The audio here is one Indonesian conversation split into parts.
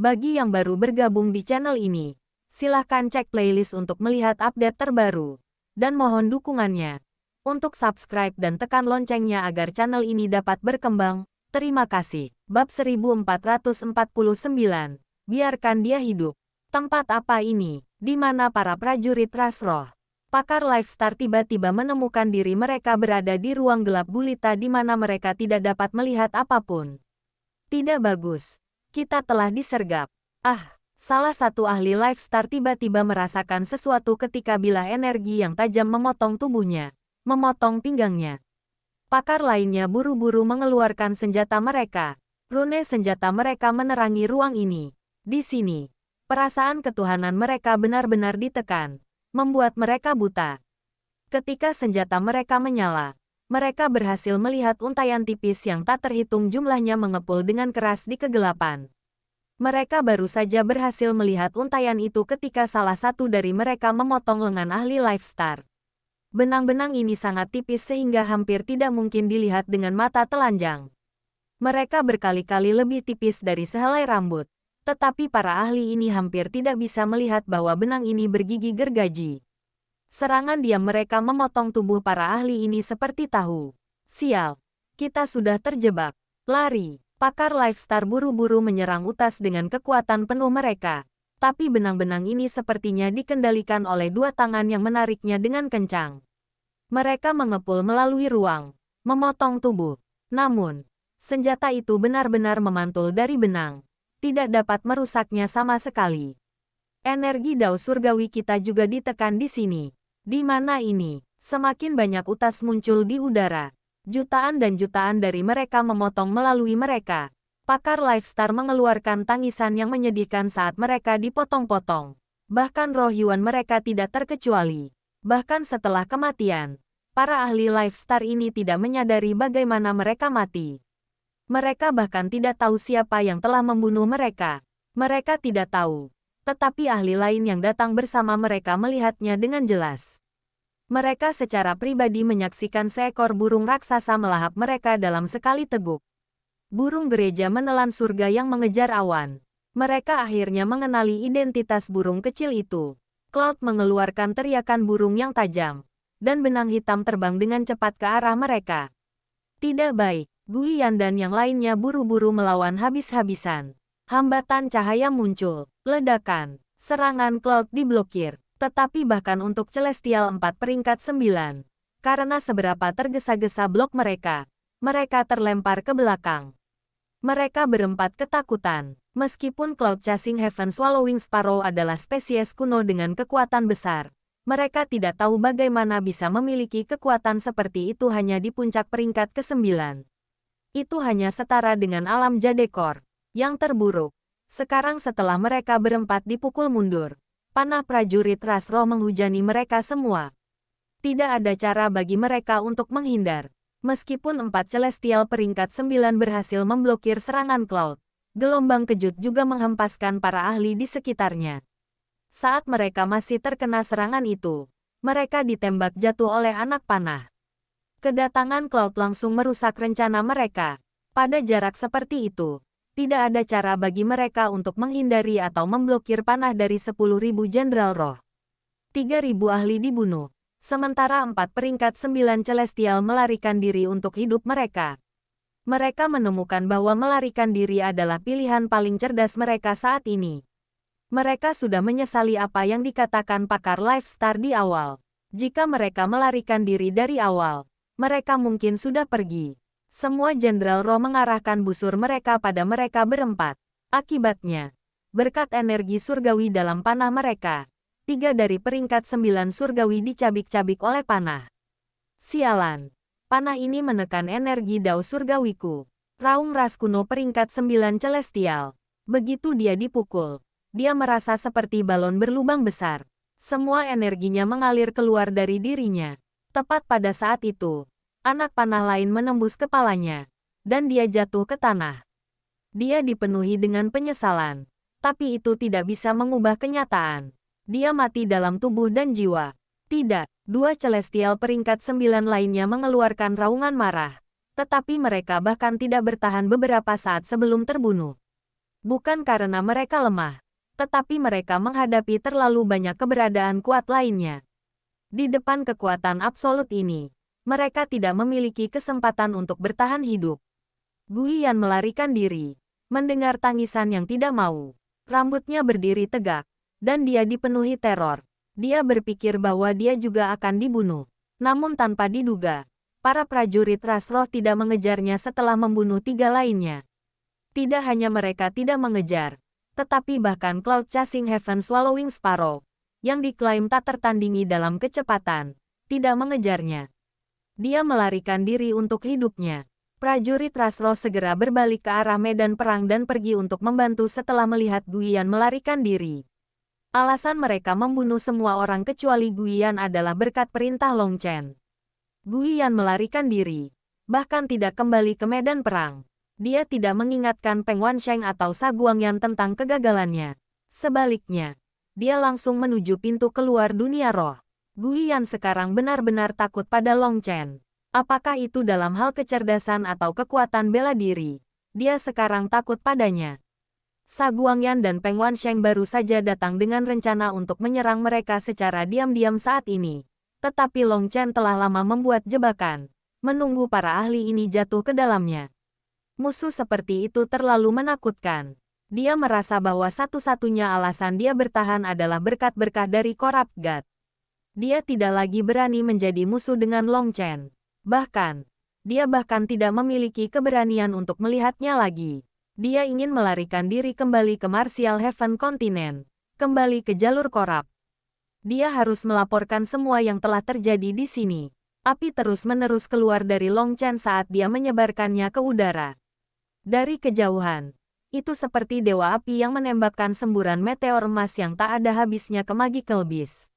Bagi yang baru bergabung di channel ini, silahkan cek playlist untuk melihat update terbaru. Dan mohon dukungannya untuk subscribe dan tekan loncengnya agar channel ini dapat berkembang. Terima kasih. Bab 1449. Biarkan dia hidup. Tempat apa ini? Di mana para prajurit ras roh? Pakar Lifestar tiba-tiba menemukan diri mereka berada di ruang gelap gulita di mana mereka tidak dapat melihat apapun. Tidak bagus. Kita telah disergap. Salah satu ahli Lifestar tiba-tiba merasakan sesuatu ketika bilah energi yang tajam memotong tubuhnya, memotong pinggangnya. Pakar lainnya buru-buru mengeluarkan senjata mereka. Rune senjata mereka menerangi ruang ini. Di sini, perasaan ketuhanan mereka benar-benar ditekan, membuat mereka buta. Ketika senjata mereka menyala, mereka berhasil melihat untayan tipis yang tak terhitung jumlahnya mengepul dengan keras di kegelapan. Mereka baru saja berhasil melihat untayan itu ketika salah satu dari mereka memotong lengan ahli Lifestar. Benang-benang ini sangat tipis sehingga hampir tidak mungkin dilihat dengan mata telanjang. Mereka berkali-kali lebih tipis dari sehelai rambut, tetapi para ahli ini hampir tidak bisa melihat bahwa benang ini bergigi gergaji. Serangan diam mereka memotong tubuh para ahli ini seperti tahu. Sial, kita sudah terjebak. Lari. Pakar Lifestar buru-buru menyerang utas dengan kekuatan penuh mereka. Tapi benang-benang ini sepertinya dikendalikan oleh dua tangan yang menariknya dengan kencang. Mereka mengepul melalui ruang, memotong tubuh. Namun, senjata itu benar-benar memantul dari benang. Tidak dapat merusaknya sama sekali. Energi dao surgawi kita juga ditekan di sini. Di mana ini? Semakin banyak utas muncul di udara. Jutaan dan jutaan dari mereka memotong melalui mereka. Pakar Lifestar mengeluarkan tangisan yang menyedihkan saat mereka dipotong-potong. Bahkan roh Yuan mereka tidak terkecuali. Bahkan setelah kematian, para ahli Lifestar ini tidak menyadari bagaimana mereka mati. Mereka bahkan tidak tahu siapa yang telah membunuh mereka. Mereka tidak tahu. Tetapi ahli lain yang datang bersama mereka melihatnya dengan jelas. Mereka secara pribadi menyaksikan seekor burung raksasa melahap mereka dalam sekali teguk. Burung gereja menelan surga yang mengejar awan. Mereka akhirnya mengenali identitas burung kecil itu. Cloud mengeluarkan teriakan burung yang tajam, dan benang hitam terbang dengan cepat ke arah mereka. Tidak baik, Guiyan dan yang lainnya buru-buru melawan habis-habisan. Hambatan cahaya muncul, ledakan, serangan Cloud diblokir. Tetapi bahkan untuk Celestial 4 peringkat 9, karena seberapa tergesa-gesa blok mereka, mereka terlempar ke belakang. Mereka berempat ketakutan. Meskipun Cloud Chasing Heaven Swallowing Sparrow adalah spesies kuno dengan kekuatan besar, mereka tidak tahu bagaimana bisa memiliki kekuatan seperti itu hanya di puncak peringkat ke-9. Itu hanya setara dengan alam Jadekor yang terburuk. Sekarang setelah mereka berempat dipukul mundur, panah prajurit ras roh menghujani mereka semua. Tidak ada cara bagi mereka untuk menghindar. Meskipun 4 Celestial peringkat 9 berhasil memblokir serangan Cloud, gelombang kejut juga menghempaskan para ahli di sekitarnya. Saat mereka masih terkena serangan itu, mereka ditembak jatuh oleh anak panah. Kedatangan Cloud langsung merusak rencana mereka. Pada jarak seperti itu, tidak ada cara bagi mereka untuk menghindari atau memblokir panah dari 10.000 jenderal roh. 3.000 ahli dibunuh, sementara 4 peringkat 9 Celestial melarikan diri untuk hidup mereka. Mereka menemukan bahwa melarikan diri adalah pilihan paling cerdas mereka saat ini. Mereka sudah menyesali apa yang dikatakan pakar Lifestar di awal. Jika mereka melarikan diri dari awal, mereka mungkin sudah pergi. Semua jenderal roh mengarahkan busur mereka pada mereka berempat. Akibatnya, berkat energi surgawi dalam panah mereka, 3 dari peringkat 9 surgawi dicabik-cabik oleh panah. Sialan, panah ini menekan energi dao surgawiku. Raung ras kuno peringkat 9 Celestial. Begitu dia dipukul, dia merasa seperti balon berlubang besar. Semua energinya mengalir keluar dari dirinya. Tepat pada saat itu, anak panah lain menembus kepalanya, dan dia jatuh ke tanah. Dia dipenuhi dengan penyesalan, tapi itu tidak bisa mengubah kenyataan. Dia mati dalam tubuh dan jiwa. Tidak, 2 Celestial peringkat 9 lainnya mengeluarkan raungan marah, tetapi mereka bahkan tidak bertahan beberapa saat sebelum terbunuh. Bukan karena mereka lemah, tetapi mereka menghadapi terlalu banyak keberadaan kuat lainnya. Di depan kekuatan absolut ini, mereka tidak memiliki kesempatan untuk bertahan hidup. Guiyan melarikan diri, mendengar tangisan yang tidak mau. Rambutnya berdiri tegak, dan dia dipenuhi teror. Dia berpikir bahwa dia juga akan dibunuh. Namun tanpa diduga, para prajurit ras roh tidak mengejarnya setelah membunuh 3 lainnya. Tidak hanya mereka tidak mengejar, tetapi bahkan Cloud Chasing Heaven Swallowing Sparrow, yang diklaim tak tertandingi dalam kecepatan, tidak mengejarnya. Dia melarikan diri untuk hidupnya. Prajurit ras roh segera berbalik ke arah medan perang dan pergi untuk membantu setelah melihat Guiyan melarikan diri. Alasan mereka membunuh semua orang kecuali Guiyan adalah berkat perintah Long Chen. Guiyan melarikan diri, bahkan tidak kembali ke medan perang. Dia tidak mengingatkan Peng Wansheng atau Sa Guangyan tentang kegagalannya. Sebaliknya, dia langsung menuju pintu keluar dunia roh. Guiyan sekarang benar-benar takut pada Long Chen. Apakah itu dalam hal kecerdasan atau kekuatan bela diri? Dia sekarang takut padanya. Sa Guangyan dan Peng Wansheng baru saja datang dengan rencana untuk menyerang mereka secara diam-diam saat ini. Tetapi Long Chen telah lama membuat jebakan, menunggu para ahli ini jatuh ke dalamnya. Musuh seperti itu terlalu menakutkan. Dia merasa bahwa satu-satunya alasan dia bertahan adalah berkat berkah dari Corrupt God. Dia tidak lagi berani menjadi musuh dengan Long Chen. Bahkan, dia bahkan tidak memiliki keberanian untuk melihatnya lagi. Dia ingin melarikan diri kembali ke Martial Heaven Continent, kembali ke jalur Corrupt. Dia harus melaporkan semua yang telah terjadi di sini. Api terus-menerus keluar dari Long Chen saat dia menyebarkannya ke udara. Dari kejauhan, itu seperti dewa api yang menembakkan semburan meteor emas yang tak ada habisnya ke Magical Beast.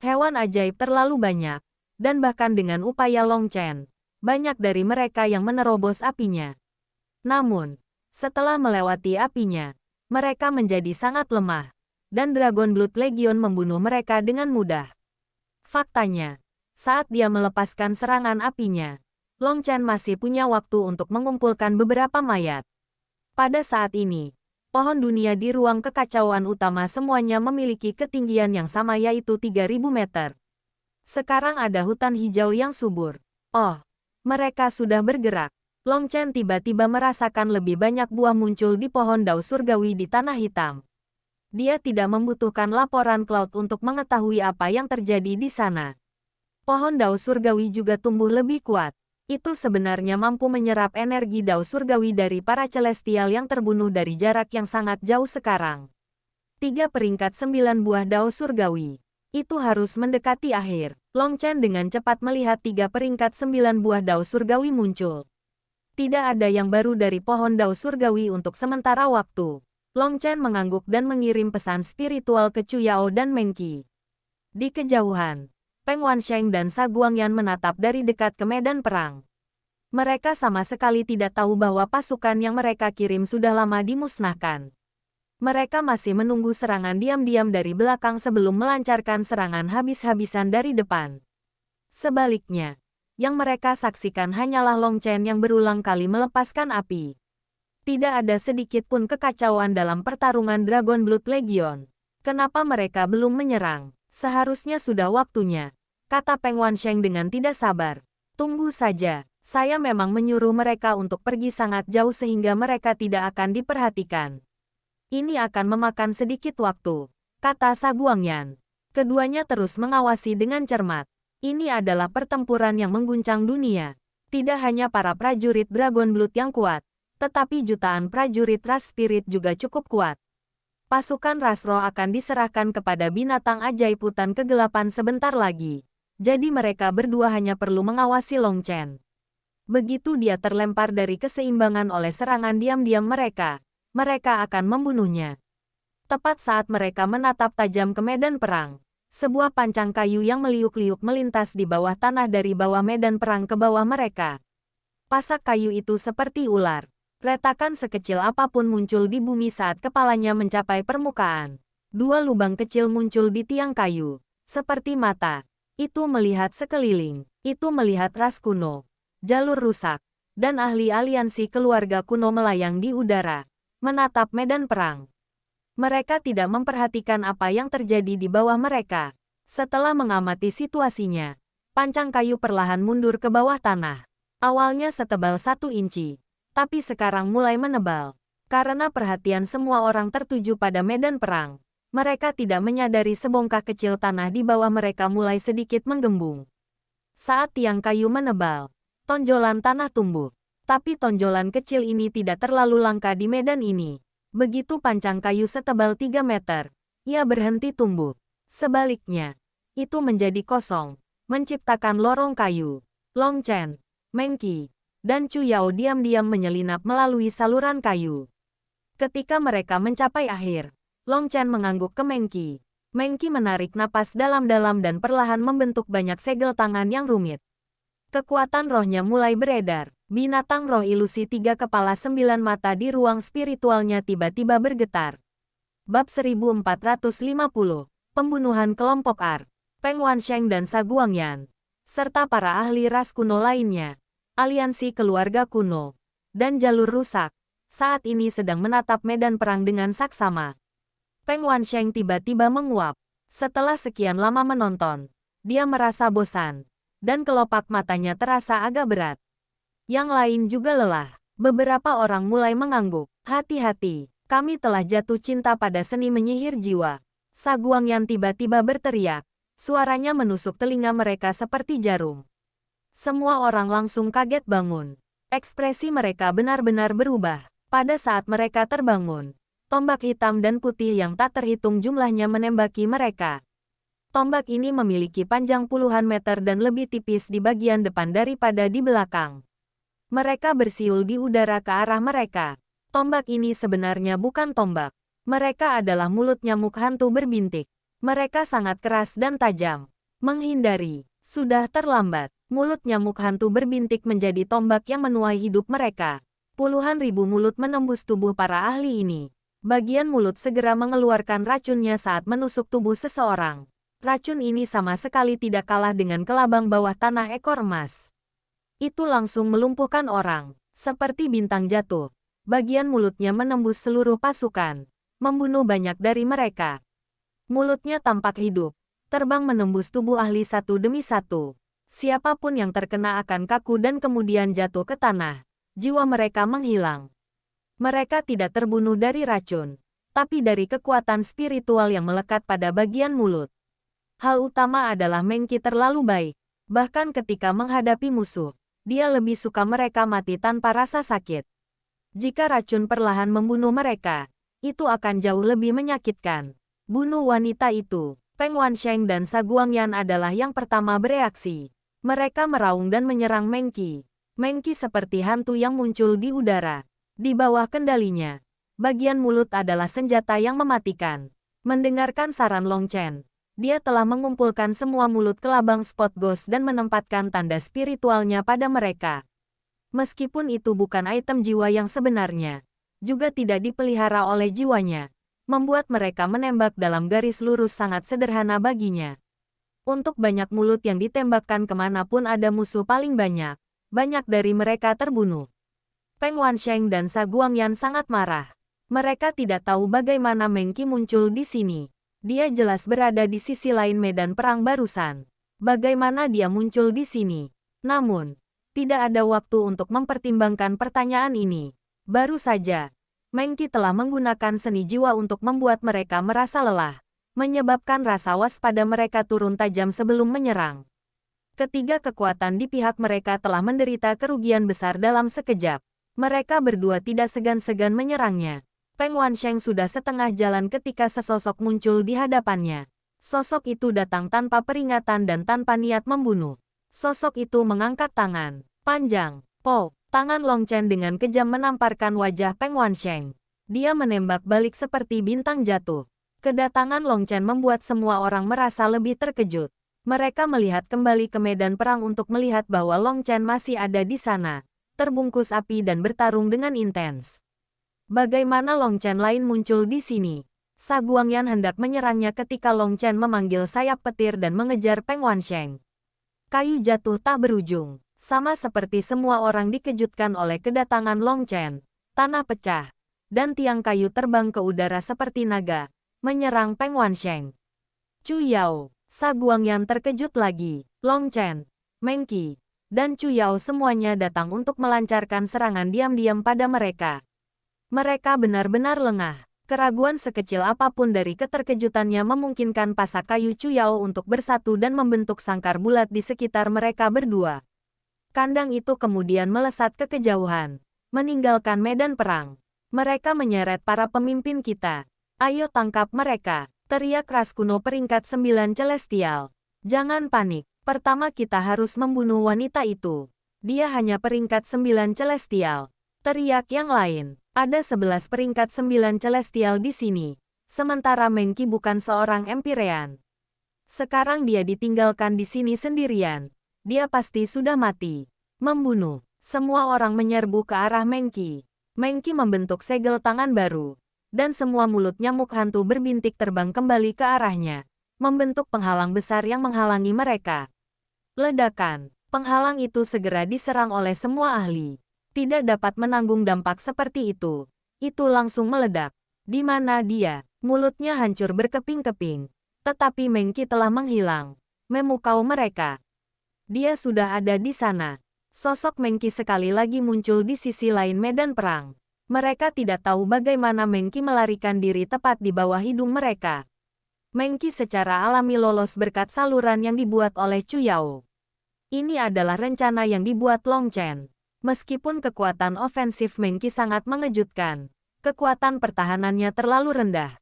Hewan ajaib terlalu banyak, dan bahkan dengan upaya Long Chen, banyak dari mereka yang menerobos apinya. Namun, setelah melewati apinya, mereka menjadi sangat lemah, dan Dragon Blood Legion membunuh mereka dengan mudah. Faktanya, saat dia melepaskan serangan apinya, Long Chen masih punya waktu untuk mengumpulkan beberapa mayat. Pada saat ini, pohon dunia di ruang kekacauan utama semuanya memiliki ketinggian yang sama yaitu 3000 meter. Sekarang ada hutan hijau yang subur. Oh, mereka sudah bergerak. Long Chen tiba-tiba merasakan lebih banyak buah muncul di pohon dao surgawi di tanah hitam. Dia tidak membutuhkan laporan Cloud untuk mengetahui apa yang terjadi di sana. Pohon dao surgawi juga tumbuh lebih kuat. Itu sebenarnya mampu menyerap energi dao surgawi dari para celestial yang terbunuh dari jarak yang sangat jauh sekarang. 3 peringkat 9 buah dao surgawi. Itu harus mendekati akhir. Long Chen dengan cepat melihat 3 peringkat 9 buah dao surgawi muncul. Tidak ada yang baru dari pohon dao surgawi untuk sementara waktu. Long Chen mengangguk dan mengirim pesan spiritual ke Chu Yao dan Meng Qi. Di kejauhan, Peng Wansheng dan Sa Guangyan menatap dari dekat ke medan perang. Mereka sama sekali tidak tahu bahwa pasukan yang mereka kirim sudah lama dimusnahkan. Mereka masih menunggu serangan diam-diam dari belakang sebelum melancarkan serangan habis-habisan dari depan. Sebaliknya, yang mereka saksikan hanyalah Long Chen yang berulang kali melepaskan api. Tidak ada sedikit pun kekacauan dalam pertarungan Dragon Blood Legion. Kenapa mereka belum menyerang? Seharusnya sudah waktunya, kata Peng Wansheng dengan tidak sabar. Tunggu saja, saya memang menyuruh mereka untuk pergi sangat jauh sehingga mereka tidak akan diperhatikan. Ini akan memakan sedikit waktu, kata Sa Guangyan. Keduanya terus mengawasi dengan cermat. Ini adalah pertempuran yang mengguncang dunia. Tidak hanya para prajurit Dragon Blood yang kuat, tetapi jutaan prajurit ras spirit juga cukup kuat. Pasukan ras roh akan diserahkan kepada binatang ajaib hutan kegelapan sebentar lagi. Jadi mereka berdua hanya perlu mengawasi Long Chen. Begitu dia terlempar dari keseimbangan oleh serangan diam-diam mereka, mereka akan membunuhnya. Tepat saat mereka menatap tajam ke medan perang, sebuah pancang kayu yang meliuk-liuk melintas di bawah tanah dari bawah medan perang ke bawah mereka. Pasak kayu itu seperti ular. Retakan sekecil apapun muncul di bumi saat kepalanya mencapai permukaan. 2 lubang kecil muncul di tiang kayu, seperti mata. Itu melihat sekeliling, itu melihat ras kuno, jalur rusak, dan ahli aliansi keluarga kuno melayang di udara. menatap medan perang. Mereka tidak memperhatikan apa yang terjadi di bawah mereka. Setelah mengamati situasinya, pancang kayu perlahan mundur ke bawah tanah. Awalnya setebal 1 inci, tapi sekarang mulai menebal. Karena perhatian semua orang tertuju pada medan perang, mereka tidak menyadari sebongkah kecil tanah di bawah mereka mulai sedikit menggembung. Saat tiang kayu menebal, tonjolan tanah tumbuh. Tapi tonjolan kecil ini tidak terlalu langka di medan ini. Begitu pancang kayu setebal 3 meter, ia berhenti tumbuh. Sebaliknya, itu menjadi kosong, menciptakan lorong kayu. Long Chen, Meng Qi, dan Chu Yao diam-diam menyelinap melalui saluran kayu. Ketika mereka mencapai akhir, Long Chen mengangguk ke Meng Qi. Meng Qi menarik napas dalam-dalam dan perlahan membentuk banyak segel tangan yang rumit. Kekuatan rohnya mulai beredar. Binatang roh ilusi 3 kepala 9 mata di ruang spiritualnya tiba-tiba bergetar. Bab 1450, Pembunuhan Kelompok R. Peng Wansheng dan Sa Guangyan, serta para ahli ras kuno lainnya, aliansi keluarga kuno, dan jalur rusak, saat ini sedang menatap medan perang dengan saksama. Peng Wansheng tiba-tiba menguap. Setelah sekian lama menonton, dia merasa bosan, dan kelopak matanya terasa agak berat. Yang lain juga lelah. Beberapa orang mulai mengangguk. Hati-hati, kami telah jatuh cinta pada seni menyihir jiwa. Sa Guangyan tiba-tiba berteriak. Suaranya menusuk telinga mereka seperti jarum. Semua orang langsung kaget bangun. Ekspresi mereka benar-benar berubah. Pada saat mereka terbangun, tombak hitam dan putih yang tak terhitung jumlahnya menembaki mereka. Tombak ini memiliki panjang puluhan meter dan lebih tipis di bagian depan daripada di belakang. Mereka bersiul di udara ke arah mereka. Tombak ini sebenarnya bukan tombak. Mereka adalah mulut nyamuk hantu berbintik. Mereka sangat keras dan tajam. Menghindari. Sudah terlambat. Mulut nyamuk hantu berbintik menjadi tombak yang menuai hidup mereka. Puluhan ribu mulut menembus tubuh para ahli ini. Bagian mulut segera mengeluarkan racunnya saat menusuk tubuh seseorang. Racun ini sama sekali tidak kalah dengan kelabang bawah tanah ekor emas. Itu langsung melumpuhkan orang, seperti bintang jatuh. Bagian mulutnya menembus seluruh pasukan, membunuh banyak dari mereka. Mulutnya tampak hidup, terbang menembus tubuh ahli satu demi satu. Siapapun yang terkena akan kaku dan kemudian jatuh ke tanah. Jiwa mereka menghilang. Mereka tidak terbunuh dari racun, tapi dari kekuatan spiritual yang melekat pada bagian mulut. Hal utama adalah Meng Qi terlalu baik. Bahkan ketika menghadapi musuh, dia lebih suka mereka mati tanpa rasa sakit. Jika racun perlahan membunuh mereka, itu akan jauh lebih menyakitkan. Bunuh wanita itu. Peng Wansheng dan Sa Guangyan adalah yang pertama bereaksi. Mereka meraung dan menyerang Meng Qi. Meng Qi seperti hantu yang muncul di udara. Di bawah kendalinya, bagian mulut adalah senjata yang mematikan. Mendengarkan saran Long Chen, dia telah mengumpulkan semua mulut kelabang Spot Ghost dan menempatkan tanda spiritualnya pada mereka. Meskipun itu bukan item jiwa yang sebenarnya, juga tidak dipelihara oleh jiwanya, membuat mereka menembak dalam garis lurus sangat sederhana baginya. Untuk banyak mulut yang ditembakkan kemanapun ada musuh paling banyak dari mereka terbunuh. Peng Wansheng dan Sa Guangyan sangat marah. Mereka tidak tahu bagaimana Meng Qi muncul di sini. Dia jelas berada di sisi lain medan perang barusan. Bagaimana dia muncul di sini? Namun, tidak ada waktu untuk mempertimbangkan pertanyaan ini. Baru saja, Meng Qi telah menggunakan seni jiwa untuk membuat mereka merasa lelah, menyebabkan rasa waspada mereka turun tajam sebelum menyerang. Ketiga kekuatan di pihak mereka telah menderita kerugian besar dalam sekejap. Mereka berdua tidak segan-segan menyerangnya. Peng Wansheng sudah setengah jalan ketika sesosok muncul di hadapannya. Sosok itu datang tanpa peringatan dan tanpa niat membunuh. Sosok itu mengangkat tangan panjang. Tangan Long Chen dengan kejam menamparkan wajah Peng Wansheng. Dia menembak balik seperti bintang jatuh. Kedatangan Long Chen membuat semua orang merasa lebih terkejut. Mereka melihat kembali ke medan perang untuk melihat bahwa Long Chen masih ada di sana, terbungkus api dan bertarung dengan intens. Bagaimana Long Chen lain muncul di sini? Sa Guangyan hendak menyerangnya ketika Long Chen memanggil sayap petir dan mengejar Peng Wansheng. Kayu jatuh tak berujung. Sama seperti semua orang dikejutkan oleh kedatangan Long Chen. Tanah pecah. dan tiang kayu terbang ke udara seperti naga, menyerang Peng Wansheng. Chu Yao, Sa Guangyan terkejut lagi. Long Chen, Meng Qi, dan Chu Yao semuanya datang untuk melancarkan serangan diam-diam pada mereka. Mereka benar-benar lengah. Keraguan sekecil apapun dari keterkejutannya memungkinkan pasak kayu Chu Yao untuk bersatu dan membentuk sangkar bulat di sekitar mereka berdua. Kandang itu kemudian melesat ke kejauhan, meninggalkan medan perang. Mereka menyeret para pemimpin kita. Ayo tangkap mereka, teriak ras kuno peringkat 9 Celestial. Jangan panik, pertama kita harus membunuh wanita itu. Dia hanya peringkat 9 Celestial. Teriak yang lain. Ada 11 peringkat 9 Celestial di sini. Sementara Meng Qi bukan seorang Empirean. Sekarang dia ditinggalkan di sini sendirian. Dia pasti sudah mati. Membunuh. Semua orang menyerbu ke arah Meng Qi. Meng Qi membentuk segel tangan baru. Dan semua mulut nyamuk hantu berbintik terbang kembali ke arahnya. Membentuk penghalang besar yang menghalangi mereka. Ledakan. Penghalang itu segera diserang oleh semua ahli. Tidak dapat menanggung dampak seperti itu. Itu langsung meledak. Di mana dia? Mulutnya hancur berkeping-keping. Tetapi Meng Qi telah menghilang. Memukau mereka. Dia sudah ada di sana. Sosok Meng Qi sekali lagi muncul di sisi lain medan perang. Mereka tidak tahu bagaimana Meng Qi melarikan diri tepat di bawah hidung mereka. Meng Qi secara alami lolos berkat saluran yang dibuat oleh Chu Yao. Ini adalah rencana yang dibuat Long Chen. Meskipun kekuatan ofensif Meng Qi sangat mengejutkan, kekuatan pertahanannya terlalu rendah.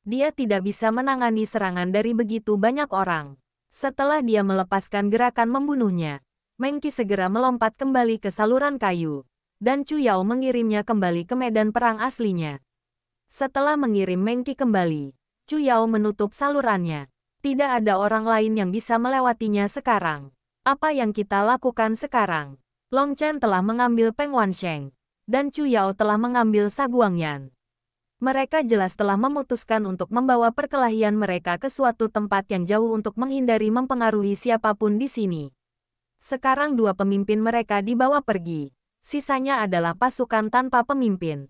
Dia tidak bisa menangani serangan dari begitu banyak orang. Setelah dia melepaskan gerakan membunuhnya, Meng Qi segera melompat kembali ke saluran kayu, dan Chu Yao mengirimnya kembali ke medan perang aslinya. Setelah mengirim Meng Qi kembali, Chu Yao menutup salurannya. Tidak ada orang lain yang bisa melewatinya sekarang. Apa yang kita lakukan sekarang? Long Chen telah mengambil Peng Wansheng, dan Chu Yao telah mengambil Sa Guangyan. Mereka jelas telah memutuskan untuk membawa perkelahian mereka ke suatu tempat yang jauh untuk menghindari mempengaruhi siapapun di sini. Sekarang dua pemimpin mereka dibawa pergi. Sisanya adalah pasukan tanpa pemimpin.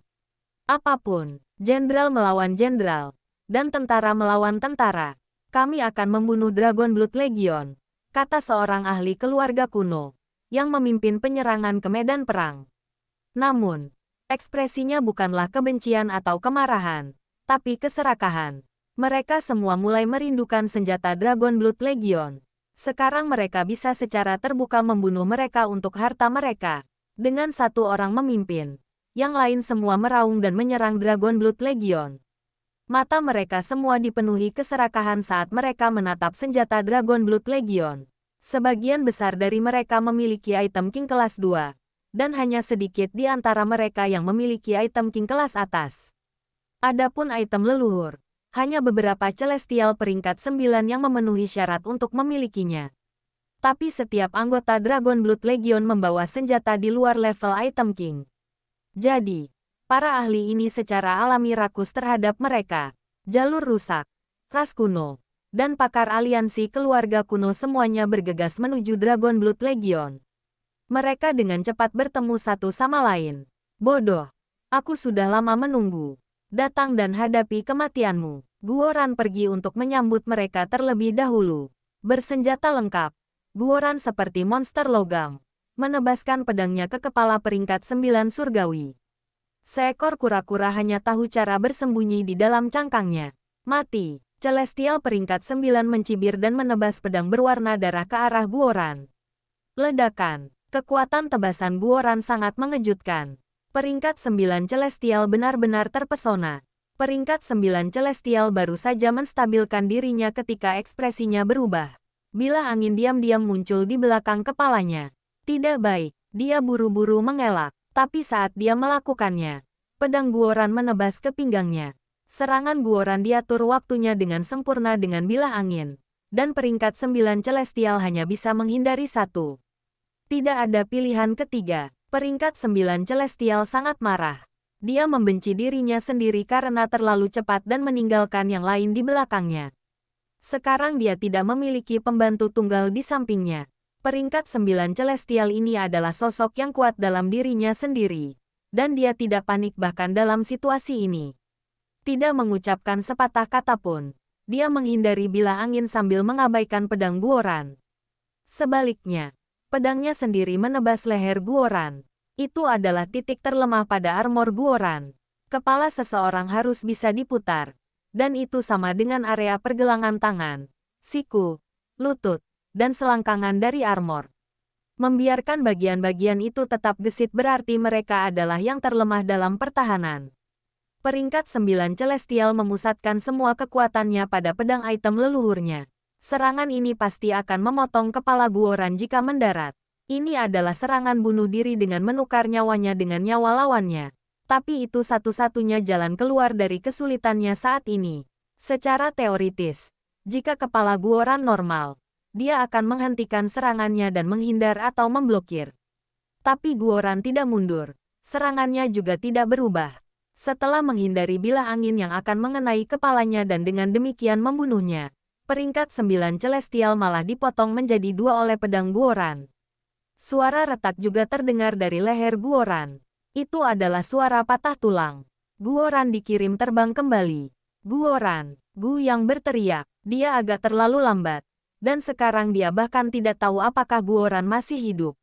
Apapun, jenderal melawan jenderal, dan tentara melawan tentara. Kami akan membunuh Dragon Blood Legion, kata seorang ahli keluarga kuno yang memimpin penyerangan ke medan perang. Namun, ekspresinya bukanlah kebencian atau kemarahan, tapi keserakahan. Mereka semua mulai merindukan senjata Dragon Blood Legion. Sekarang mereka bisa secara terbuka membunuh mereka untuk harta mereka. Dengan satu orang memimpin, yang lain semua meraung dan menyerang Dragon Blood Legion. Mata mereka semua dipenuhi keserakahan saat mereka menatap senjata Dragon Blood Legion. Sebagian besar dari mereka memiliki item King kelas 2, dan hanya sedikit di antara mereka yang memiliki item King kelas atas. Adapun item leluhur, hanya beberapa Celestial peringkat 9 yang memenuhi syarat untuk memilikinya. Tapi setiap anggota Dragon Blood Legion membawa senjata di luar level item King. Jadi, para ahli ini secara alami rakus terhadap mereka. Jalur rusak, ras kuno, dan pakar aliansi keluarga kuno semuanya bergegas menuju Dragon Blood Legion. Mereka dengan cepat bertemu satu sama lain. Bodoh, aku sudah lama menunggu. Datang dan hadapi kematianmu. Guoran pergi untuk menyambut mereka terlebih dahulu. Bersenjata lengkap, Guoran seperti monster logam, menebaskan pedangnya ke kepala peringkat 9 surgawi. Seekor kura-kura hanya tahu cara bersembunyi di dalam cangkangnya. Mati. Celestial peringkat 9 mencibir dan menebas pedang berwarna darah ke arah Guoran. Ledakan. Kekuatan tebasan Guoran sangat mengejutkan. Peringkat 9 Celestial benar-benar terpesona. Peringkat 9 Celestial baru saja menstabilkan dirinya ketika ekspresinya berubah. Bila angin diam-diam muncul di belakang kepalanya. Tidak baik, dia buru-buru mengelak. Tapi saat dia melakukannya, pedang Guoran menebas ke pinggangnya. Serangan Guoran diatur waktunya dengan sempurna dengan bilah angin, dan peringkat 9 Celestial hanya bisa menghindari satu. Tidak ada pilihan ketiga. Peringkat 9 Celestial sangat marah. Dia membenci dirinya sendiri karena terlalu cepat dan meninggalkan yang lain di belakangnya. Sekarang dia tidak memiliki pembantu tunggal di sampingnya. Peringkat 9 Celestial ini adalah sosok yang kuat dalam dirinya sendiri. Dan dia tidak panik bahkan dalam situasi ini. Tidak mengucapkan sepatah kata pun. Dia menghindari bilah angin sambil mengabaikan pedang Guoran. Sebaliknya, pedangnya sendiri menebas leher Guoran. Itu adalah titik terlemah pada armor Guoran. Kepala seseorang harus bisa diputar. Dan itu sama dengan area pergelangan tangan, siku, lutut, dan selangkangan dari armor. Membiarkan bagian-bagian itu tetap gesit berarti mereka adalah yang terlemah dalam pertahanan. Peringkat 9 Celestial memusatkan semua kekuatannya pada pedang item leluhurnya. Serangan ini pasti akan memotong kepala Guoran jika mendarat. Ini adalah serangan bunuh diri dengan menukar nyawanya dengan nyawa lawannya. Tapi itu satu-satunya jalan keluar dari kesulitannya saat ini. Secara teoritis, jika kepala Guoran normal, dia akan menghentikan serangannya dan menghindar atau memblokir. Tapi Guoran tidak mundur. Serangannya juga tidak berubah. Setelah menghindari bilah angin yang akan mengenai kepalanya dan dengan demikian membunuhnya, peringkat 9 Celestial malah dipotong menjadi 2 oleh pedang Guoran. Suara retak juga terdengar dari leher Guoran. Itu adalah suara patah tulang. Guoran dikirim terbang kembali. Guoran, Gu yang berteriak, dia agak terlalu lambat. Dan sekarang dia bahkan tidak tahu apakah Guoran masih hidup.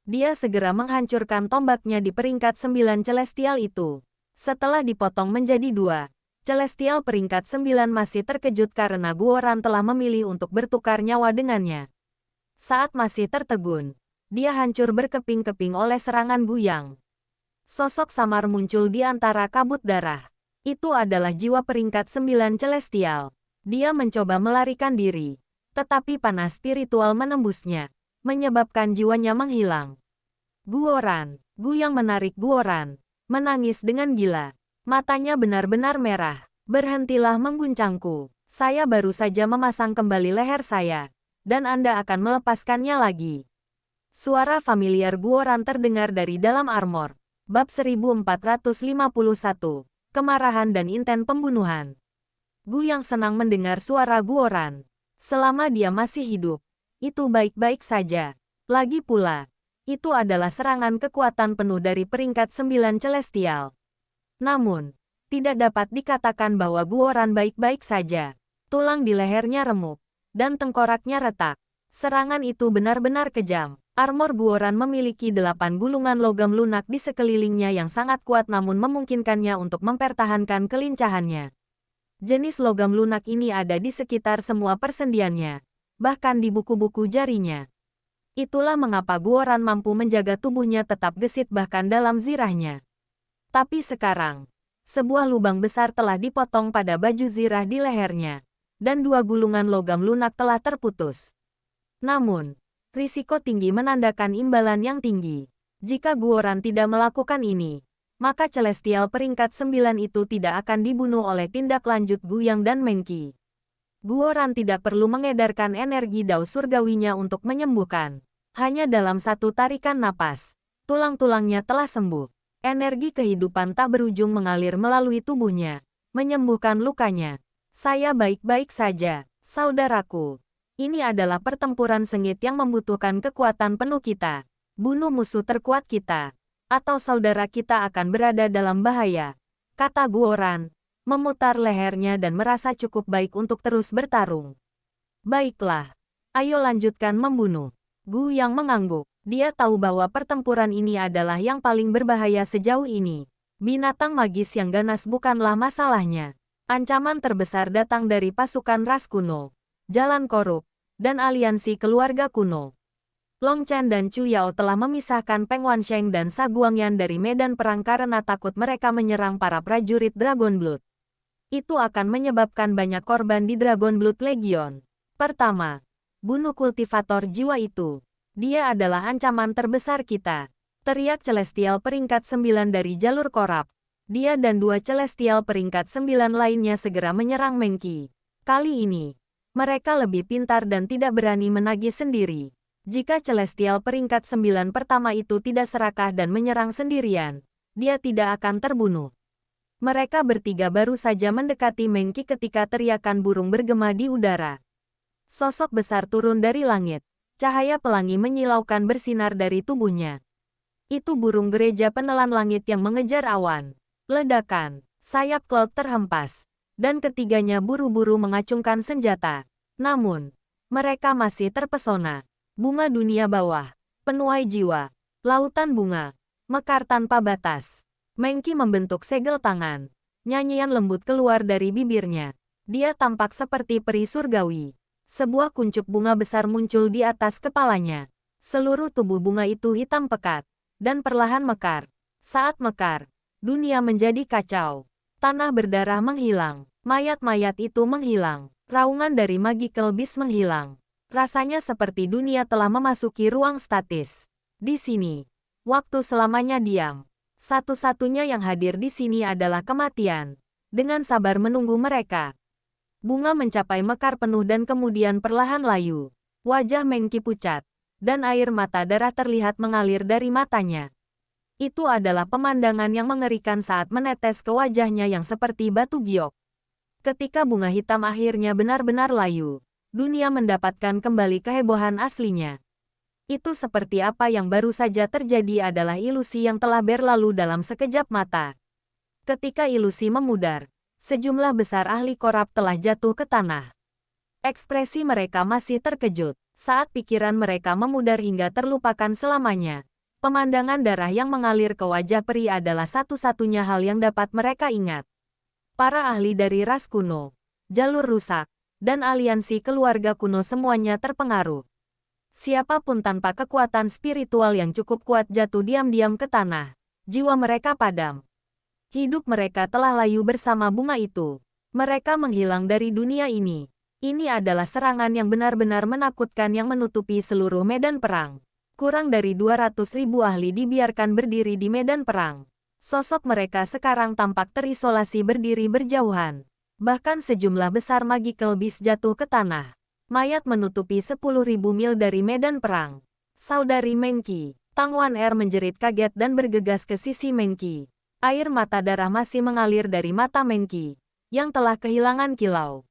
Dia segera menghancurkan tombaknya di peringkat 9 Celestial itu. Setelah dipotong menjadi 2, Celestial peringkat 9 masih terkejut karena Guoran telah memilih untuk bertukar nyawa dengannya. Saat masih tertegun, dia hancur berkeping-keping oleh serangan Guyang. Sosok samar muncul di antara kabut darah. Itu adalah jiwa peringkat 9 Celestial. Dia mencoba melarikan diri, tetapi panas spiritual menembusnya, menyebabkan jiwanya menghilang. Guoran, Guyang menarik Guoran, menangis dengan gila. Matanya benar-benar merah. Berhentilah mengguncangku. Saya baru saja memasang kembali leher saya. Dan Anda akan melepaskannya lagi. Suara familiar Guoran terdengar dari dalam armor. Bab 1451. Kemarahan dan inten pembunuhan. Gu yang senang mendengar suara Guoran. Selama dia masih hidup, itu baik-baik saja. Lagi pula, itu adalah serangan kekuatan penuh dari peringkat 9 Celestial. Namun, tidak dapat dikatakan bahwa Guoran baik-baik saja. Tulang di lehernya remuk, dan tengkoraknya retak. Serangan itu benar-benar kejam. Armor Guoran memiliki 8 gulungan logam lunak di sekelilingnya yang sangat kuat namun memungkinkannya untuk mempertahankan kelincahannya. Jenis logam lunak ini ada di sekitar semua persendiannya, bahkan di buku-buku jarinya. Itulah mengapa Guoran mampu menjaga tubuhnya tetap gesit bahkan dalam zirahnya. Tapi sekarang, sebuah lubang besar telah dipotong pada baju zirah di lehernya, dan 2 gulungan logam lunak telah terputus. Namun, risiko tinggi menandakan imbalan yang tinggi. Jika Guoran tidak melakukan ini, maka Celestial peringkat 9 itu tidak akan dibunuh oleh tindak lanjut Guyang dan Mengqi. Guoran tidak perlu mengedarkan energi dao surgawinya untuk menyembuhkan. Hanya dalam satu tarikan napas, tulang-tulangnya telah sembuh. Energi kehidupan tak berujung mengalir melalui tubuhnya, menyembuhkan lukanya. Saya baik-baik saja, saudaraku. Ini adalah pertempuran sengit yang membutuhkan kekuatan penuh kita. Bunuh musuh terkuat kita, atau saudara kita akan berada dalam bahaya, kata Guoran, memutar lehernya dan merasa cukup baik untuk terus bertarung. Baiklah, ayo lanjutkan membunuh. Gu yang mengangguk. Dia tahu bahwa pertempuran ini adalah yang paling berbahaya sejauh ini. Binatang magis yang ganas bukanlah masalahnya. Ancaman terbesar datang dari pasukan ras kuno, jalan korup, dan aliansi keluarga kuno. Long Chen dan Chu Yao telah memisahkan Peng Wansheng dan Sa Guangyan dari medan perang karena takut mereka menyerang para prajurit Dragon Blood. Itu akan menyebabkan banyak korban di Dragon Blood Legion. Pertama, bunuh kultivator jiwa itu. Dia adalah ancaman terbesar kita. Teriak Celestial peringkat 9 dari jalur korap. Dia dan 2 Celestial peringkat 9 lainnya segera menyerang Mengqi. Kali ini, mereka lebih pintar dan tidak berani menagih sendiri. Jika Celestial peringkat 9 pertama itu tidak serakah dan menyerang sendirian, dia tidak akan terbunuh. Mereka bertiga baru saja mendekati Mengqi ketika teriakan burung bergema di udara. Sosok besar turun dari langit. Cahaya pelangi menyilaukan bersinar dari tubuhnya. Itu burung gereja penelan langit yang mengejar awan. Ledakan, sayap Cloud terhempas, dan ketiganya buru-buru mengacungkan senjata. Namun, mereka masih terpesona. Bunga dunia bawah, penuai jiwa, lautan bunga, mekar tanpa batas. Mengki membentuk segel tangan. Nyanyian lembut keluar dari bibirnya. Dia tampak seperti peri surgawi. Sebuah kuncup bunga besar muncul di atas kepalanya. Seluruh tubuh bunga itu hitam pekat, dan perlahan mekar. Saat mekar, dunia menjadi kacau. Tanah berdarah menghilang. Mayat-mayat itu menghilang. Raungan dari Magical Beast menghilang. Rasanya seperti dunia telah memasuki ruang statis. Di sini, waktu selamanya diam. Satu-satunya yang hadir di sini adalah kematian. Dengan sabar menunggu mereka. Bunga mencapai mekar penuh dan kemudian perlahan layu. Wajah Mengki pucat, dan air mata darah terlihat mengalir dari matanya. Itu adalah pemandangan yang mengerikan saat menetes ke wajahnya yang seperti batu giok. Ketika bunga hitam akhirnya benar-benar layu, dunia mendapatkan kembali kehebohan aslinya. Itu seperti apa yang baru saja terjadi adalah ilusi yang telah berlalu dalam sekejap mata. Ketika ilusi memudar, sejumlah besar ahli korab telah jatuh ke tanah. Ekspresi mereka masih terkejut, saat pikiran mereka memudar hingga terlupakan selamanya. Pemandangan darah yang mengalir ke wajah peri adalah satu-satunya hal yang dapat mereka ingat. Para ahli dari ras kuno, jalur rusak, dan aliansi keluarga kuno semuanya terpengaruh. Siapapun tanpa kekuatan spiritual yang cukup kuat jatuh diam-diam ke tanah. Jiwa mereka padam. Hidup mereka telah layu bersama bunga itu. Mereka menghilang dari dunia ini. Ini adalah serangan yang benar-benar menakutkan yang menutupi seluruh medan perang. Kurang dari 200.000 ahli dibiarkan berdiri di medan perang. Sosok mereka sekarang tampak terisolasi berdiri berjauhan. Bahkan sejumlah besar Magical Beast jatuh ke tanah. Mayat menutupi 10.000 mil dari medan perang. Saudari Mengki, Tang Wan-er menjerit kaget dan bergegas ke sisi Mengki. Air mata darah masih mengalir dari mata Mengki, yang telah kehilangan kilau.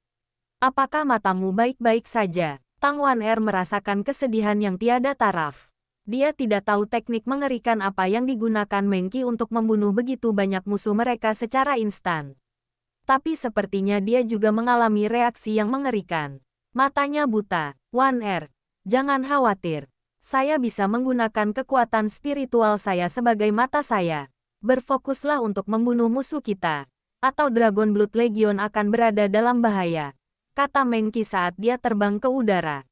Apakah matamu baik-baik saja? Tang Wan-er merasakan kesedihan yang tiada taraf. Dia tidak tahu teknik mengerikan apa yang digunakan Mengki untuk membunuh begitu banyak musuh mereka secara instan. Tapi sepertinya dia juga mengalami reaksi yang mengerikan. Matanya buta. Wan-er, jangan khawatir. Saya bisa menggunakan kekuatan spiritual saya sebagai mata saya. Berfokuslah untuk membunuh musuh kita, atau Dragon Blood Legion akan berada dalam bahaya, kata Mengki saat dia terbang ke udara.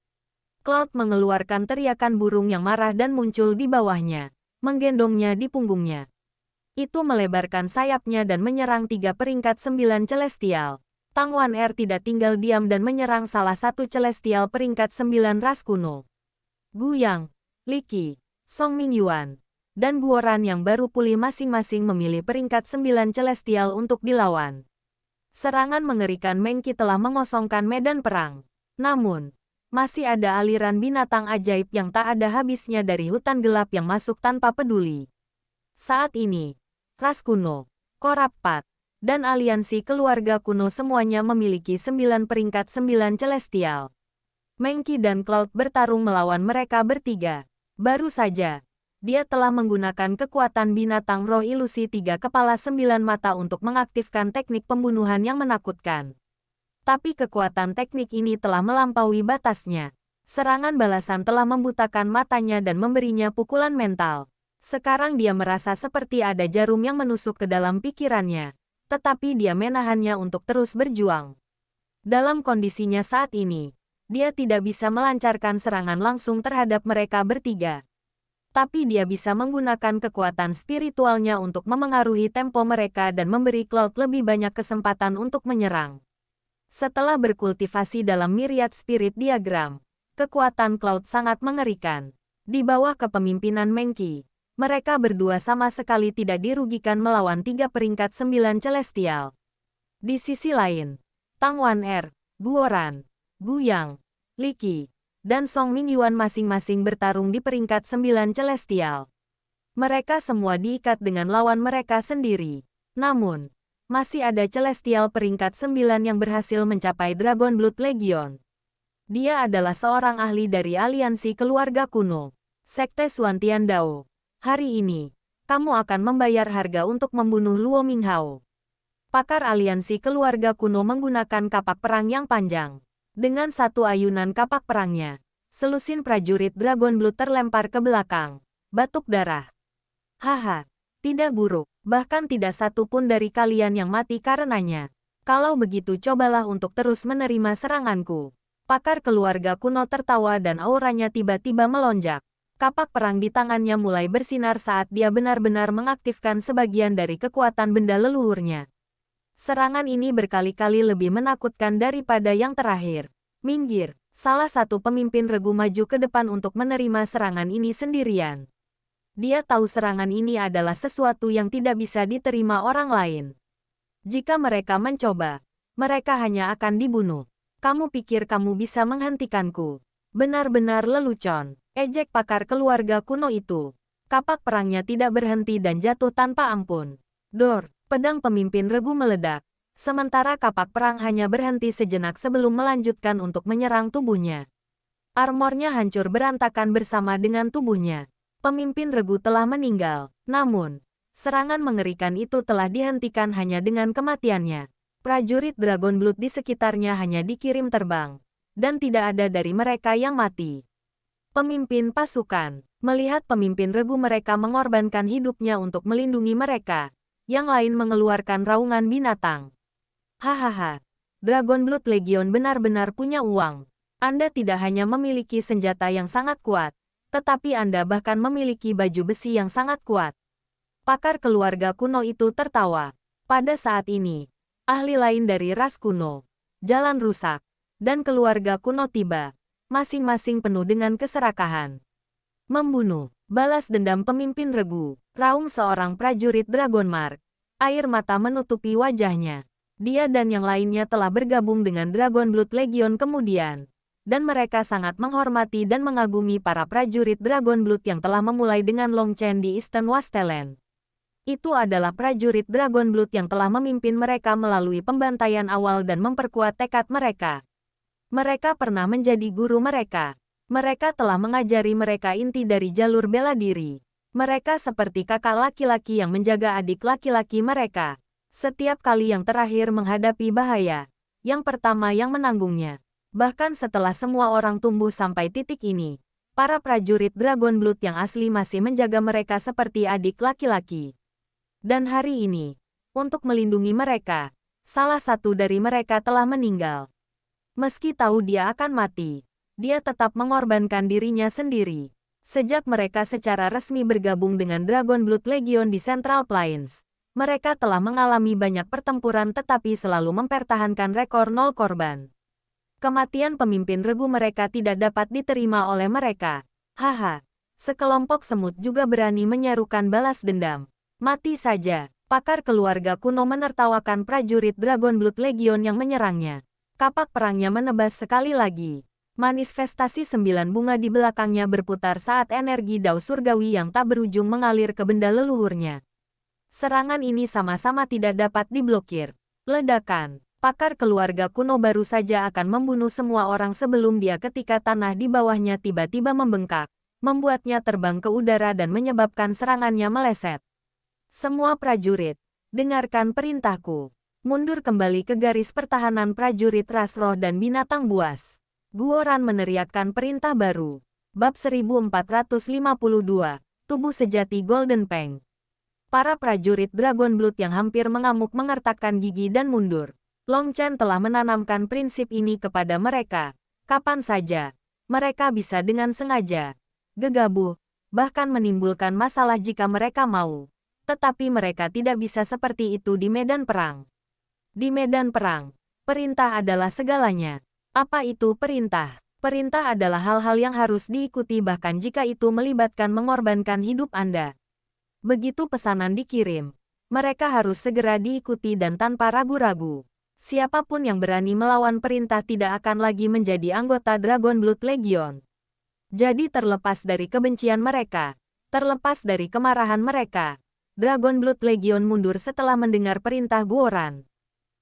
Cloud mengeluarkan teriakan burung yang marah dan muncul di bawahnya, menggendongnya di punggungnya. Itu melebarkan sayapnya dan menyerang 3 peringkat 9 Celestial. Tang Wan-er tidak tinggal diam dan menyerang salah satu Celestial peringkat 9 ras kuno. Gu Yang, Li Qi, Song Mingyuan, dan Guoran yang baru pulih masing-masing memilih peringkat 9 Celestial untuk dilawan. Serangan mengerikan Mengki telah mengosongkan medan perang. Namun, masih ada aliran binatang ajaib yang tak ada habisnya dari hutan gelap yang masuk tanpa peduli. Saat ini, ras kuno, korab Pat, dan aliansi keluarga kuno semuanya memiliki 9 peringkat 9 Celestial. Mengki dan Cloud bertarung melawan mereka bertiga. Baru saja, dia telah menggunakan kekuatan binatang roh ilusi 3 kepala 9 mata untuk mengaktifkan teknik pembunuhan yang menakutkan. Tapi kekuatan teknik ini telah melampaui batasnya. Serangan balasan telah membutakan matanya dan memberinya pukulan mental. Sekarang dia merasa seperti ada jarum yang menusuk ke dalam pikirannya, tetapi dia menahannya untuk terus berjuang. Dalam kondisinya saat ini, dia tidak bisa melancarkan serangan langsung terhadap mereka bertiga. Tapi dia bisa menggunakan kekuatan spiritualnya untuk memengaruhi tempo mereka dan memberi Cloud lebih banyak kesempatan untuk menyerang. Setelah berkultivasi dalam Myriad Spirit Diagram, kekuatan Cloud sangat mengerikan. Di bawah kepemimpinan Mengki, mereka berdua sama sekali tidak dirugikan melawan 3 peringkat 9 Celestial. Di sisi lain, Tang Wan-er, Guoran, Gu Yang, Li Qi, dan Song Mingyuan masing-masing bertarung di peringkat 9 Celestial. Mereka semua diikat dengan lawan mereka sendiri. Namun, masih ada Celestial peringkat 9 yang berhasil mencapai Dragon Blood Legion. Dia adalah seorang ahli dari aliansi keluarga kuno, Sekte Xuan Tiandao. Hari ini, kamu akan membayar harga untuk membunuh Luo Minghao. Pakar aliansi keluarga kuno menggunakan kapak perang yang panjang. Dengan satu ayunan kapak perangnya, selusin prajurit Dragon Blood terlempar ke belakang. Batuk darah. Haha, tidak buruk. Bahkan tidak satu pun dari kalian yang mati karenanya. Kalau begitu cobalah untuk terus menerima seranganku. Pakar keluarga kuno tertawa dan auranya tiba-tiba melonjak. Kapak perang di tangannya mulai bersinar saat dia benar-benar mengaktifkan sebagian dari kekuatan benda leluhurnya. Serangan ini berkali-kali lebih menakutkan daripada yang terakhir. Minggir, salah satu pemimpin regu maju ke depan untuk menerima serangan ini sendirian. Dia tahu serangan ini adalah sesuatu yang tidak bisa diterima orang lain. Jika mereka mencoba, mereka hanya akan dibunuh. Kamu pikir kamu bisa menghentikanku? Benar-benar lelucon. Ejek pakar keluarga kuno itu. Kapak perangnya tidak berhenti dan jatuh tanpa ampun. Dor, pedang pemimpin regu meledak. Sementara kapak perang hanya berhenti sejenak sebelum melanjutkan untuk menyerang tubuhnya. Armornya hancur berantakan bersama dengan tubuhnya. Pemimpin regu telah meninggal. Namun, serangan mengerikan itu telah dihentikan hanya dengan kematiannya. Prajurit Dragon Blood di sekitarnya hanya dikirim terbang. Dan tidak ada dari mereka yang mati. Pemimpin pasukan, melihat pemimpin regu mereka mengorbankan hidupnya untuk melindungi mereka, yang lain mengeluarkan raungan binatang. Hahaha, Dragon Blood Legion benar-benar punya uang. Anda tidak hanya memiliki senjata yang sangat kuat, tetapi Anda bahkan memiliki baju besi yang sangat kuat. Pakar keluarga kuno itu tertawa. Pada saat ini, ahli lain dari ras kuno, jalan rusak, dan keluarga kuno tiba. Masing-masing penuh dengan keserakahan. Membunuh, balas dendam pemimpin regu, raung seorang prajurit Dragonmark. Air mata menutupi wajahnya. Dia dan yang lainnya telah bergabung dengan Dragon Blood Legion kemudian. Dan mereka sangat menghormati dan mengagumi para prajurit Dragon Blood yang telah memulai dengan Long Chen di Eastern Wasteland. Itu adalah prajurit Dragon Blood yang telah memimpin mereka melalui pembantaian awal dan memperkuat tekad mereka. Mereka pernah menjadi guru mereka. Mereka telah mengajari mereka inti dari jalur bela diri. Mereka seperti kakak laki-laki yang menjaga adik laki-laki mereka. Setiap kali yang terakhir menghadapi bahaya, yang pertama yang menanggungnya. Bahkan setelah semua orang tumbuh sampai titik ini, para prajurit Dragon Blood yang asli masih menjaga mereka seperti adik laki-laki. Dan hari ini, untuk melindungi mereka, salah satu dari mereka telah meninggal. Meski tahu dia akan mati, dia tetap mengorbankan dirinya sendiri. Sejak mereka secara resmi bergabung dengan Dragon Blood Legion di Central Plains, mereka telah mengalami banyak pertempuran tetapi selalu mempertahankan rekor 0 korban. Kematian pemimpin regu mereka tidak dapat diterima oleh mereka. Haha, sekelompok semut juga berani menyerukan balas dendam. Mati saja, pakar keluarga kuno menertawakan prajurit Dragon Blood Legion yang menyerangnya. Kapak perangnya menebas sekali lagi. Manifestasi 9 bunga di belakangnya berputar saat energi dao surgawi yang tak berujung mengalir ke benda leluhurnya. Serangan ini sama-sama tidak dapat diblokir. Ledakan. Pakar keluarga kuno baru saja akan membunuh semua orang sebelum dia ketika tanah di bawahnya tiba-tiba membengkak, membuatnya terbang ke udara dan menyebabkan serangannya meleset. Semua prajurit, dengarkan perintahku. Mundur kembali ke garis pertahanan prajurit ras roh dan binatang buas. Guoran meneriakkan perintah baru. Bab 1452, Tubuh Sejati Golden Peng. Para prajurit Dragon Blood yang hampir mengamuk mengertakkan gigi dan mundur. Long Chen telah menanamkan prinsip ini kepada mereka. Kapan saja, mereka bisa dengan sengaja gegabah, bahkan menimbulkan masalah jika mereka mau. Tetapi mereka tidak bisa seperti itu di medan perang. Di medan perang, perintah adalah segalanya. Apa itu perintah? Perintah adalah hal-hal yang harus diikuti bahkan jika itu melibatkan mengorbankan hidup Anda. Begitu pesanan dikirim, mereka harus segera diikuti dan tanpa ragu-ragu. Siapapun yang berani melawan perintah tidak akan lagi menjadi anggota Dragon Blood Legion. Jadi terlepas dari kebencian mereka, terlepas dari kemarahan mereka, Dragon Blood Legion mundur setelah mendengar perintah Guoran.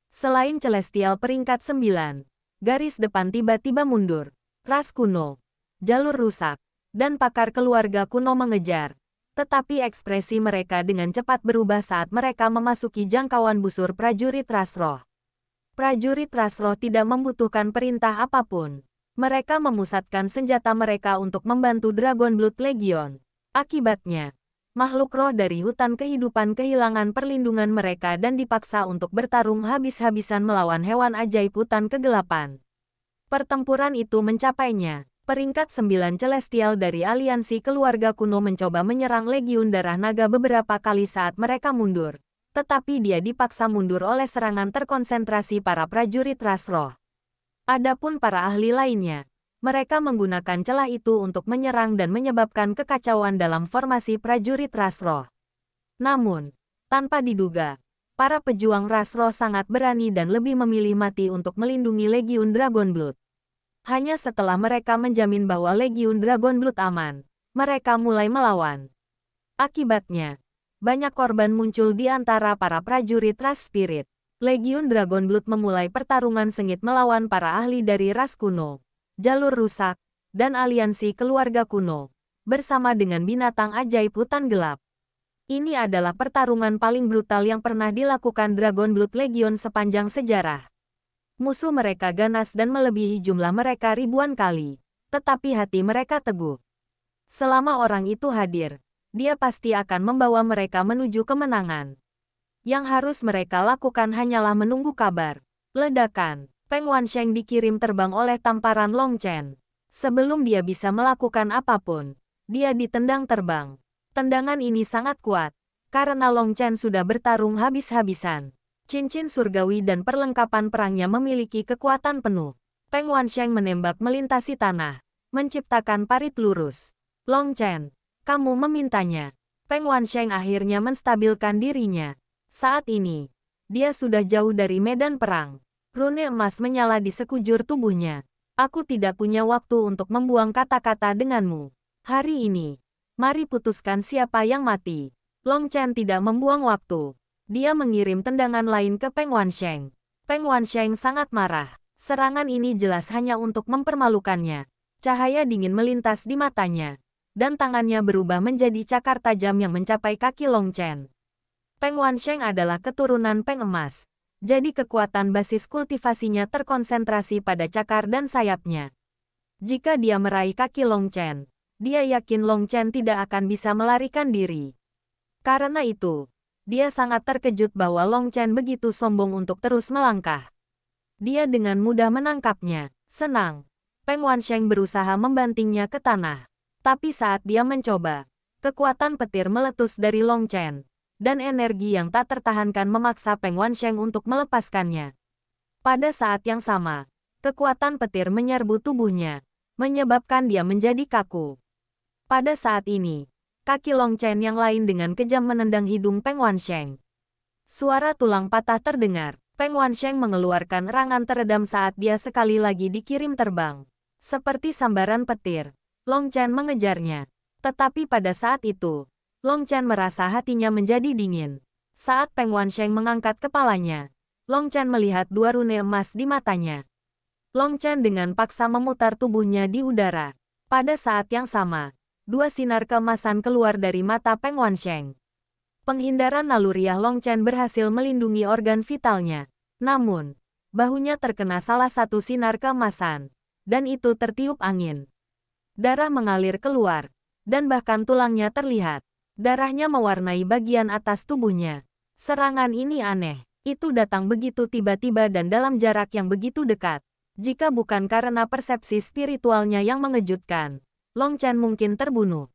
Selain Celestial peringkat 9, garis depan tiba-tiba mundur. Ras kuno, jalur rusak, dan pakar keluarga kuno mengejar. Tetapi ekspresi mereka dengan cepat berubah saat mereka memasuki jangkauan busur prajurit ras roh. Prajurit ras roh tidak membutuhkan perintah apapun. Mereka memusatkan senjata mereka untuk membantu Dragon Blood Legion. Akibatnya, makhluk roh dari hutan kehidupan kehilangan perlindungan mereka dan dipaksa untuk bertarung habis-habisan melawan hewan ajaib hutan kegelapan. Pertempuran itu mencapainya. Peringkat 9 Celestial dari aliansi keluarga kuno mencoba menyerang Legiun Darah Naga beberapa kali saat mereka mundur. Tetapi dia dipaksa mundur oleh serangan terkonsentrasi para prajurit ras roh. Adapun para ahli lainnya, mereka menggunakan celah itu untuk menyerang dan menyebabkan kekacauan dalam formasi prajurit ras roh. Namun, tanpa diduga, para pejuang ras roh sangat berani dan lebih memilih mati untuk melindungi Legiun Dragon Blood. Hanya setelah mereka menjamin bahwa Legiun Dragon Blood aman, mereka mulai melawan. Akibatnya, banyak korban muncul di antara para prajurit ras spirit. Legiun Dragon Blood memulai pertarungan sengit melawan para ahli dari ras kuno, jalur rusak, dan aliansi keluarga kuno, bersama dengan binatang ajaib hutan gelap. Ini adalah pertarungan paling brutal yang pernah dilakukan Dragon Blood Legion sepanjang sejarah. Musuh mereka ganas dan melebihi jumlah mereka ribuan kali, tetapi hati mereka teguh. Selama orang itu hadir, dia pasti akan membawa mereka menuju kemenangan. Yang harus mereka lakukan hanyalah menunggu kabar. Ledakan, Peng Wansheng dikirim terbang oleh tamparan Long Chen. Sebelum dia bisa melakukan apapun, dia ditendang terbang. Tendangan ini sangat kuat, karena Long Chen sudah bertarung habis-habisan. Cincin surgawi dan perlengkapan perangnya memiliki kekuatan penuh. Peng Wansheng menembak melintasi tanah, menciptakan parit lurus. Long Chen, kamu memintanya. Peng Wansheng akhirnya menstabilkan dirinya. Saat ini, dia sudah jauh dari medan perang. Rune emas menyala di sekujur tubuhnya. Aku tidak punya waktu untuk membuang kata-kata denganmu. Hari ini, mari putuskan siapa yang mati. Long Chen tidak membuang waktu. Dia mengirim tendangan lain ke Peng Wansheng. Peng Wansheng sangat marah. Serangan ini jelas hanya untuk mempermalukannya. Cahaya dingin melintas di matanya, dan tangannya berubah menjadi cakar tajam yang mencapai kaki Long Chen. Peng Wansheng adalah keturunan Peng Emas, jadi kekuatan basis kultivasinya terkonsentrasi pada cakar dan sayapnya. Jika dia meraih kaki Long Chen, dia yakin Long Chen tidak akan bisa melarikan diri. Karena itu, dia sangat terkejut bahwa Long Chen begitu sombong untuk terus melangkah. Dia dengan mudah menangkapnya. Senang, Peng Wansheng berusaha membantingnya ke tanah. Tapi saat dia mencoba, kekuatan petir meletus dari Long Chen, dan energi yang tak tertahankan memaksa Peng Wansheng untuk melepaskannya. Pada saat yang sama, kekuatan petir menyerbu tubuhnya, menyebabkan dia menjadi kaku. Pada saat ini, kaki Long Chen yang lain dengan kejam menendang hidung Peng Wansheng. Suara tulang patah terdengar. Peng Wansheng mengeluarkan erangan teredam saat dia sekali lagi dikirim terbang. Seperti sambaran petir, Long Chen mengejarnya. Tetapi pada saat itu, Long Chen merasa hatinya menjadi dingin. Saat Peng Wansheng mengangkat kepalanya, Long Chen melihat dua rune emas di matanya. Long Chen dengan paksa memutar tubuhnya di udara. Pada saat yang sama, dua sinar keemasan keluar dari mata Peng Wansheng. Penghindaran naluriah Long Chen berhasil melindungi organ vitalnya. Namun, bahunya terkena salah satu sinar keemasan, dan itu tertiup angin. Darah mengalir keluar, dan bahkan tulangnya terlihat. Darahnya mewarnai bagian atas tubuhnya. Serangan ini aneh. Itu datang begitu tiba-tiba dan dalam jarak yang begitu dekat. Jika bukan karena persepsi spiritualnya yang mengejutkan, Long Chen mungkin terbunuh.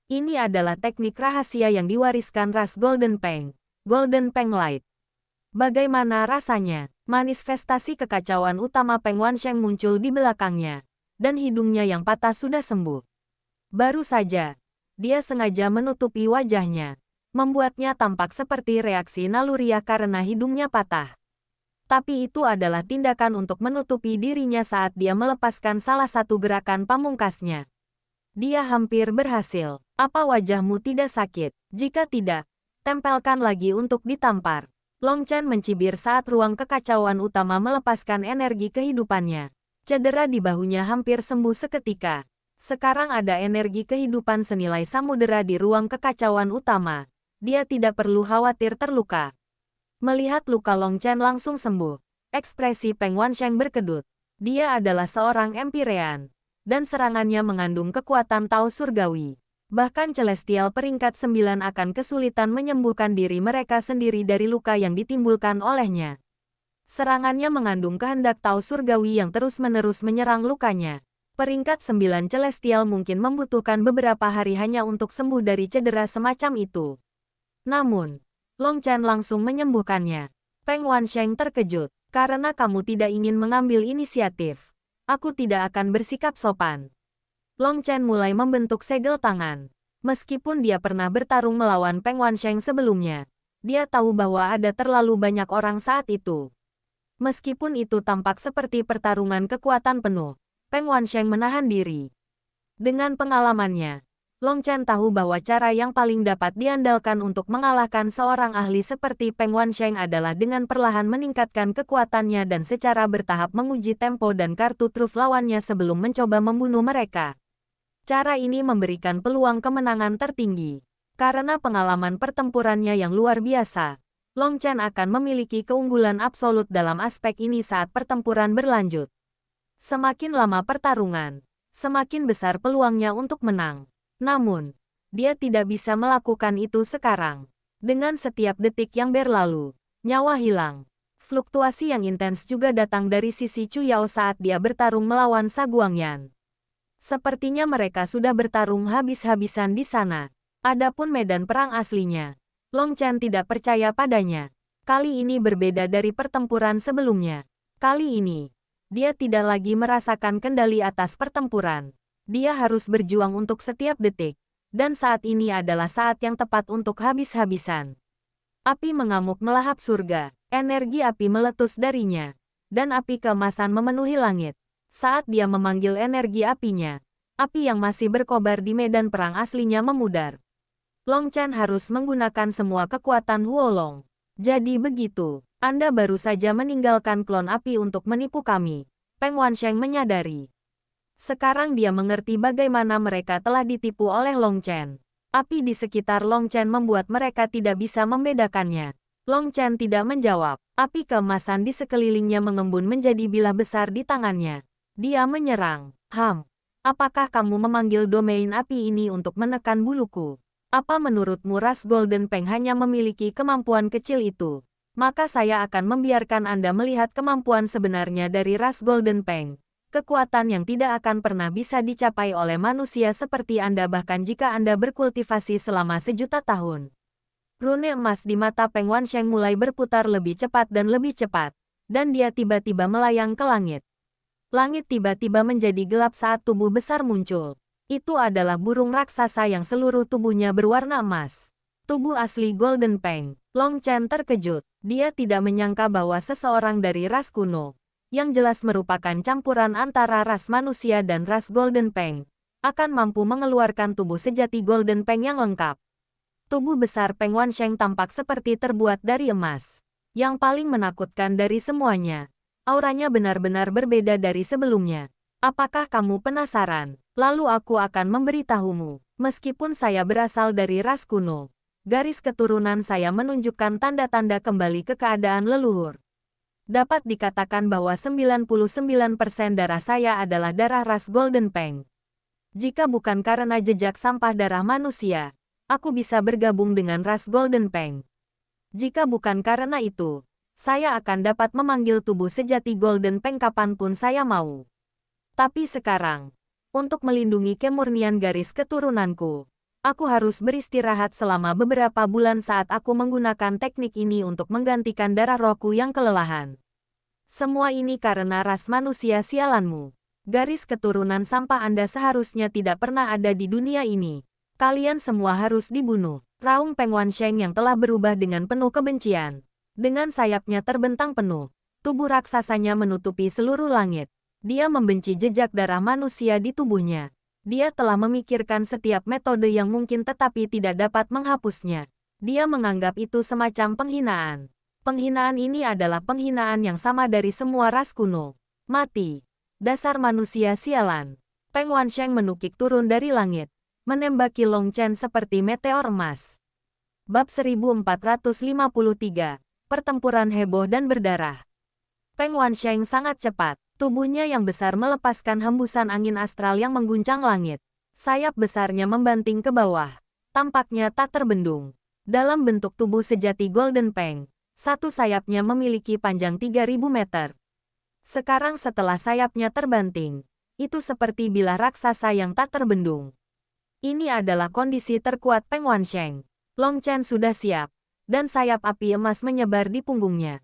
Ini adalah teknik rahasia yang diwariskan ras Golden Peng, Golden Peng Light. Bagaimana rasanya? Manifestasi kekacauan utama Peng Wansheng muncul di belakangnya, dan hidungnya yang patah sudah sembuh. Baru saja, dia sengaja menutupi wajahnya, membuatnya tampak seperti reaksi naluriah karena hidungnya patah. Tapi itu adalah tindakan untuk menutupi dirinya saat dia melepaskan salah satu gerakan pamungkasnya. Dia hampir berhasil. Apa wajahmu tidak sakit? Jika tidak, tempelkan lagi untuk ditampar. Long Chen mencibir saat ruang kekacauan utama melepaskan energi kehidupannya. Cedera di bahunya hampir sembuh seketika. Sekarang ada energi kehidupan senilai samudera di ruang kekacauan utama. Dia tidak perlu khawatir terluka. Melihat luka Long Chen langsung sembuh, ekspresi Peng Wansheng berkedut. Dia adalah seorang Empirean, dan serangannya mengandung kekuatan Tao Surgawi. Bahkan Celestial peringkat 9 akan kesulitan menyembuhkan diri mereka sendiri dari luka yang ditimbulkan olehnya. Serangannya mengandung kehendak Tao Surgawi yang terus-menerus menyerang lukanya. Peringkat 9 Celestial mungkin membutuhkan beberapa hari hanya untuk sembuh dari cedera semacam itu. Namun, Long Chen langsung menyembuhkannya. Peng Wansheng terkejut. Karena kamu tidak ingin mengambil inisiatif, aku tidak akan bersikap sopan. Long Chen mulai membentuk segel tangan. Meskipun dia pernah bertarung melawan Peng Wansheng sebelumnya, dia tahu bahwa ada terlalu banyak orang saat itu. Meskipun itu tampak seperti pertarungan kekuatan penuh, Peng Wansheng menahan diri. Dengan pengalamannya, Long Chen tahu bahwa cara yang paling dapat diandalkan untuk mengalahkan seorang ahli seperti Peng Wansheng adalah dengan perlahan meningkatkan kekuatannya dan secara bertahap menguji tempo dan kartu truf lawannya sebelum mencoba membunuh mereka. Cara ini memberikan peluang kemenangan tertinggi. Karena pengalaman pertempurannya yang luar biasa, Long Chen akan memiliki keunggulan absolut dalam aspek ini saat pertempuran berlanjut. Semakin lama pertarungan, semakin besar peluangnya untuk menang. Namun, dia tidak bisa melakukan itu sekarang. Dengan setiap detik yang berlalu, nyawa hilang. Fluktuasi yang intens juga datang dari sisi Chu Yao saat dia bertarung melawan Sa Guangyan. Sepertinya mereka sudah bertarung habis-habisan di sana. Adapun medan perang aslinya, Long Chen tidak percaya padanya. Kali ini berbeda dari pertempuran sebelumnya. Kali ini, dia tidak lagi merasakan kendali atas pertempuran. Dia harus berjuang untuk setiap detik. Dan saat ini adalah saat yang tepat untuk habis-habisan. Api mengamuk melahap surga. Energi api meletus darinya. Dan api keemasan memenuhi langit. Saat dia memanggil energi apinya, api yang masih berkobar di medan perang aslinya memudar. Long Chen harus menggunakan semua kekuatan Huolong. Jadi begitu, Anda baru saja meninggalkan klon api untuk menipu kami. Peng Wansheng menyadari. Sekarang dia mengerti bagaimana mereka telah ditipu oleh Long Chen. Api di sekitar Long Chen membuat mereka tidak bisa membedakannya. Long Chen tidak menjawab. Api keemasan di sekelilingnya mengembun menjadi bilah besar di tangannya. Dia menyerang. Apakah kamu memanggil domain api ini untuk menekan buluku? Apa menurutmu ras Golden Peng hanya memiliki kemampuan kecil itu? Maka saya akan membiarkan Anda melihat kemampuan sebenarnya dari ras Golden Peng. Kekuatan yang tidak akan pernah bisa dicapai oleh manusia seperti Anda bahkan jika Anda berkultivasi selama 1.000.000 tahun. Rune emas di mata Peng Wansheng mulai berputar lebih cepat dan lebih cepat. Dan dia tiba-tiba melayang ke langit. Langit tiba-tiba menjadi gelap saat tubuh besar muncul. Itu adalah burung raksasa yang seluruh tubuhnya berwarna emas. Tubuh asli Golden Peng. Long Chen terkejut. Dia tidak menyangka bahwa seseorang dari ras kuno, yang jelas merupakan campuran antara ras manusia dan ras Golden Peng, akan mampu mengeluarkan tubuh sejati Golden Peng yang lengkap. Tubuh besar Peng Wansheng tampak seperti terbuat dari emas. Yang paling menakutkan dari semuanya, auranya benar-benar berbeda dari sebelumnya. Apakah kamu penasaran? Lalu aku akan memberitahumu. Meskipun saya berasal dari ras kuno, garis keturunan saya menunjukkan tanda-tanda kembali ke keadaan leluhur. Dapat dikatakan bahwa 99% darah saya adalah darah ras Golden Peng. Jika bukan karena jejak sampah darah manusia, aku bisa bergabung dengan ras Golden Peng. Jika bukan karena itu, saya akan dapat memanggil tubuh sejati Golden Peng kapanpun saya mau. Tapi sekarang, untuk melindungi kemurnian garis keturunanku, aku harus beristirahat selama beberapa bulan saat aku menggunakan teknik ini untuk menggantikan darah rohku yang kelelahan. Semua ini karena ras manusia sialanmu. Garis keturunan sampah Anda seharusnya tidak pernah ada di dunia ini. Kalian semua harus dibunuh. Raung Peng Wansheng yang telah berubah dengan penuh kebencian. Dengan sayapnya terbentang penuh, tubuh raksasanya menutupi seluruh langit. Dia membenci jejak darah manusia di tubuhnya. Dia telah memikirkan setiap metode yang mungkin tetapi tidak dapat menghapusnya. Dia menganggap itu semacam penghinaan. Penghinaan ini adalah penghinaan yang sama dari semua ras kuno. Mati. Dasar manusia sialan. Peng Wansheng menukik turun dari langit, menembaki Long Chen seperti meteor emas. Bab 1453, Pertempuran heboh dan berdarah. Peng Wansheng sangat cepat, tubuhnya yang besar melepaskan hembusan angin astral yang mengguncang langit. Sayap besarnya membanting ke bawah, tampaknya tak terbendung. Dalam bentuk tubuh sejati Golden Peng, satu sayapnya memiliki panjang 3000 meter. Sekarang setelah sayapnya terbanting, itu seperti bilah raksasa yang tak terbendung. Ini adalah kondisi terkuat Peng Wansheng. Long Chen sudah siap, dan sayap api emas menyebar di punggungnya.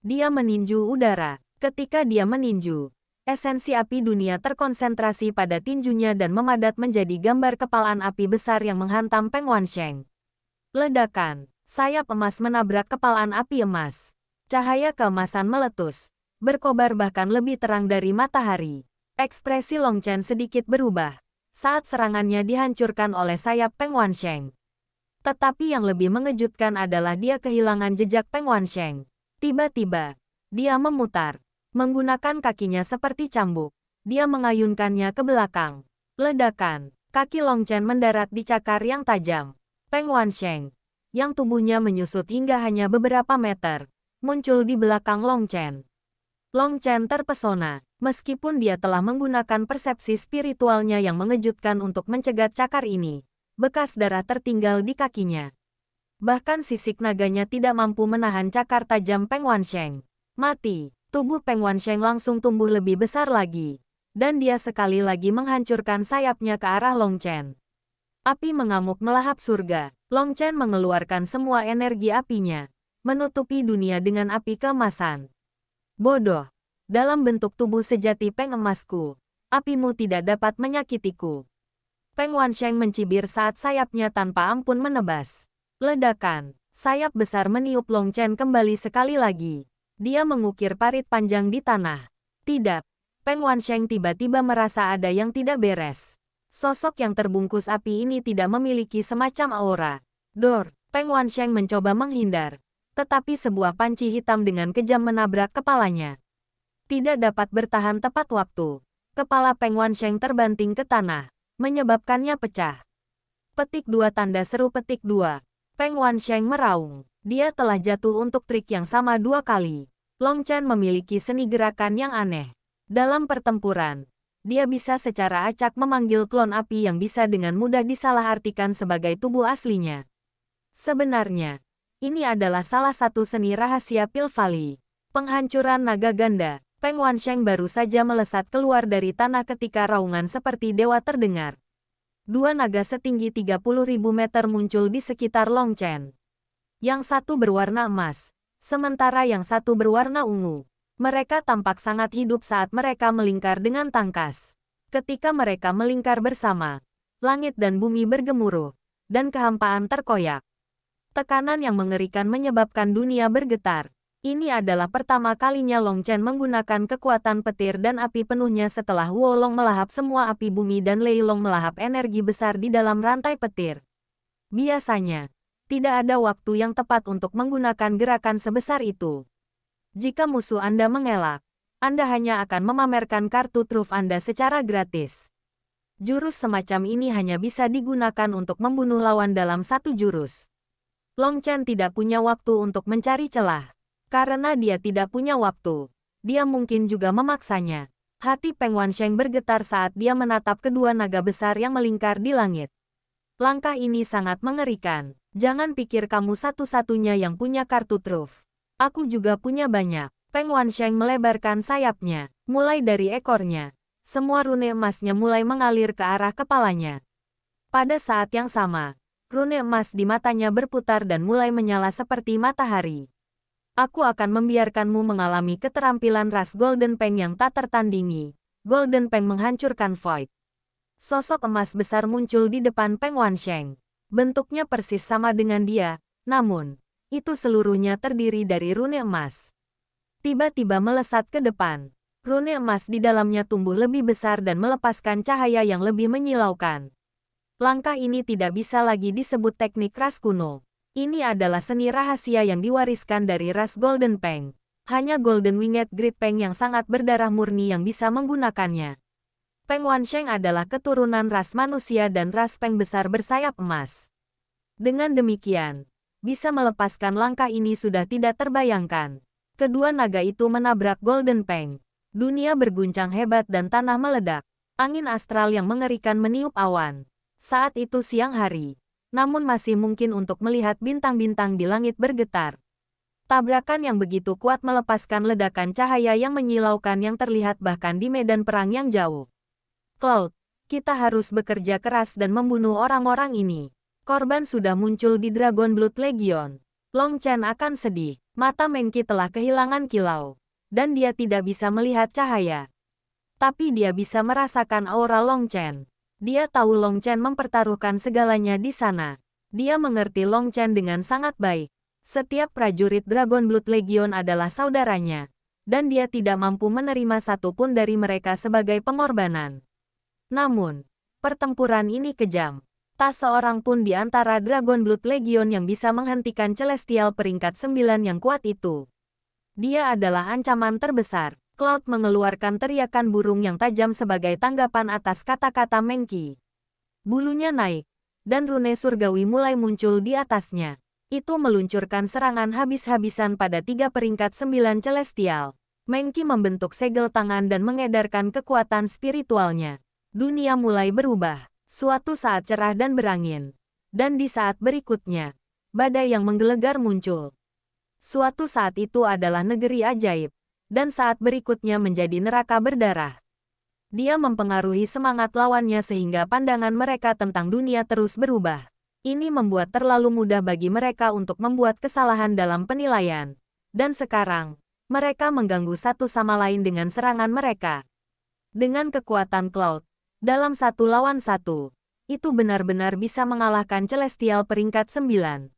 Dia meninju udara. Ketika dia meninju, esensi api dunia terkonsentrasi pada tinjunya dan memadat menjadi gambar kepalan api besar yang menghantam Peng Wansheng. Ledakan, sayap emas menabrak kepalan api emas. Cahaya keemasan meletus, berkobar bahkan lebih terang dari matahari. Ekspresi Long Chen sedikit berubah saat serangannya dihancurkan oleh sayap Peng Wansheng. Tetapi yang lebih mengejutkan adalah dia kehilangan jejak Peng Wansheng. Tiba-tiba, dia memutar, menggunakan kakinya seperti cambuk. Dia mengayunkannya ke belakang. Ledakan, kaki Long Chen mendarat di cakar yang tajam. Peng Wansheng, yang tubuhnya menyusut hingga hanya beberapa meter, muncul di belakang Long Chen. Long Chen terpesona, meskipun dia telah menggunakan persepsi spiritualnya yang mengejutkan untuk mencegat cakar ini. Bekas darah tertinggal di kakinya. Bahkan sisik naganya tidak mampu menahan cakar tajam Peng Wansheng. Mati, tubuh Peng Wansheng langsung tumbuh lebih besar lagi. Dan dia sekali lagi menghancurkan sayapnya ke arah Long Chen. Api mengamuk melahap surga. Long Chen mengeluarkan semua energi apinya, menutupi dunia dengan api keemasan. Bodoh. Dalam bentuk tubuh sejati Peng emasku, apimu tidak dapat menyakitiku. Peng Wansheng mencibir saat sayapnya tanpa ampun menebas. Ledakan, sayap besar meniup Long Chen kembali sekali lagi. Dia mengukir parit panjang di tanah. Tidak, Peng Wansheng tiba-tiba merasa ada yang tidak beres. Sosok yang terbungkus api ini tidak memiliki semacam aura. Dor, Peng Wansheng mencoba menghindar. Tetapi sebuah panci hitam dengan kejam menabrak kepalanya. Tidak dapat bertahan tepat waktu. Kepala Peng Wansheng terbanting ke tanah, menyebabkannya pecah. Petik 2 tanda seru petik 2. Peng Wansheng meraung. Dia telah jatuh untuk trik yang sama 2 kali. Long Chen memiliki seni gerakan yang aneh. Dalam pertempuran, dia bisa secara acak memanggil klon api yang bisa dengan mudah disalahartikan sebagai tubuh aslinya. Sebenarnya, ini adalah salah satu seni rahasia Pil Valley. Penghancuran naga ganda. Peng Wansheng baru saja melesat keluar dari tanah ketika raungan seperti dewa terdengar. 2 naga setinggi 30.000 meter muncul di sekitar Long Chen. Yang satu berwarna emas, sementara yang satu berwarna ungu. Mereka tampak sangat hidup saat mereka melingkar dengan tangkas. Ketika mereka melingkar bersama, langit dan bumi bergemuruh, dan kehampaan terkoyak. Tekanan yang mengerikan menyebabkan dunia bergetar. Ini adalah pertama kalinya Long Chen menggunakan kekuatan petir dan api penuhnya setelah Wolong melahap semua api bumi dan Lei Long melahap energi besar di dalam rantai petir. Biasanya, tidak ada waktu yang tepat untuk menggunakan gerakan sebesar itu. Jika musuh Anda mengelak, Anda hanya akan memamerkan kartu truf Anda secara gratis. Jurus semacam ini hanya bisa digunakan untuk membunuh lawan dalam satu jurus. Long Chen tidak punya waktu untuk mencari celah. Karena dia tidak punya waktu, dia mungkin juga memaksanya. Hati Peng Wansheng bergetar saat dia menatap kedua naga besar yang melingkar di langit. Langkah ini sangat mengerikan. Jangan pikir kamu satu-satunya yang punya kartu truf. Aku juga punya banyak. Peng Wansheng melebarkan sayapnya, mulai dari ekornya. Semua rune emasnya mulai mengalir ke arah kepalanya. Pada saat yang sama, rune emas di matanya berputar dan mulai menyala seperti matahari. Aku akan membiarkanmu mengalami keterampilan ras Golden Peng yang tak tertandingi. Golden Peng menghancurkan Void. Sosok emas besar muncul di depan Peng Wansheng. Bentuknya persis sama dengan dia, namun, itu seluruhnya terdiri dari rune emas. Tiba-tiba melesat ke depan. Rune emas di dalamnya tumbuh lebih besar dan melepaskan cahaya yang lebih menyilaukan. Langkah ini tidak bisa lagi disebut teknik ras kuno. Ini adalah seni rahasia yang diwariskan dari ras Golden Peng. Hanya Golden Winged Great Peng yang sangat berdarah murni yang bisa menggunakannya. Peng Wansheng adalah keturunan ras manusia dan ras Peng besar bersayap emas. Dengan demikian, bisa melepaskan langkah ini sudah tidak terbayangkan. Kedua naga itu menabrak Golden Peng. Dunia berguncang hebat dan tanah meledak. Angin astral yang mengerikan meniup awan. Saat itu siang hari, namun masih mungkin untuk melihat bintang-bintang di langit bergetar. Tabrakan yang begitu kuat melepaskan ledakan cahaya yang menyilaukan yang terlihat bahkan di medan perang yang jauh. Cloud, kita harus bekerja keras dan membunuh orang-orang ini. Korban sudah muncul di Dragon Blood Legion. Long Chen akan sedih. Mata Mengki telah kehilangan kilau. Dan dia tidak bisa melihat cahaya. Tapi dia bisa merasakan aura Long Chen. Dia tahu Long Chen mempertaruhkan segalanya di sana. Dia mengerti Long Chen dengan sangat baik. Setiap prajurit Dragon Blood Legion adalah saudaranya. Dan dia tidak mampu menerima satupun dari mereka sebagai pengorbanan. Namun, pertempuran ini kejam. Tak seorang pun di antara Dragon Blood Legion yang bisa menghentikan Celestial peringkat 9 yang kuat itu. Dia adalah ancaman terbesar. Cloud mengeluarkan teriakan burung yang tajam sebagai tanggapan atas kata-kata Mengki. Bulunya naik, dan rune surgawi mulai muncul di atasnya. Itu meluncurkan serangan habis-habisan pada 3 peringkat 9 Celestial. Mengki membentuk segel tangan dan mengedarkan kekuatan spiritualnya. Dunia mulai berubah. Suatu saat cerah dan berangin. Dan di saat berikutnya, badai yang menggelegar muncul. Suatu saat itu adalah negeri ajaib. Dan saat berikutnya menjadi neraka berdarah. Dia mempengaruhi semangat lawannya sehingga pandangan mereka tentang dunia terus berubah. Ini membuat terlalu mudah bagi mereka untuk membuat kesalahan dalam penilaian. Dan sekarang, mereka mengganggu satu sama lain dengan serangan mereka. Dengan kekuatan Cloud, dalam 1 lawan 1, itu benar-benar bisa mengalahkan Celestial peringkat 9.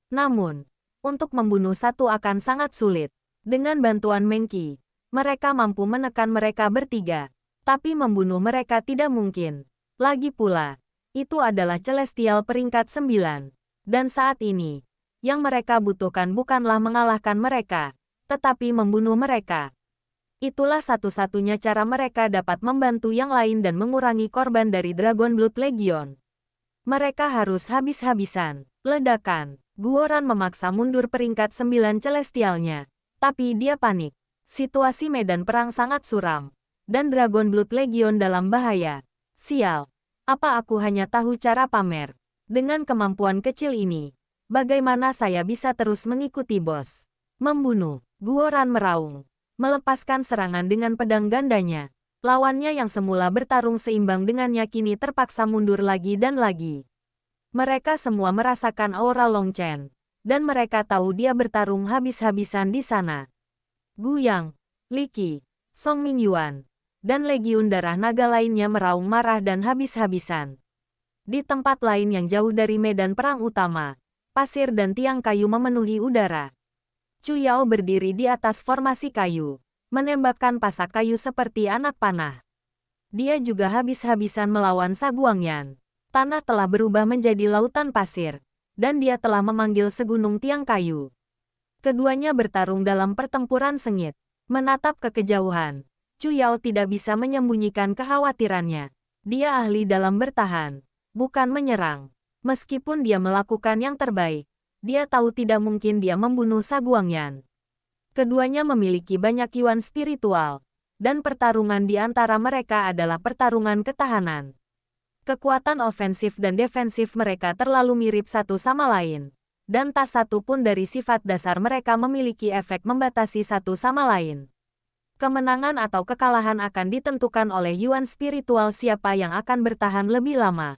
Namun, untuk membunuh satu akan sangat sulit. Dengan bantuan Mengki, mereka mampu menekan mereka bertiga. Tapi membunuh mereka tidak mungkin. Lagi pula, itu adalah Celestial peringkat 9. Dan saat ini, yang mereka butuhkan bukanlah mengalahkan mereka, tetapi membunuh mereka. Itulah satu-satunya cara mereka dapat membantu yang lain dan mengurangi korban dari Dragon Blood Legion. Mereka harus habis-habisan. Ledakan. Guoran memaksa mundur peringkat 9 Celestialnya. Tapi dia panik. Situasi medan perang sangat suram. Dan Dragon Blood Legion dalam bahaya. Sial. Apa aku hanya tahu cara pamer? Dengan kemampuan kecil ini, bagaimana saya bisa terus mengikuti bos? Membunuh. Guoran meraung. Melepaskan serangan dengan pedang gandanya. Lawannya yang semula bertarung seimbang dengannya kini terpaksa mundur lagi dan lagi. Mereka semua merasakan aura Long Chen. Dan mereka tahu dia bertarung habis-habisan di sana. Gu Yang, Li Qi, Song Mingyuan, dan Legiun Darah Naga lainnya meraung marah dan habis-habisan. Di tempat lain yang jauh dari medan perang utama, pasir dan tiang kayu memenuhi udara. Chu Yao berdiri di atas formasi kayu, menembakkan pasak kayu seperti anak panah. Dia juga habis-habisan melawan Saguangyan. Tanah telah berubah menjadi lautan pasir, dan dia telah memanggil segunung tiang kayu. Keduanya bertarung dalam pertempuran sengit. Menatap ke kejauhan, Chu Yao tidak bisa menyembunyikan kekhawatirannya. Dia ahli dalam bertahan, bukan menyerang. Meskipun dia melakukan yang terbaik, dia tahu tidak mungkin dia membunuh Saguangyan. Keduanya memiliki banyak yuan spiritual, dan pertarungan di antara mereka adalah pertarungan ketahanan. Kekuatan ofensif dan defensif mereka terlalu mirip satu sama lain, dan tak satu pun dari sifat dasar mereka memiliki efek membatasi satu sama lain. Kemenangan atau kekalahan akan ditentukan oleh yuan spiritual siapa yang akan bertahan lebih lama.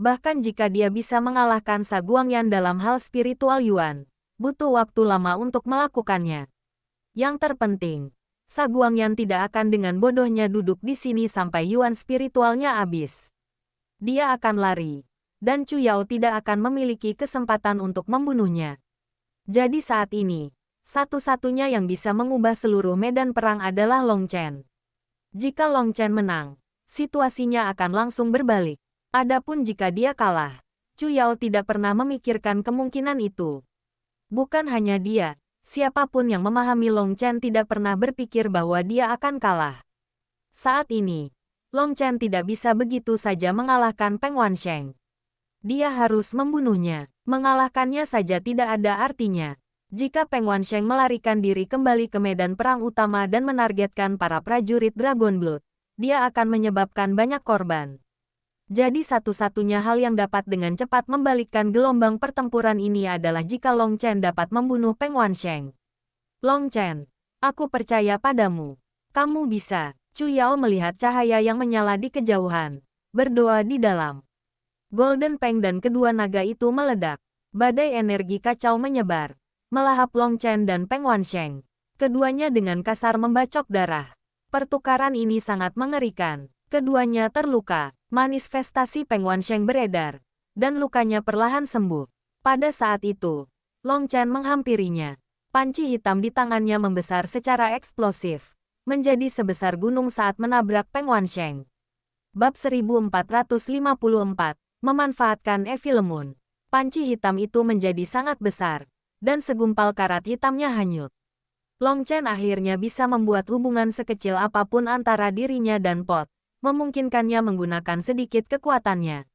Bahkan jika dia bisa mengalahkan Saguangyan dalam hal spiritual yuan, butuh waktu lama untuk melakukannya. Yang terpenting, Saguangyan tidak akan dengan bodohnya duduk di sini sampai yuan spiritualnya habis. Dia akan lari, dan Chu Yao tidak akan memiliki kesempatan untuk membunuhnya. Jadi saat ini, satu-satunya yang bisa mengubah seluruh medan perang adalah Long Chen. Jika Long Chen menang, situasinya akan langsung berbalik. Adapun jika dia kalah, Chu Yao tidak pernah memikirkan kemungkinan itu. Bukan hanya dia, siapapun yang memahami Long Chen tidak pernah berpikir bahwa dia akan kalah. Saat ini, Long Chen tidak bisa begitu saja mengalahkan Peng Wansheng. Dia harus membunuhnya. Mengalahkannya saja tidak ada artinya. Jika Peng Wansheng melarikan diri kembali ke medan perang utama dan menargetkan para prajurit Dragon Blood, dia akan menyebabkan banyak korban. Jadi satu-satunya hal yang dapat dengan cepat membalikkan gelombang pertempuran ini adalah jika Long Chen dapat membunuh Peng Wansheng. Long Chen, aku percaya padamu. Kamu bisa. Chu Yao melihat cahaya yang menyala di kejauhan. Berdoa di dalam. Golden Peng dan kedua naga itu meledak. Badai energi kacau menyebar. Melahap Long Chen dan Peng Wansheng. Keduanya dengan kasar membacok darah. Pertukaran ini sangat mengerikan. Keduanya terluka. Manifestasi Peng Wansheng beredar. Dan lukanya perlahan sembuh. Pada saat itu, Long Chen menghampirinya. Panci hitam di tangannya membesar secara eksplosif. Menjadi sebesar gunung saat menabrak Peng Wansheng. Bab 1454, memanfaatkan Evil Moon. Panci hitam itu menjadi sangat besar, dan segumpal karat hitamnya hanyut. Long Chen akhirnya bisa membuat hubungan sekecil apapun antara dirinya dan Pot, memungkinkannya menggunakan sedikit kekuatannya.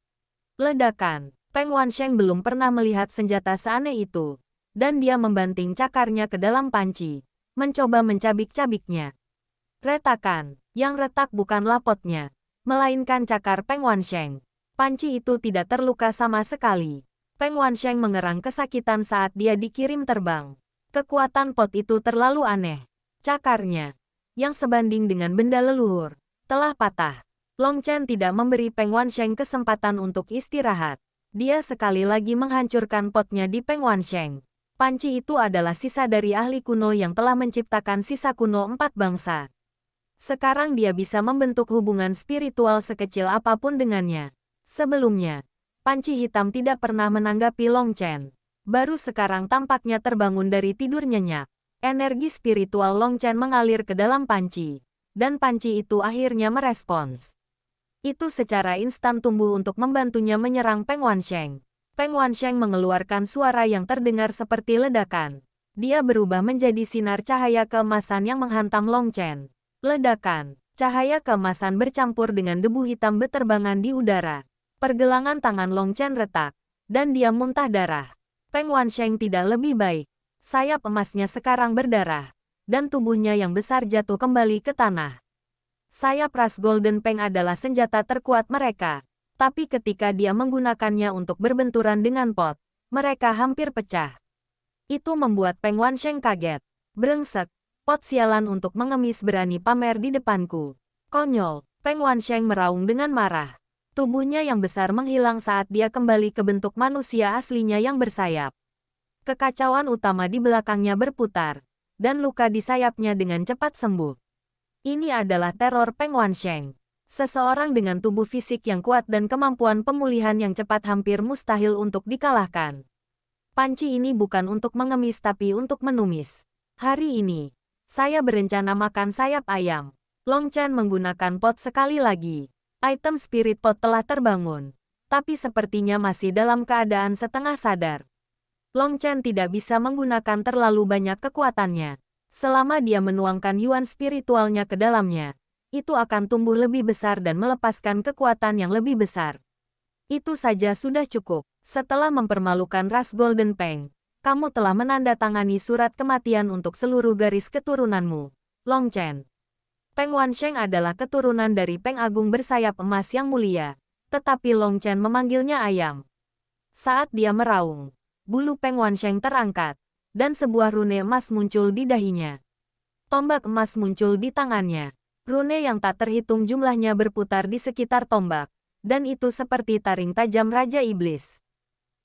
Ledakan. Peng Wansheng belum pernah melihat senjata seaneh itu, dan dia membanting cakarnya ke dalam panci, mencoba mencabik-cabiknya. Retakan. Yang retak bukanlah potnya, melainkan cakar Peng Wansheng. Panci itu tidak terluka sama sekali. Peng Wansheng mengerang kesakitan saat dia dikirim terbang. Kekuatan pot itu terlalu aneh. Cakarnya, yang sebanding dengan benda leluhur, telah patah. Long Chen tidak memberi Peng Wansheng kesempatan untuk istirahat. Dia sekali lagi menghancurkan potnya di Peng Wansheng. Panci itu adalah sisa dari ahli kuno yang telah menciptakan sisa kuno 4 bangsa. Sekarang dia bisa membentuk hubungan spiritual sekecil apapun dengannya. Sebelumnya, panci hitam tidak pernah menanggapi Long Chen. Baru sekarang tampaknya terbangun dari tidur nyenyak. Energi spiritual Long Chen mengalir ke dalam panci. Dan panci itu akhirnya merespons. Itu secara instan tumbuh untuk membantunya menyerang Peng Wansheng. Peng Wansheng mengeluarkan suara yang terdengar seperti ledakan. Dia berubah menjadi sinar cahaya keemasan yang menghantam Long Chen. Ledakan. Cahaya keemasan bercampur dengan debu hitam beterbangan di udara. Pergelangan tangan Long Chen retak. Dan dia muntah darah. Peng Wansheng tidak lebih baik. Sayap emasnya sekarang berdarah. Dan tubuhnya yang besar jatuh kembali ke tanah. Sayap ras Golden Peng adalah senjata terkuat mereka. Tapi ketika dia menggunakannya untuk berbenturan dengan pot, mereka hampir pecah. Itu membuat Peng Wansheng kaget. Brengsek. Pot sialan untuk mengemis berani pamer di depanku. Konyol. Peng Wansheng meraung dengan marah. Tubuhnya yang besar menghilang saat dia kembali ke bentuk manusia aslinya yang bersayap. Kekacauan utama di belakangnya berputar, dan luka di sayapnya dengan cepat sembuh. Ini adalah teror Peng Wansheng. Seseorang dengan tubuh fisik yang kuat dan kemampuan pemulihan yang cepat hampir mustahil untuk dikalahkan. Panci ini bukan untuk mengemis tapi untuk menumis. Hari ini, saya berencana makan sayap ayam. Long Chen menggunakan pot sekali lagi. Item spirit pot telah terbangun, tapi sepertinya masih dalam keadaan setengah sadar. Long Chen tidak bisa menggunakan terlalu banyak kekuatannya. Selama dia menuangkan yuan spiritualnya ke dalamnya, itu akan tumbuh lebih besar dan melepaskan kekuatan yang lebih besar. Itu saja sudah cukup. Setelah mempermalukan ras Golden Peng, kamu telah menandatangani surat kematian untuk seluruh garis keturunanmu, Long Chen. Peng Wansheng adalah keturunan dari Peng Agung bersayap emas yang mulia, tetapi Long Chen memanggilnya ayam. Saat dia meraung, bulu Peng Wansheng terangkat, dan sebuah rune emas muncul di dahinya. Tombak emas muncul di tangannya. Rune yang tak terhitung jumlahnya berputar di sekitar tombak, dan itu seperti taring tajam Raja Iblis.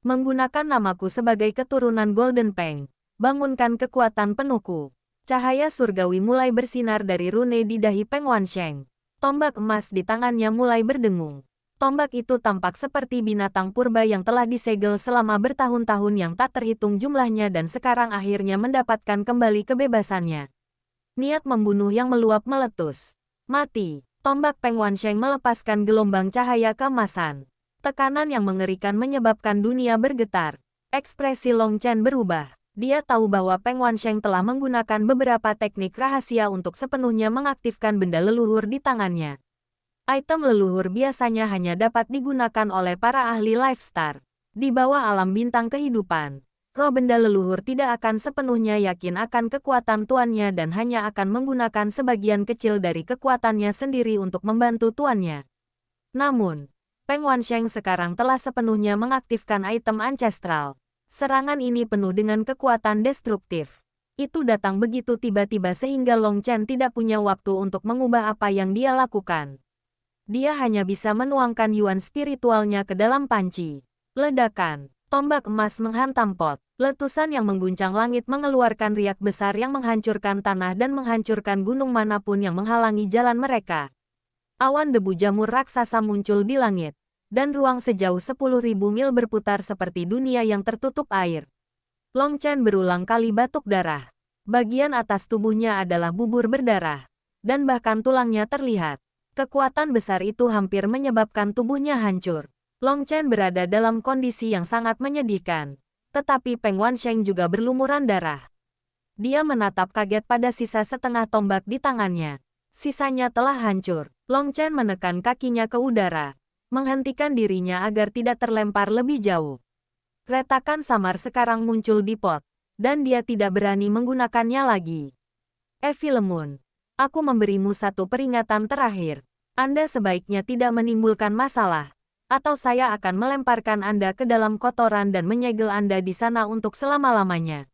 Menggunakan namaku sebagai keturunan Golden Peng, bangunkan kekuatan penuhku. Cahaya surgawi mulai bersinar dari rune di dahi Peng Wansheng. Tombak emas di tangannya mulai berdengung. Tombak itu tampak seperti binatang purba yang telah disegel selama bertahun-tahun yang tak terhitung jumlahnya dan sekarang akhirnya mendapatkan kembali kebebasannya. Niat membunuh yang meluap meletus. Mati. Tombak Peng Wansheng melepaskan gelombang cahaya keemasan. Tekanan yang mengerikan menyebabkan dunia bergetar. Ekspresi Long Chen berubah. Dia tahu bahwa Peng Wansheng telah menggunakan beberapa teknik rahasia untuk sepenuhnya mengaktifkan benda leluhur di tangannya. Item leluhur biasanya hanya dapat digunakan oleh para ahli lifestar. Di bawah alam bintang kehidupan, roh benda leluhur tidak akan sepenuhnya yakin akan kekuatan tuannya dan hanya akan menggunakan sebagian kecil dari kekuatannya sendiri untuk membantu tuannya. Namun, Peng Wansheng sekarang telah sepenuhnya mengaktifkan item ancestral. Serangan ini penuh dengan kekuatan destruktif. Itu datang begitu tiba-tiba sehingga Long Chen tidak punya waktu untuk mengubah apa yang dia lakukan. Dia hanya bisa menuangkan yuan spiritualnya ke dalam panci. Ledakan. Tombak emas menghantam pot. Letusan yang mengguncang langit mengeluarkan riak besar yang menghancurkan tanah dan menghancurkan gunung manapun yang menghalangi jalan mereka. Awan debu jamur raksasa muncul di langit. Dan ruang sejauh 10.000 mil berputar seperti dunia yang tertutup air. Long Chen berulang kali batuk darah. Bagian atas tubuhnya adalah bubur berdarah. Dan bahkan tulangnya terlihat. Kekuatan besar itu hampir menyebabkan tubuhnya hancur. Long Chen berada dalam kondisi yang sangat menyedihkan. Tetapi Peng Wansheng juga berlumuran darah. Dia menatap kaget pada sisa setengah tombak di tangannya. Sisanya telah hancur. Long Chen menekan kakinya ke udara. Menghentikan dirinya agar tidak terlempar lebih jauh. Retakan samar sekarang muncul di pot. Dan dia tidak berani menggunakannya lagi. Evilemun. Aku memberimu satu peringatan terakhir. Anda sebaiknya tidak menimbulkan masalah. Atau saya akan melemparkan Anda ke dalam kotoran dan menyegel Anda di sana untuk selama-lamanya.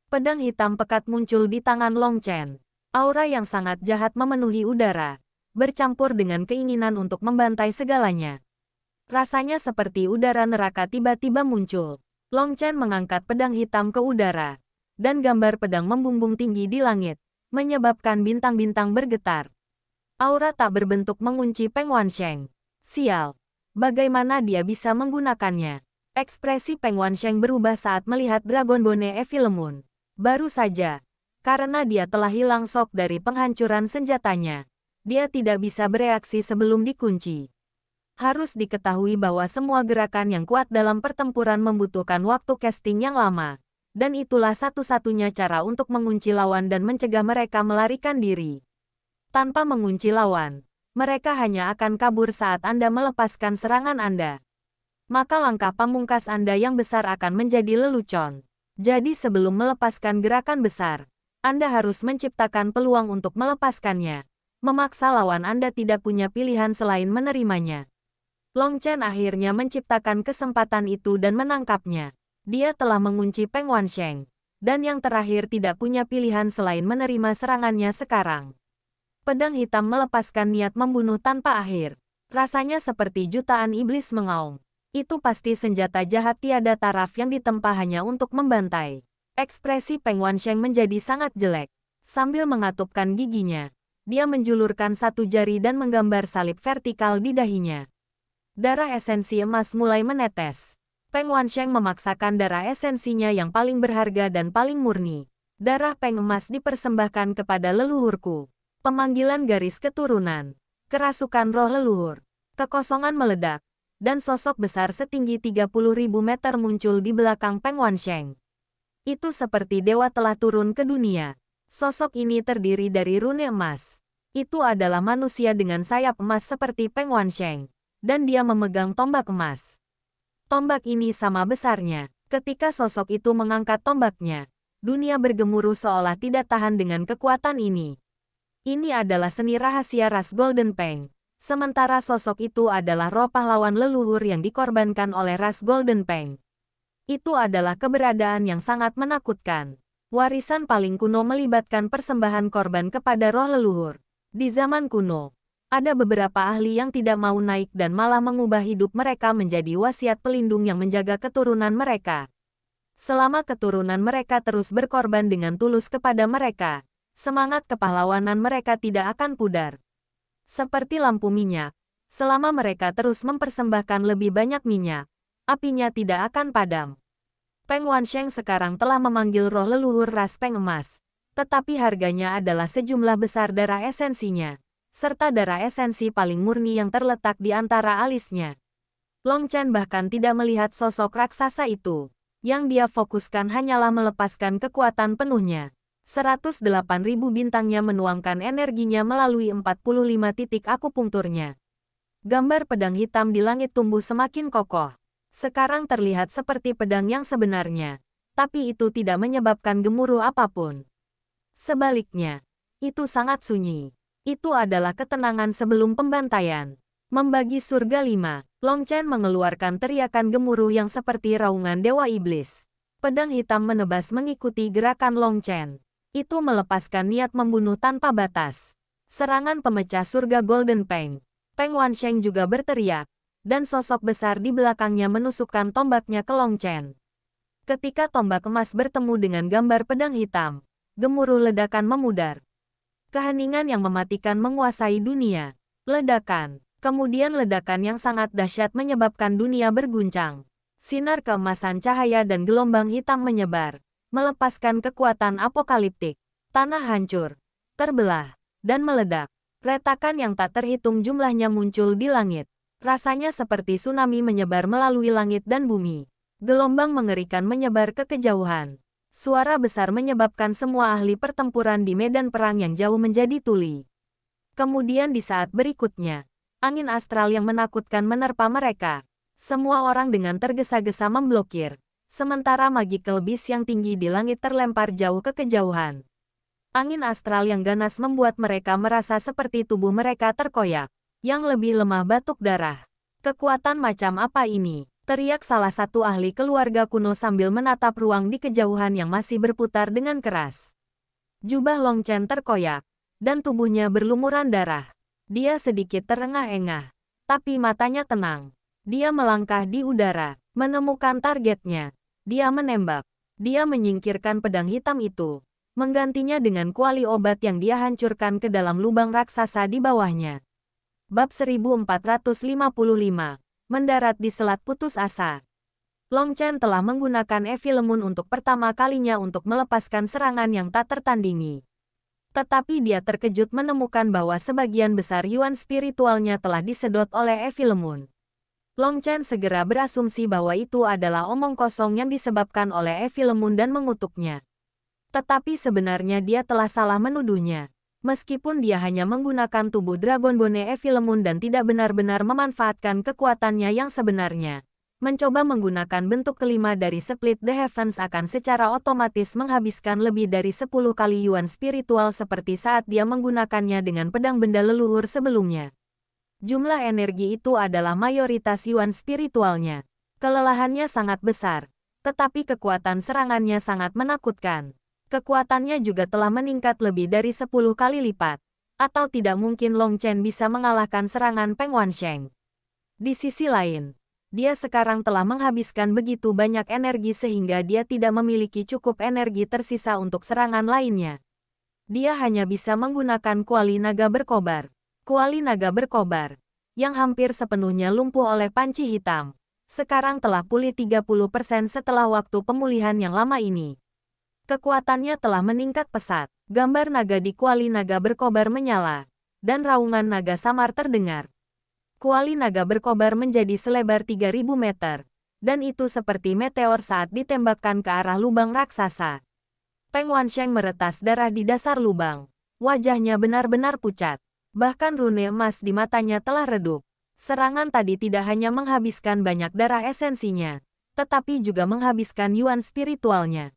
Pedang hitam pekat muncul di tangan Long Chen. Aura yang sangat jahat memenuhi udara. Bercampur dengan keinginan untuk membantai segalanya. Rasanya seperti udara neraka tiba-tiba muncul. Long Chen mengangkat pedang hitam ke udara. Dan gambar pedang membumbung tinggi di langit. Menyebabkan bintang-bintang bergetar. Aura tak berbentuk mengunci Peng Wansheng. Sial. Bagaimana dia bisa menggunakannya? Ekspresi Peng Wansheng berubah saat melihat Dragon Bone Evilemun. Baru saja. Karena dia telah hilang shock dari penghancuran senjatanya. Dia tidak bisa bereaksi sebelum dikunci. Harus diketahui bahwa semua gerakan yang kuat dalam pertempuran membutuhkan waktu casting yang lama. Dan itulah satu-satunya cara untuk mengunci lawan dan mencegah mereka melarikan diri. Tanpa mengunci lawan, mereka hanya akan kabur saat Anda melepaskan serangan Anda. Maka langkah pamungkas Anda yang besar akan menjadi lelucon. Jadi sebelum melepaskan gerakan besar, Anda harus menciptakan peluang untuk melepaskannya. Memaksa lawan Anda tidak punya pilihan selain menerimanya. Long Chen akhirnya menciptakan kesempatan itu dan menangkapnya. Dia telah mengunci Peng Wansheng. Dan yang terakhir tidak punya pilihan selain menerima serangannya sekarang. Pedang hitam melepaskan niat membunuh tanpa akhir. Rasanya seperti jutaan iblis mengaum. Itu pasti senjata jahat tiada taraf yang ditempa hanya untuk membantai. Ekspresi Peng Wansheng menjadi sangat jelek. Sambil mengatupkan giginya, dia menjulurkan satu jari dan menggambar salib vertikal di dahinya. Darah esensi emas mulai menetes. Peng Wansheng memaksakan darah esensinya yang paling berharga dan paling murni. Darah Peng emas dipersembahkan kepada leluhurku. Pemanggilan garis keturunan. Kerasukan roh leluhur. Kekosongan meledak. Dan sosok besar setinggi 30.000 meter muncul di belakang Peng Wansheng. Itu seperti dewa telah turun ke dunia. Sosok ini terdiri dari rune emas. Itu adalah manusia dengan sayap emas seperti Peng Wansheng. Dan dia memegang tombak emas. Tombak ini sama besarnya. Ketika sosok itu mengangkat tombaknya, dunia bergemuruh seolah tidak tahan dengan kekuatan ini. Ini adalah seni rahasia ras Golden Peng. Sementara sosok itu adalah roh pahlawan leluhur yang dikorbankan oleh ras Golden Peng. Itu adalah keberadaan yang sangat menakutkan. Warisan paling kuno melibatkan persembahan korban kepada roh leluhur. Di zaman kuno, ada beberapa ahli yang tidak mau naik dan malah mengubah hidup mereka menjadi wasiat pelindung yang menjaga keturunan mereka. Selama keturunan mereka terus berkorban dengan tulus kepada mereka, semangat kepahlawanan mereka tidak akan pudar. Seperti lampu minyak, selama mereka terus mempersembahkan lebih banyak minyak, apinya tidak akan padam. Peng Wansheng sekarang telah memanggil roh leluhur ras Peng emas, tetapi harganya adalah sejumlah besar darah esensinya. Serta darah esensi paling murni yang terletak di antara alisnya. Long Chen bahkan tidak melihat sosok raksasa itu. Yang dia fokuskan hanyalah melepaskan kekuatan penuhnya. 108.000 bintangnya menuangkan energinya melalui 45 titik akupunkturnya. Gambar pedang hitam di langit tumbuh semakin kokoh. Sekarang terlihat seperti pedang yang sebenarnya. Tapi itu tidak menyebabkan gemuruh apapun. Sebaliknya, itu sangat sunyi. Itu adalah ketenangan sebelum pembantaian. Membagi surga 5, Long Chen mengeluarkan teriakan gemuruh yang seperti raungan dewa iblis. Pedang hitam menebas mengikuti gerakan Long Chen. Itu melepaskan niat membunuh tanpa batas. Serangan pemecah surga Golden Peng. Peng Wansheng juga berteriak, dan sosok besar di belakangnya menusukkan tombaknya ke Long Chen. Ketika tombak emas bertemu dengan gambar pedang hitam, gemuruh ledakan memudar. Keheningan yang mematikan menguasai dunia. Ledakan. Kemudian ledakan yang sangat dahsyat menyebabkan dunia berguncang. Sinar keemasan cahaya dan gelombang hitam menyebar, melepaskan kekuatan apokaliptik. Tanah hancur, terbelah, dan meledak. Retakan yang tak terhitung jumlahnya muncul di langit. Rasanya seperti tsunami menyebar melalui langit dan bumi. Gelombang mengerikan menyebar ke kejauhan. Suara besar menyebabkan semua ahli pertempuran di medan perang yang jauh menjadi tuli. Kemudian di saat berikutnya, angin astral yang menakutkan menerpa mereka. Semua orang dengan tergesa-gesa memblokir. Sementara magical beast yang tinggi di langit terlempar jauh ke kejauhan. Angin astral yang ganas membuat mereka merasa seperti tubuh mereka terkoyak. Yang lebih lemah batuk darah. Kekuatan macam apa ini? Teriak salah satu ahli keluarga kuno sambil menatap ruang di kejauhan yang masih berputar dengan keras. Jubah Long Chen terkoyak, dan tubuhnya berlumuran darah. Dia sedikit terengah-engah, tapi matanya tenang. Dia melangkah di udara, menemukan targetnya. Dia menembak. Dia menyingkirkan pedang hitam itu, menggantinya dengan kuali obat yang dia hancurkan ke dalam lubang raksasa di bawahnya. Bab 1455. Mendarat di Selat Putus Asa. Long Chen telah menggunakan Evil Moon untuk pertama kalinya untuk melepaskan serangan yang tak tertandingi. Tetapi dia terkejut menemukan bahwa sebagian besar yuan spiritualnya telah disedot oleh Evil Moon. Long Chen segera berasumsi bahwa itu adalah omong kosong yang disebabkan oleh Evil Moon dan mengutuknya. Tetapi sebenarnya dia telah salah menuduhnya. Meskipun dia hanya menggunakan tubuh Dragonbone Evil Moon dan tidak benar-benar memanfaatkan kekuatannya yang sebenarnya, mencoba menggunakan bentuk kelima dari Split the Heavens akan secara otomatis menghabiskan lebih dari 10 kali yuan spiritual seperti saat dia menggunakannya dengan pedang benda leluhur sebelumnya. Jumlah energi itu adalah mayoritas yuan spiritualnya. Kelelahannya sangat besar, tetapi kekuatan serangannya sangat menakutkan. Kekuatannya juga telah meningkat lebih dari 10 kali lipat. Atau tidak mungkin Long Chen bisa mengalahkan serangan Peng Wansheng. Di sisi lain, dia sekarang telah menghabiskan begitu banyak energi sehingga dia tidak memiliki cukup energi tersisa untuk serangan lainnya. Dia hanya bisa menggunakan kuali naga berkobar. Kuali naga berkobar, yang hampir sepenuhnya lumpuh oleh panci hitam, sekarang telah pulih 30% setelah waktu pemulihan yang lama ini. Kekuatannya telah meningkat pesat. Gambar naga di kuali naga berkobar menyala, dan raungan naga samar terdengar. Kuali naga berkobar menjadi selebar 3000 meter, dan itu seperti meteor saat ditembakkan ke arah lubang raksasa. Peng Wansheng meretas darah di dasar lubang. Wajahnya benar-benar pucat. Bahkan rune emas di matanya telah redup. Serangan tadi tidak hanya menghabiskan banyak darah esensinya, tetapi juga menghabiskan yuan spiritualnya.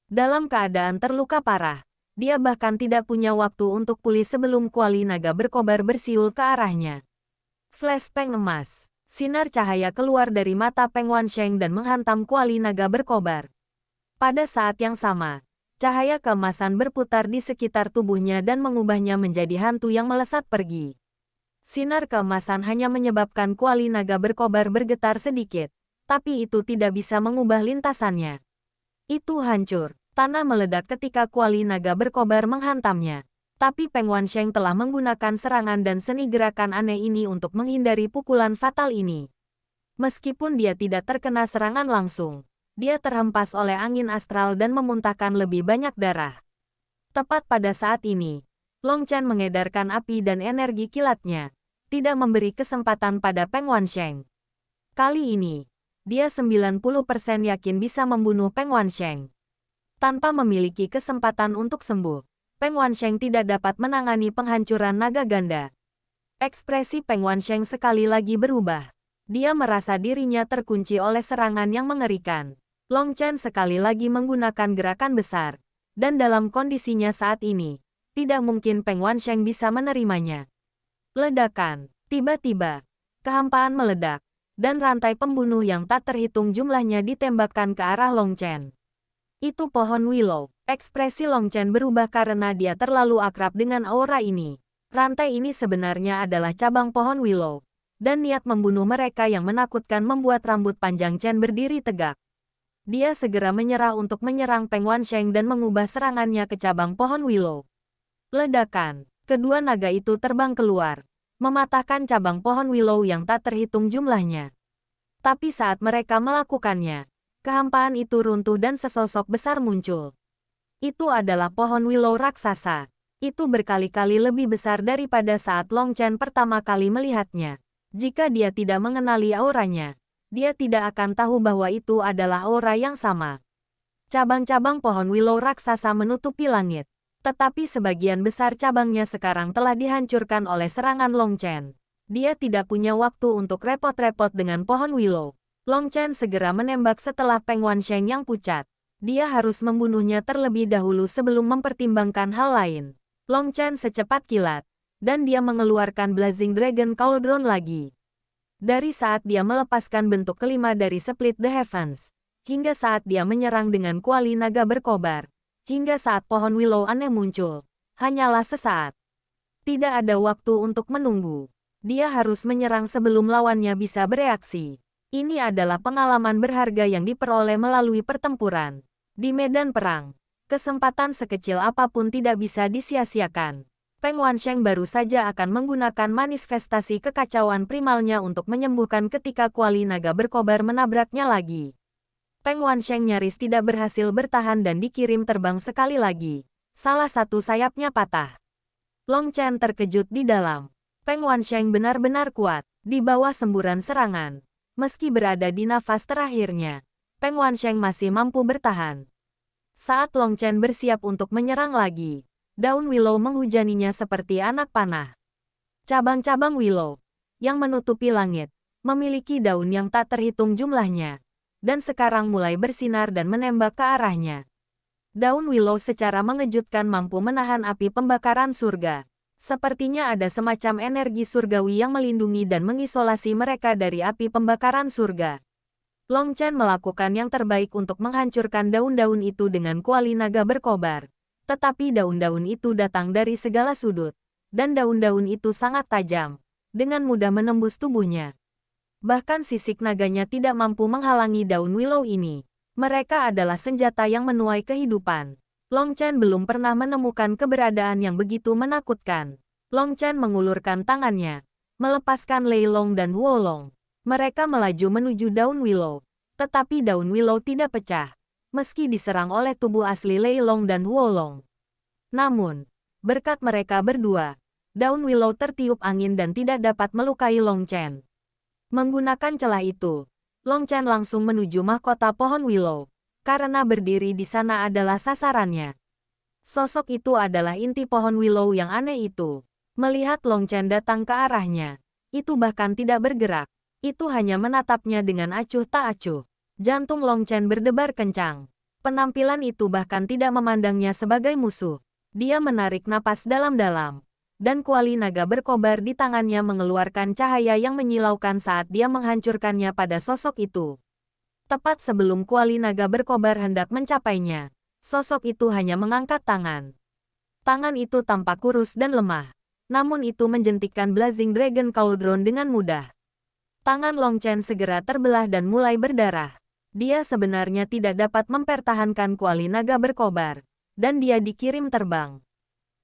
Dalam keadaan terluka parah, dia bahkan tidak punya waktu untuk pulih sebelum kuali naga berkobar bersiul ke arahnya. Flash Peng emas. Sinar cahaya keluar dari mata Peng Wansheng dan menghantam kuali naga berkobar. Pada saat yang sama, cahaya keemasan berputar di sekitar tubuhnya dan mengubahnya menjadi hantu yang melesat pergi. Sinar keemasan hanya menyebabkan kuali naga berkobar bergetar sedikit, tapi itu tidak bisa mengubah lintasannya. Itu hancur. Tanah meledak ketika kuali naga berkobar menghantamnya. Tapi Peng Wansheng telah menggunakan serangan dan seni gerakan aneh ini untuk menghindari pukulan fatal ini. Meskipun dia tidak terkena serangan langsung, dia terhempas oleh angin astral dan memuntahkan lebih banyak darah. Tepat pada saat ini, Long Chen mengedarkan api dan energi kilatnya, tidak memberi kesempatan pada Peng Wansheng. Kali ini, dia 90% yakin bisa membunuh Peng Wansheng. Tanpa memiliki kesempatan untuk sembuh, Peng Wansheng tidak dapat menangani penghancuran naga ganda. Ekspresi Peng Wansheng sekali lagi berubah. Dia merasa dirinya terkunci oleh serangan yang mengerikan. Long Chen sekali lagi menggunakan gerakan besar. Dan dalam kondisinya saat ini, tidak mungkin Peng Wansheng bisa menerimanya. Ledakan. Tiba-tiba, kehampaan meledak, dan rantai pembunuh yang tak terhitung jumlahnya ditembakkan ke arah Long Chen. Itu pohon willow. Ekspresi Long Chen berubah karena dia terlalu akrab dengan aura ini. Rantai ini sebenarnya adalah cabang pohon willow. Dan niat membunuh mereka yang menakutkan membuat rambut panjang Chen berdiri tegak. Dia segera menyerah untuk menyerang Peng Wansheng dan mengubah serangannya ke cabang pohon willow. Ledakan. Kedua naga itu terbang keluar, mematahkan cabang pohon willow yang tak terhitung jumlahnya. Tapi saat mereka melakukannya, kehampaan itu runtuh dan sesosok besar muncul. Itu adalah pohon willow raksasa. Itu berkali-kali lebih besar daripada saat Long Chen pertama kali melihatnya. Jika dia tidak mengenali auranya, dia tidak akan tahu bahwa itu adalah aura yang sama. Cabang-cabang pohon willow raksasa menutupi langit. Tetapi sebagian besar cabangnya sekarang telah dihancurkan oleh serangan Long Chen. Dia tidak punya waktu untuk repot-repot dengan pohon willow. Long Chen segera menembak setelah Peng Wansheng yang pucat. Dia harus membunuhnya terlebih dahulu sebelum mempertimbangkan hal lain. Long Chen secepat kilat, dan dia mengeluarkan Blazing Dragon Cauldron lagi. Dari saat dia melepaskan bentuk kelima dari Split the Heavens, hingga saat dia menyerang dengan kuali naga berkobar, hingga saat pohon willow aneh muncul, hanyalah sesaat. Tidak ada waktu untuk menunggu. Dia harus menyerang sebelum lawannya bisa bereaksi. Ini adalah pengalaman berharga yang diperoleh melalui pertempuran. Di medan perang, kesempatan sekecil apapun tidak bisa disia-siakan. Peng Wansheng baru saja akan menggunakan manifestasi kekacauan primalnya untuk menyembuhkan ketika kuali naga berkobar menabraknya lagi. Peng Wansheng nyaris tidak berhasil bertahan dan dikirim terbang sekali lagi. Salah satu sayapnya patah. Long Chen terkejut di dalam. Peng Wansheng benar-benar kuat, di bawah semburan serangan. Meski berada di nafas terakhirnya, Peng Wansheng masih mampu bertahan. Saat Long Chen bersiap untuk menyerang lagi, daun willow menghujaninya seperti anak panah. Cabang-cabang willow, yang menutupi langit, memiliki daun yang tak terhitung jumlahnya. Dan sekarang mulai bersinar dan menembak ke arahnya. Daun willow secara mengejutkan mampu menahan api pembakaran surga. Sepertinya ada semacam energi surgawi yang melindungi dan mengisolasi mereka dari api pembakaran surga. Long Chen melakukan yang terbaik untuk menghancurkan daun-daun itu dengan kuali naga berkobar. Tetapi daun-daun itu datang dari segala sudut. Dan daun-daun itu sangat tajam, dengan mudah menembus tubuhnya. Bahkan sisik naganya tidak mampu menghalangi daun willow ini. Mereka adalah senjata yang menuai kehidupan. Long Chen belum pernah menemukan keberadaan yang begitu menakutkan. Long Chen mengulurkan tangannya, melepaskan Lei Long dan Huo Long. Mereka melaju menuju daun willow. Tetapi daun willow tidak pecah, meski diserang oleh tubuh asli Lei Long dan Huo Long. Namun, berkat mereka berdua, daun willow tertiup angin dan tidak dapat melukai Long Chen. Menggunakan celah itu, Long Chen langsung menuju mahkota pohon willow, karena berdiri di sana adalah sasarannya. Sosok itu adalah inti pohon willow yang aneh itu. Melihat Long Chen datang ke arahnya, itu bahkan tidak bergerak. Itu hanya menatapnya dengan acuh tak acuh. Jantung Long Chen berdebar kencang. Penampilan itu bahkan tidak memandangnya sebagai musuh. Dia menarik napas dalam-dalam. Dan kuali naga berkobar di tangannya mengeluarkan cahaya yang menyilaukan saat dia menghancurkannya pada sosok itu. Tepat sebelum kuali naga berkobar hendak mencapainya, sosok itu hanya mengangkat tangan. Tangan itu tampak kurus dan lemah, namun itu menjentikkan Blazing Dragon Cauldron dengan mudah. Tangan Long Chen segera terbelah dan mulai berdarah. Dia sebenarnya tidak dapat mempertahankan kuali naga berkobar, dan dia dikirim terbang.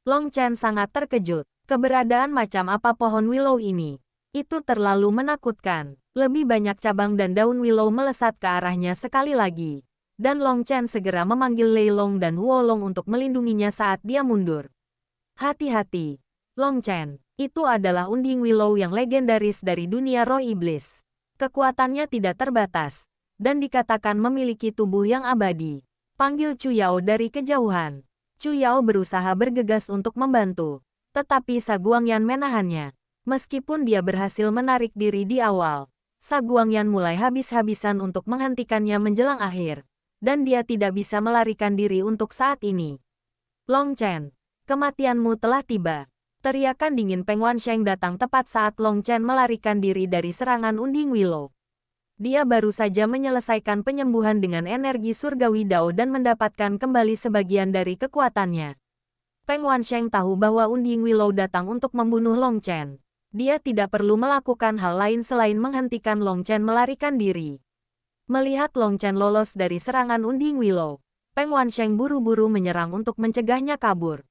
Long Chen sangat terkejut. Keberadaan macam apa pohon willow ini? Itu terlalu menakutkan. Lebih banyak cabang dan daun willow melesat ke arahnya sekali lagi. Dan Long Chen segera memanggil Lei Long dan Huo Long untuk melindunginya saat dia mundur. Hati-hati, Long Chen. Itu adalah unding willow yang legendaris dari dunia roh iblis. Kekuatannya tidak terbatas, dan dikatakan memiliki tubuh yang abadi. Panggil Chu Yao dari kejauhan. Chu Yao berusaha bergegas untuk membantu, tetapi Sa Guangyan menahannya. Meskipun dia berhasil menarik diri di awal, Sa Guangyan mulai habis-habisan untuk menghentikannya menjelang akhir, dan dia tidak bisa melarikan diri untuk saat ini. Long Chen, kematianmu telah tiba. Teriakan dingin Peng Wansheng datang tepat saat Long Chen melarikan diri dari serangan Unding Willow. Dia baru saja menyelesaikan penyembuhan dengan energi surgawi Dao dan mendapatkan kembali sebagian dari kekuatannya. Peng Wansheng tahu bahwa Unding Willow datang untuk membunuh Long Chen. Dia tidak perlu melakukan hal lain selain menghentikan Long Chen melarikan diri. Melihat Long Chen lolos dari serangan Unding Willow, Peng Wansheng buru-buru menyerang untuk mencegahnya kabur.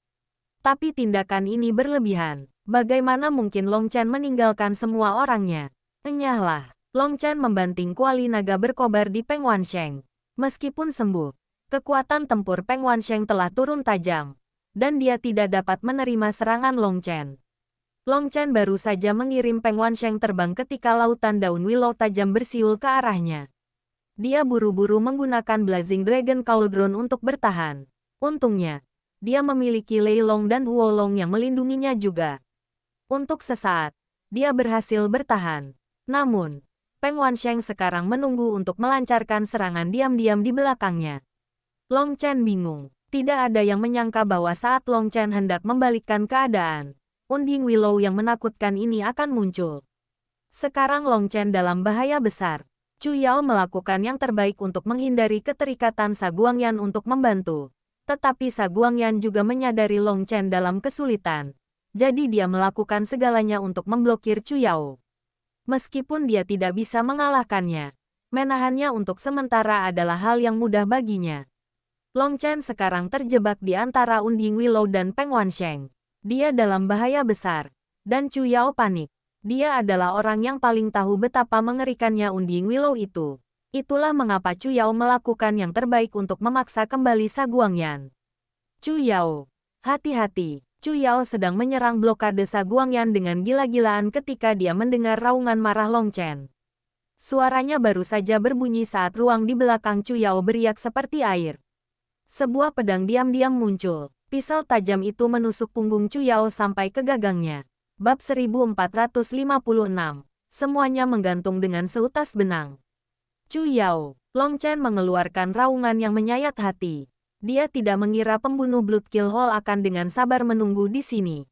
Tapi tindakan ini berlebihan. Bagaimana mungkin Long Chen meninggalkan semua orangnya? Enyahlah. Long Chen membanting kuali naga berkobar di Peng Wansheng. Meskipun sembuh, kekuatan tempur Peng Wansheng telah turun tajam, dan dia tidak dapat menerima serangan Long Chen. Long Chen baru saja mengirim Peng Wansheng terbang ketika lautan daun willow tajam bersiul ke arahnya. Dia buru-buru menggunakan Blazing Dragon Cauldron untuk bertahan. Untungnya, dia memiliki Lei Long dan Huo Long yang melindunginya juga. Untuk sesaat, dia berhasil bertahan. Namun, Peng Wansheng sekarang menunggu untuk melancarkan serangan diam-diam di belakangnya. Long Chen bingung. Tidak ada yang menyangka bahwa saat Long Chen hendak membalikkan keadaan, Unding Willow yang menakutkan ini akan muncul. Sekarang Long Chen dalam bahaya besar. Chu Yao melakukan yang terbaik untuk menghindari keterikatan Sa Guangyan untuk membantu. Tetapi Sa Guangyan juga menyadari Long Chen dalam kesulitan. Jadi dia melakukan segalanya untuk memblokir Chu Yao. Meskipun dia tidak bisa mengalahkannya, menahannya untuk sementara adalah hal yang mudah baginya. Long Chen sekarang terjebak di antara Unding Willow dan Peng Wansheng. Dia dalam bahaya besar, dan Chu Yao panik. Dia adalah orang yang paling tahu betapa mengerikannya Unding Willow itu. Itulah mengapa Chu Yao melakukan yang terbaik untuk memaksa kembali Sa Guangyan. Chu Yao, hati-hati. Chu Yao sedang menyerang blokade Sa Guangyan dengan gila-gilaan ketika dia mendengar raungan marah Long Chen. Suaranya baru saja berbunyi saat ruang di belakang Chu Yao beriak seperti air. Sebuah pedang diam-diam muncul. Pisau tajam itu menusuk punggung Chu Yao sampai ke gagangnya. Bab 1456. Semuanya menggantung dengan seutas benang. Chu Yao. Long Chen mengeluarkan raungan yang menyayat hati. Dia tidak mengira pembunuh Blood Kill Hall akan dengan sabar menunggu di sini.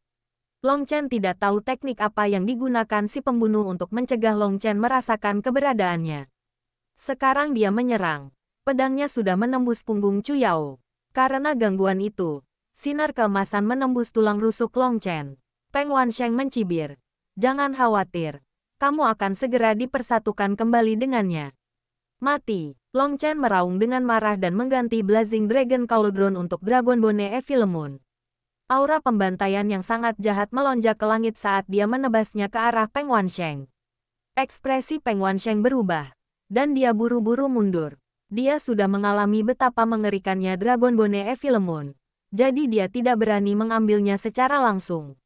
Long Chen tidak tahu teknik apa yang digunakan si pembunuh untuk mencegah Long Chen merasakan keberadaannya. Sekarang dia menyerang. Pedangnya sudah menembus punggung Chu Yao. Karena gangguan itu, sinar keemasan menembus tulang rusuk Long Chen. Peng Wansheng mencibir. Jangan khawatir. Kamu akan segera dipersatukan kembali dengannya. Mati. Long Chen meraung dengan marah dan mengganti Blazing Dragon Cauldron untuk Dragon Bone Evilemon. Aura pembantaian yang sangat jahat melonjak ke langit saat dia menebasnya ke arah Peng Wansheng. Ekspresi Peng Wansheng berubah, dan dia buru-buru mundur. Dia sudah mengalami betapa mengerikannya Dragon Bone Evilemon. Jadi dia tidak berani mengambilnya secara langsung.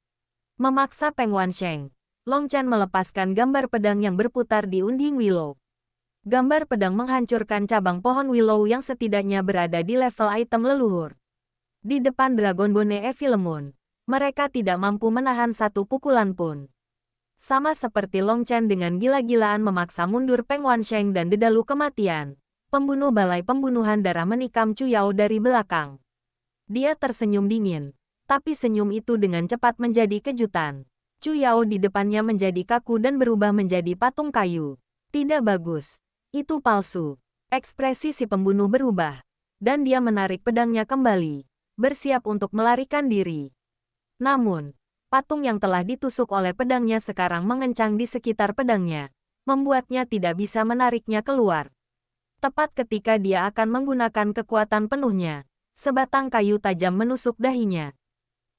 Memaksa Peng Wansheng, Long Chen melepaskan gambar pedang yang berputar di Unding Willow. Gambar pedang menghancurkan cabang pohon Willow yang setidaknya berada di level item leluhur. Di depan Dragon Bone Evilemon, mereka tidak mampu menahan satu pukulan pun. Sama seperti Long Chen dengan gila-gilaan memaksa mundur Peng Wansheng dan dedalu kematian, pembunuh balai pembunuhan darah menikam Chu Yao dari belakang. Dia tersenyum dingin, tapi senyum itu dengan cepat menjadi kejutan. Chu Yao di depannya menjadi kaku dan berubah menjadi patung kayu. Tidak bagus. Itu palsu. Ekspresi si pembunuh berubah, dan dia menarik pedangnya kembali, bersiap untuk melarikan diri. Namun, patung yang telah ditusuk oleh pedangnya sekarang mengencang di sekitar pedangnya, membuatnya tidak bisa menariknya keluar. Tepat ketika dia akan menggunakan kekuatan penuhnya, sebatang kayu tajam menusuk dahinya.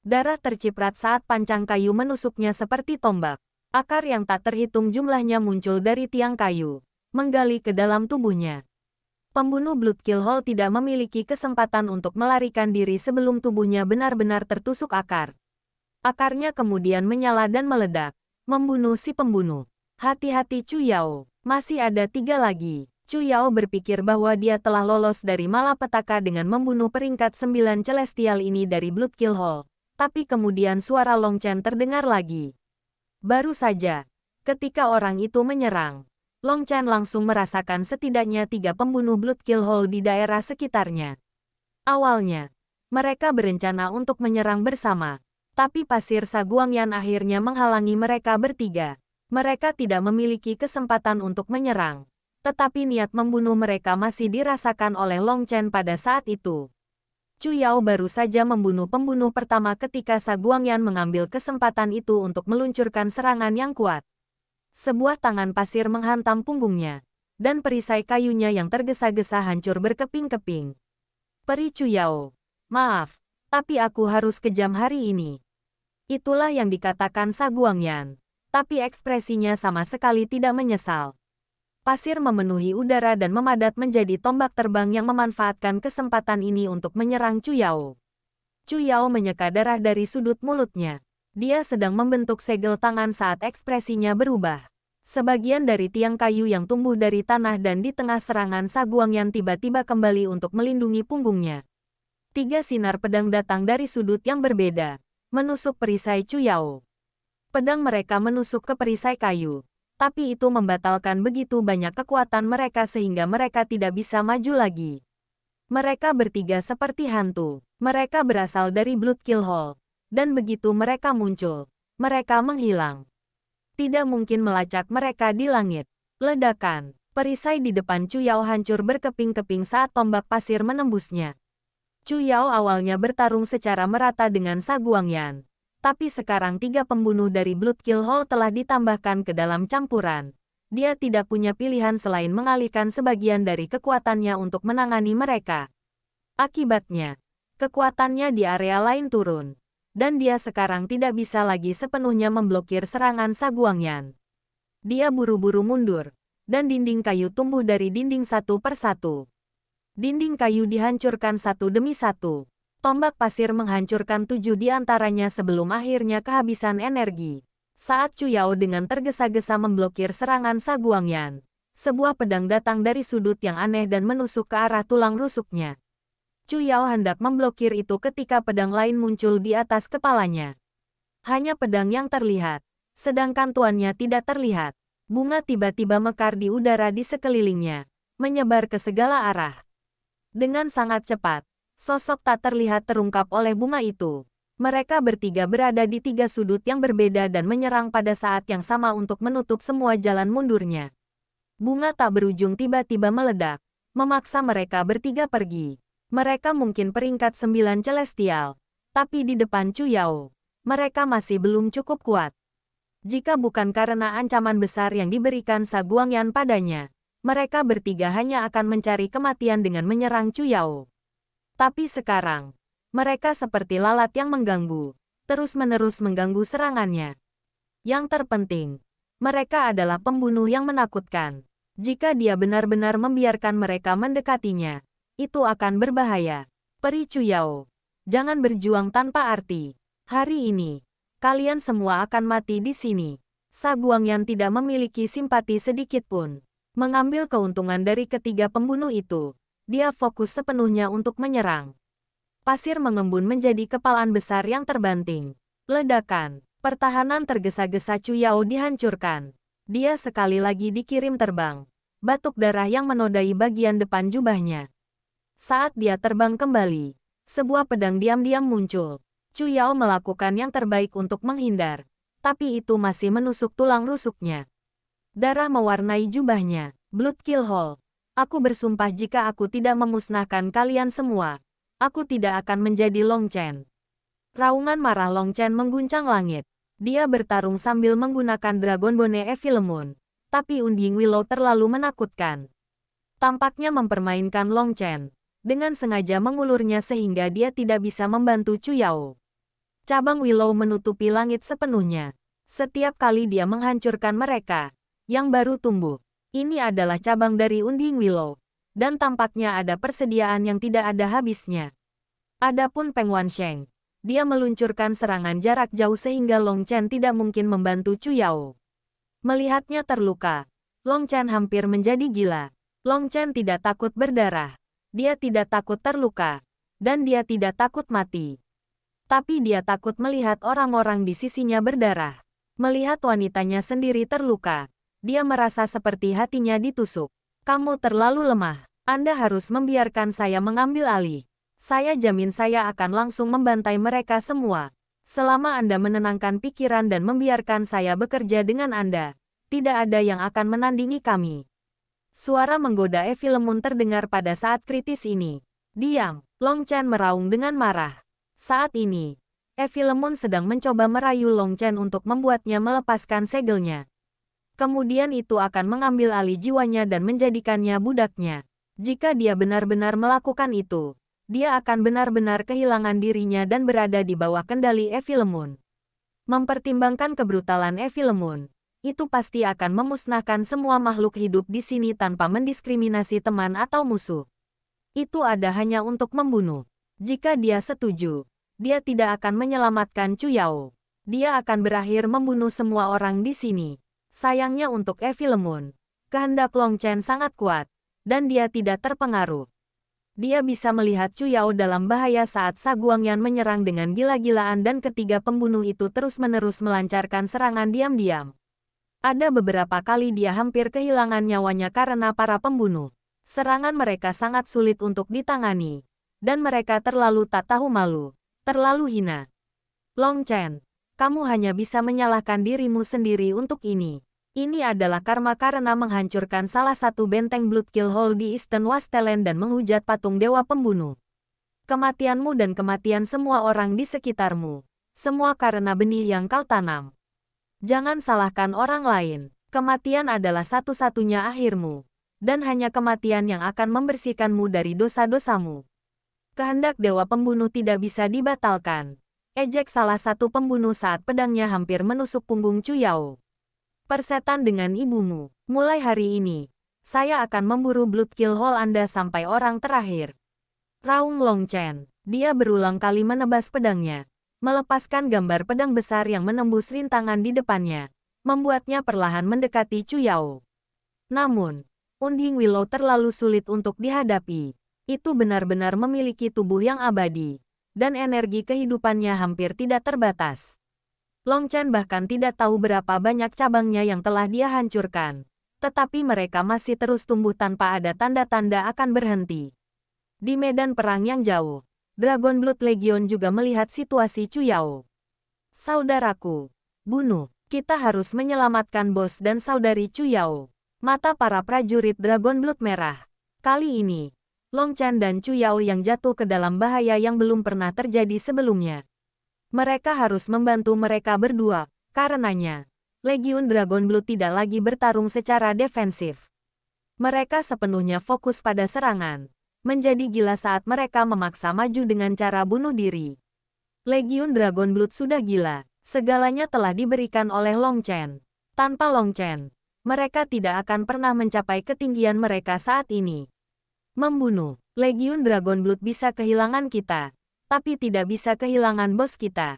Darah terciprat saat pancang kayu menusuknya seperti tombak. Akar yang tak terhitung jumlahnya muncul dari tiang kayu, menggali ke dalam tubuhnya. Pembunuh Blood Kill Hall tidak memiliki kesempatan untuk melarikan diri sebelum tubuhnya benar-benar tertusuk akar. Akarnya kemudian menyala dan meledak, membunuh si pembunuh. Hati-hati Chu Yao, masih ada 3 lagi. Chu Yao berpikir bahwa dia telah lolos dari malapetaka dengan membunuh peringkat 9 Celestial ini dari Blood Kill Hall. Tapi kemudian suara Long Chen terdengar lagi. Baru saja, ketika orang itu menyerang, Long Chen langsung merasakan setidaknya 3 pembunuh Blood Kill Hole di daerah sekitarnya. Awalnya, mereka berencana untuk menyerang bersama, tapi pasir Saguangyan akhirnya menghalangi mereka bertiga. Mereka tidak memiliki kesempatan untuk menyerang, tetapi niat membunuh mereka masih dirasakan oleh Long Chen pada saat itu. Chu Yao baru saja membunuh pembunuh pertama ketika Saguangyan mengambil kesempatan itu untuk meluncurkan serangan yang kuat. Sebuah tangan pasir menghantam punggungnya, dan perisai kayunya yang tergesa-gesa hancur berkeping-keping. Peri Chu Yao, maaf, tapi aku harus kejam hari ini. Itulah yang dikatakan Saguangyan, tapi ekspresinya sama sekali tidak menyesal. Pasir memenuhi udara dan memadat menjadi tombak terbang yang memanfaatkan kesempatan ini untuk menyerang Chu Yao. Chu Yao menyeka darah dari sudut mulutnya. Dia sedang membentuk segel tangan saat ekspresinya berubah. Sebagian dari tiang kayu yang tumbuh dari tanah dan di tengah serangan Saguangyan tiba-tiba kembali untuk melindungi punggungnya. 3 sinar pedang datang dari sudut yang berbeda, menusuk perisai Chu Yao. Pedang mereka menusuk ke perisai kayu, tapi itu membatalkan begitu banyak kekuatan mereka sehingga mereka tidak bisa maju lagi. Mereka bertiga seperti hantu. Mereka berasal dari Blood Kill Hole. Dan begitu mereka muncul, mereka menghilang. Tidak mungkin melacak mereka di langit. Ledakan. Perisai di depan Chu Yao hancur berkeping-keping saat tombak pasir menembusnya. Chu Yao awalnya bertarung secara merata dengan Saguangyan. Tapi sekarang 3 pembunuh dari Blood Kill Hole telah ditambahkan ke dalam campuran. Dia tidak punya pilihan selain mengalihkan sebagian dari kekuatannya untuk menangani mereka. Akibatnya, kekuatannya di area lain turun. Dan dia sekarang tidak bisa lagi sepenuhnya memblokir serangan Saguangyan. Dia buru-buru mundur, dan dinding kayu tumbuh dari dinding satu per satu. Dinding kayu dihancurkan satu demi satu. Tombak pasir menghancurkan 7 di antaranya sebelum akhirnya kehabisan energi. Saat Chu Yao dengan tergesa-gesa memblokir serangan Saguangyan, sebuah pedang datang dari sudut yang aneh dan menusuk ke arah tulang rusuknya. Chu Yao hendak memblokir itu ketika pedang lain muncul di atas kepalanya. Hanya pedang yang terlihat, sedangkan tuannya tidak terlihat. Bunga tiba-tiba mekar di udara di sekelilingnya, menyebar ke segala arah. Dengan sangat cepat, sosok tak terlihat terungkap oleh bunga itu. Mereka bertiga berada di 3 sudut yang berbeda dan menyerang pada saat yang sama untuk menutup semua jalan mundurnya. Bunga tak berujung tiba-tiba meledak, memaksa mereka bertiga pergi. Mereka mungkin peringkat 9 celestial, tapi di depan Chu Yao, mereka masih belum cukup kuat. Jika bukan karena ancaman besar yang diberikan Saguangyan padanya, mereka bertiga hanya akan mencari kematian dengan menyerang Chu Yao. Tapi sekarang, mereka seperti lalat yang mengganggu, terus-menerus mengganggu serangannya. Yang terpenting, mereka adalah pembunuh yang menakutkan. Jika dia benar-benar membiarkan mereka mendekatinya, itu akan berbahaya. Peri Chu Yao, jangan berjuang tanpa arti. Hari ini, kalian semua akan mati di sini. Saguangyan tidak memiliki simpati sedikit pun. Mengambil keuntungan dari ketiga pembunuh itu, dia fokus sepenuhnya untuk menyerang. Pasir mengembun menjadi kepalan besar yang terbanting. Ledakan, pertahanan tergesa-gesa Chu Yao dihancurkan. Dia sekali lagi dikirim terbang. Batuk darah yang menodai bagian depan jubahnya. Saat dia terbang kembali, sebuah pedang diam-diam muncul. Chu Yao melakukan yang terbaik untuk menghindar, tapi itu masih menusuk tulang rusuknya. Darah mewarnai jubahnya. Blood Kill Hole. Aku bersumpah jika aku tidak memusnahkan kalian semua, aku tidak akan menjadi Long Chen. Raungan marah Long Chen mengguncang langit. Dia bertarung sambil menggunakan Dragon Bone Evil Moon, tapi Unding Willow terlalu menakutkan. Tampaknya mempermainkan Long Chen, dengan sengaja mengulurnya sehingga dia tidak bisa membantu Chu Yao. Cabang Willow menutupi langit sepenuhnya. Setiap kali dia menghancurkan mereka, yang baru tumbuh. Ini adalah cabang dari Unding Willow, dan tampaknya ada persediaan yang tidak ada habisnya. Adapun Peng Wansheng, dia meluncurkan serangan jarak jauh sehingga Long Chen tidak mungkin membantu Chu Yao. Melihatnya terluka, Long Chen hampir menjadi gila. Long Chen tidak takut berdarah. Dia tidak takut terluka, dan dia tidak takut mati. Tapi dia takut melihat orang-orang di sisinya berdarah. Melihat wanitanya sendiri terluka, dia merasa seperti hatinya ditusuk. Kamu terlalu lemah. Anda harus membiarkan saya mengambil alih. Saya jamin saya akan langsung membantai mereka semua. Selama Anda menenangkan pikiran dan membiarkan saya bekerja dengan Anda, tidak ada yang akan menandingi kami. Suara menggoda Evie Lemon terdengar pada saat kritis ini. Diam, Long Chen meraung dengan marah. Saat ini, Evie Lemon sedang mencoba merayu Long Chen untuk membuatnya melepaskan segelnya. Kemudian itu akan mengambil alih jiwanya dan menjadikannya budaknya. Jika dia benar-benar melakukan itu, dia akan benar-benar kehilangan dirinya dan berada di bawah kendali Evie Lemon. Mempertimbangkan kebrutalan Evie Lemon, itu pasti akan memusnahkan semua makhluk hidup di sini tanpa mendiskriminasi teman atau musuh. Itu ada hanya untuk membunuh. Jika dia setuju, dia tidak akan menyelamatkan Chu Yao. Dia akan berakhir membunuh semua orang di sini. Sayangnya untuk Evie Lemon, kehendak Long Chen sangat kuat, dan dia tidak terpengaruh. Dia bisa melihat Chu Yao dalam bahaya saat Sa Guangyan menyerang dengan gila-gilaan dan ketiga pembunuh itu terus-menerus melancarkan serangan diam-diam. Ada beberapa kali dia hampir kehilangan nyawanya karena para pembunuh. Serangan mereka sangat sulit untuk ditangani, dan mereka terlalu tak tahu malu, terlalu hina. Long Chen, kamu hanya bisa menyalahkan dirimu sendiri untuk ini. Ini adalah karma karena menghancurkan salah satu benteng Bloodkill Hall di Eastern Wasteland dan menghujat patung dewa pembunuh. Kematianmu dan kematian semua orang di sekitarmu. Semua karena benih yang kau tanam. Jangan salahkan orang lain. Kematian adalah satu-satunya akhirmu. Dan hanya kematian yang akan membersihkanmu dari dosa-dosamu. Kehendak dewa pembunuh tidak bisa dibatalkan. Ejek salah satu pembunuh saat pedangnya hampir menusuk punggung Chu Yao. Persetan dengan ibumu. Mulai hari ini, saya akan memburu Bloodkill Hall Anda sampai orang terakhir. Raung Long Chen. Dia berulang kali menebas pedangnya, melepaskan gambar pedang besar yang menembus rintangan di depannya, membuatnya perlahan mendekati Chu Yao. Namun, Unding Willow terlalu sulit untuk dihadapi. Itu benar-benar memiliki tubuh yang abadi, dan energi kehidupannya hampir tidak terbatas. Long Chen bahkan tidak tahu berapa banyak cabangnya yang telah dia hancurkan. Tetapi mereka masih terus tumbuh tanpa ada tanda-tanda akan berhenti. Di medan perang yang jauh, Dragon Blood Legion juga melihat situasi Chu Yao. Saudaraku, bunuh. Kita harus menyelamatkan bos dan saudari Chu Yao. Mata para prajurit Dragon Blood merah. Kali ini, Long Chen dan Chu Yao yang jatuh ke dalam bahaya yang belum pernah terjadi sebelumnya. Mereka harus membantu mereka berdua, karenanya, Legiun Dragon Blood tidak lagi bertarung secara defensif. Mereka sepenuhnya fokus pada serangan, menjadi gila saat mereka memaksa maju dengan cara bunuh diri. Legiun Dragon Blood sudah gila, segalanya telah diberikan oleh Long Chen. Tanpa Long Chen, mereka tidak akan pernah mencapai ketinggian mereka saat ini. Membunuh, Legiun Dragon Blood bisa kehilangan kita, tapi tidak bisa kehilangan bos kita.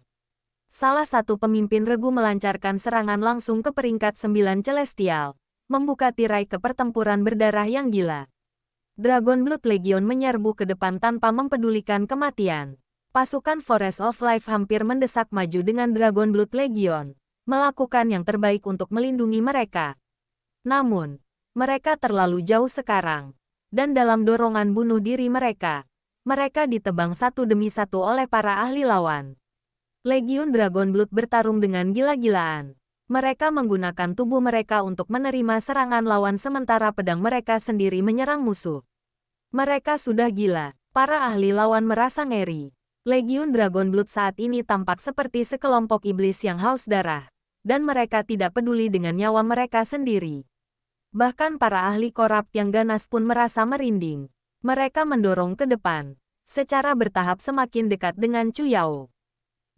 Salah satu pemimpin regu melancarkan serangan langsung ke peringkat 9 Celestial, membuka tirai ke pertempuran berdarah yang gila. Dragon Blood Legion menyerbu ke depan tanpa mempedulikan kematian. Pasukan Forest of Life hampir mendesak maju dengan Dragon Blood Legion, melakukan yang terbaik untuk melindungi mereka. Namun, mereka terlalu jauh sekarang, dan dalam dorongan bunuh diri mereka ditebang satu demi satu oleh para ahli lawan. Legiun Dragon Blood bertarung dengan gila-gilaan. Mereka menggunakan tubuh mereka untuk menerima serangan lawan sementara pedang mereka sendiri menyerang musuh. Mereka sudah gila. Para ahli lawan merasa ngeri. Legiun Dragon Blood saat ini tampak seperti sekelompok iblis yang haus darah, dan mereka tidak peduli dengan nyawa mereka sendiri. Bahkan para ahli korup yang ganas pun merasa merinding. Mereka mendorong ke depan, secara bertahap semakin dekat dengan Chu Yao.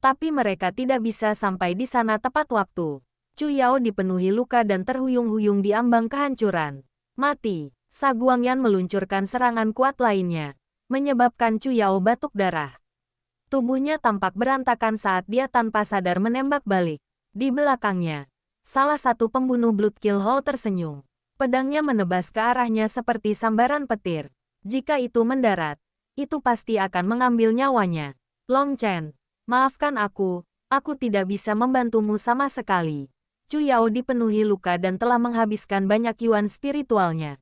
Tapi mereka tidak bisa sampai di sana tepat waktu. Chu Yao dipenuhi luka dan terhuyung-huyung di ambang kehancuran. Mati. Sa Guangyan meluncurkan serangan kuat lainnya, menyebabkan Chu Yao batuk darah. Tubuhnya tampak berantakan saat dia tanpa sadar menembak balik. Di belakangnya, salah satu pembunuh Bloodkill Hall tersenyum. Pedangnya menebas ke arahnya seperti sambaran petir. Jika itu mendarat, itu pasti akan mengambil nyawanya. Long Chen, maafkan aku Aku tidak bisa membantumu sama sekali. Chu Yao dipenuhi luka dan telah menghabiskan banyak yuan spiritualnya.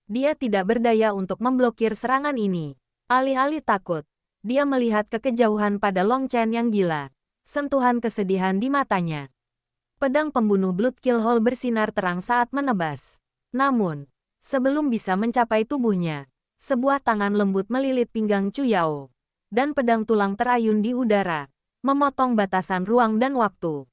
Dia tidak berdaya untuk memblokir serangan ini. Alih-alih takut, dia melihat ke kejauhan pada Long Chen yang gila. Sentuhan kesedihan di matanya. Pedang pembunuh Blood Kill Hole bersinar terang saat menebas. Namun, sebelum bisa mencapai tubuhnya, sebuah tangan lembut melilit pinggang Chu Yao. Dan pedang tulang terayun di udara, memotong batasan ruang dan waktu.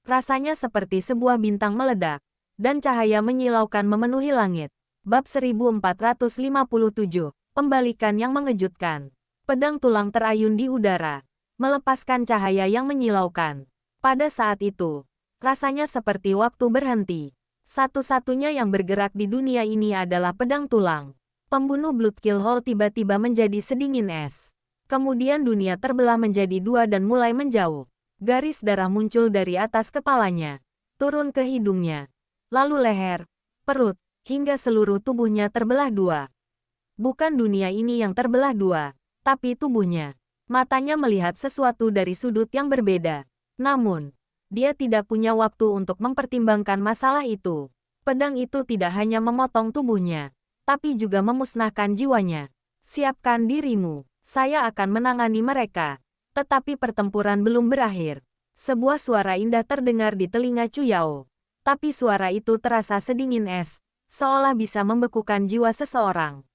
Rasanya seperti sebuah bintang meledak, dan cahaya menyilaukan memenuhi langit. Bab 1457, Pembalikan yang mengejutkan. Pedang tulang terayun di udara, melepaskan cahaya yang menyilaukan. Pada saat itu, rasanya seperti waktu berhenti. Satu-satunya yang bergerak di dunia ini adalah pedang tulang. Pembunuh Blood Kill Hole tiba-tiba menjadi sedingin es. Kemudian dunia terbelah menjadi dua dan mulai menjauh. Garis darah muncul dari atas kepalanya, turun ke hidungnya, lalu leher, perut, hingga seluruh tubuhnya terbelah dua. Bukan dunia ini yang terbelah dua, tapi tubuhnya. Matanya melihat sesuatu dari sudut yang berbeda. Namun, dia tidak punya waktu untuk mempertimbangkan masalah itu. Pedang itu tidak hanya memotong tubuhnya, tapi juga memusnahkan jiwanya. Siapkan dirimu, saya akan menangani mereka. Tetapi pertempuran belum berakhir. Sebuah suara indah terdengar di telinga Chu Yao. Tapi suara itu terasa sedingin es, seolah bisa membekukan jiwa seseorang.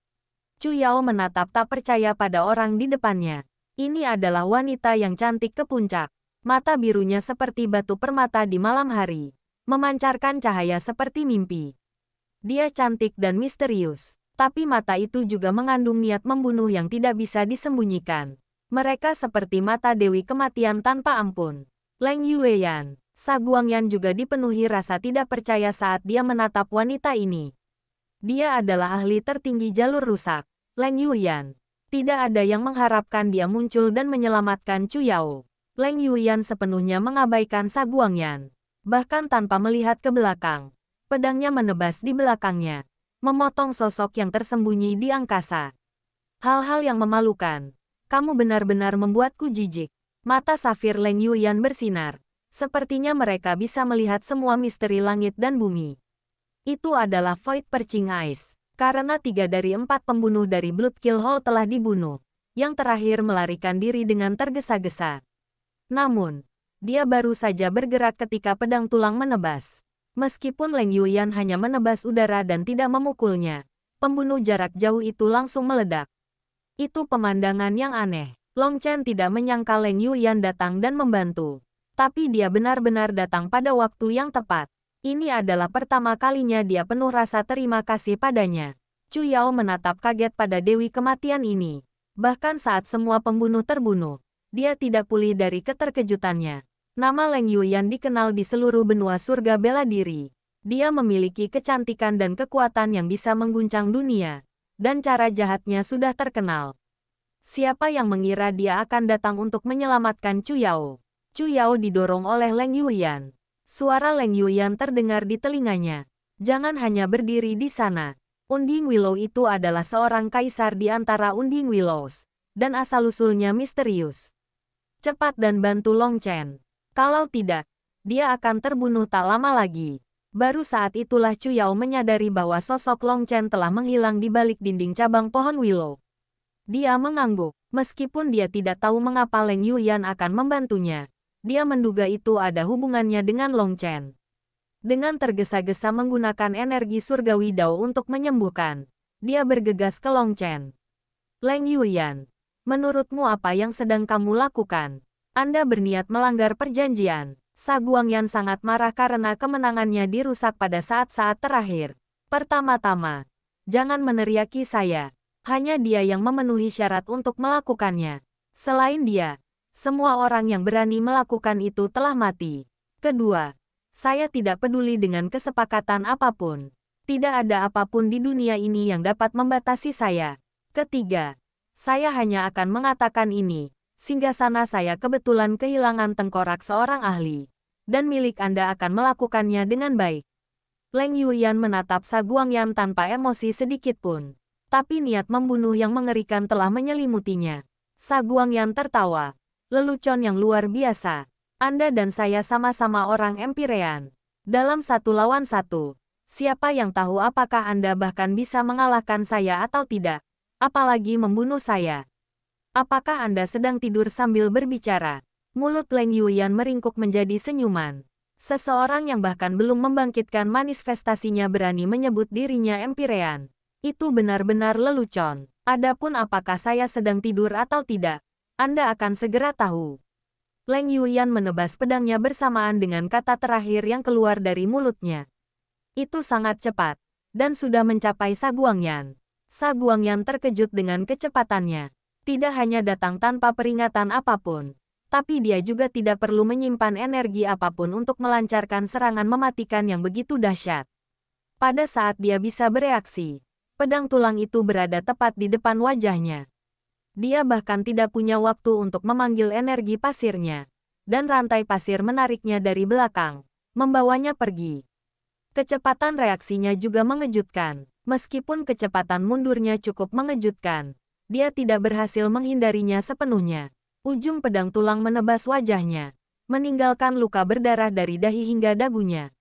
Chu Yao menatap tak percaya pada orang di depannya. Ini adalah wanita yang cantik ke puncak. Mata birunya seperti batu permata di malam hari, memancarkan cahaya seperti mimpi. Dia cantik dan misterius, tapi mata itu juga mengandung niat membunuh yang tidak bisa disembunyikan. Mereka seperti mata Dewi Kematian tanpa ampun. Leng Yueyan, Sa Guangyan juga dipenuhi rasa tidak percaya saat dia menatap wanita ini. Dia adalah ahli tertinggi jalur rusak, Leng Yueyan. Tidak ada yang mengharapkan dia muncul dan menyelamatkan Chu Yao. Leng Yueyan sepenuhnya mengabaikan Sa Guangyan. Bahkan tanpa melihat ke belakang, pedangnya menebas di belakangnya, memotong sosok yang tersembunyi di angkasa. Hal-hal yang memalukan. Kamu benar-benar membuatku jijik. Mata safir Leng Yueyan bersinar. Sepertinya mereka bisa melihat semua misteri langit dan bumi. Itu adalah Void Perching Eyes. Karena 3 dari 4 pembunuh dari Blood Kill Hole telah dibunuh. Yang terakhir melarikan diri dengan tergesa-gesa. Namun, dia baru saja bergerak ketika pedang tulang menebas. Meskipun Leng Yueyan hanya menebas udara dan tidak memukulnya, pembunuh jarak jauh itu langsung meledak. Itu pemandangan yang aneh. Long Chen tidak menyangka Leng Yueyan datang dan membantu. Tapi dia benar-benar datang pada waktu yang tepat. Ini adalah pertama kalinya dia penuh rasa terima kasih padanya. Chu Yao menatap kaget pada Dewi Kematian ini. Bahkan saat semua pembunuh terbunuh, dia tidak pulih dari keterkejutannya. Nama Leng Yueyan dikenal di seluruh benua surga bela diri. Dia memiliki kecantikan dan kekuatan yang bisa mengguncang dunia. Dan cara jahatnya sudah terkenal. Siapa yang mengira dia akan datang untuk menyelamatkan Chu Yao? Chu Yao didorong oleh Leng Yueyan. Suara Leng Yueyan terdengar di telinganya. Jangan hanya berdiri di sana. Unding Willow itu adalah seorang kaisar di antara Unding Willows. Dan asal-usulnya misterius. Cepat dan bantu Long Chen. Kalau tidak, dia akan terbunuh tak lama lagi. Baru saat itulah Chu Yao menyadari bahwa sosok Long Chen telah menghilang di balik dinding cabang pohon Willow. Dia mengangguk. Meskipun dia tidak tahu mengapa Leng Yueyan akan membantunya, dia menduga itu ada hubungannya dengan Long Chen. Dengan tergesa-gesa menggunakan energi surgawi Dao untuk menyembuhkan, dia bergegas ke Long Chen. Leng Yueyan, menurutmu apa yang sedang kamu lakukan? Anda berniat melanggar perjanjian. Sa Guangyan sangat marah karena kemenangannya dirusak pada saat-saat terakhir. Pertama-tama, jangan meneriaki saya. Hanya dia yang memenuhi syarat untuk melakukannya. Selain dia, semua orang yang berani melakukan itu telah mati. Kedua, saya tidak peduli dengan kesepakatan apapun. Tidak ada apapun di dunia ini yang dapat membatasi saya. Ketiga, saya hanya akan mengatakan ini. Singgasana saya kebetulan kehilangan tengkorak seorang ahli. Dan milik Anda akan melakukannya dengan baik. Leng Yueyan menatap Sa Guangyan tanpa emosi sedikit pun. Tapi niat membunuh yang mengerikan telah menyelimutinya. Sa Guangyan tertawa. Lelucon yang luar biasa. Anda dan saya sama-sama orang Empyrean. Dalam 1 lawan 1, siapa yang tahu apakah Anda bahkan bisa mengalahkan saya atau tidak, apalagi membunuh saya. Apakah Anda sedang tidur sambil berbicara? Mulut Leng Yuyan meringkuk menjadi senyuman. Seseorang yang bahkan belum membangkitkan manifestasinya berani menyebut dirinya Empyrean. Itu benar-benar lelucon. Adapun apakah saya sedang tidur atau tidak, Anda akan segera tahu. Leng Yuyan menebas pedangnya bersamaan dengan kata terakhir yang keluar dari mulutnya. Itu sangat cepat, dan sudah mencapai Sa Guangyan. Sa Guangyan terkejut dengan kecepatannya. Tidak hanya datang tanpa peringatan apapun, tapi dia juga tidak perlu menyimpan energi apapun untuk melancarkan serangan mematikan yang begitu dahsyat. Pada saat dia bisa bereaksi, pedang tulang itu berada tepat di depan wajahnya. Dia bahkan tidak punya waktu untuk memanggil energi pasirnya, dan rantai pasir menariknya dari belakang, membawanya pergi. Kecepatan reaksinya juga mengejutkan. Meskipun kecepatan mundurnya cukup mengejutkan, dia tidak berhasil menghindarinya sepenuhnya. Ujung pedang tulang menebas wajahnya, meninggalkan luka berdarah dari dahi hingga dagunya.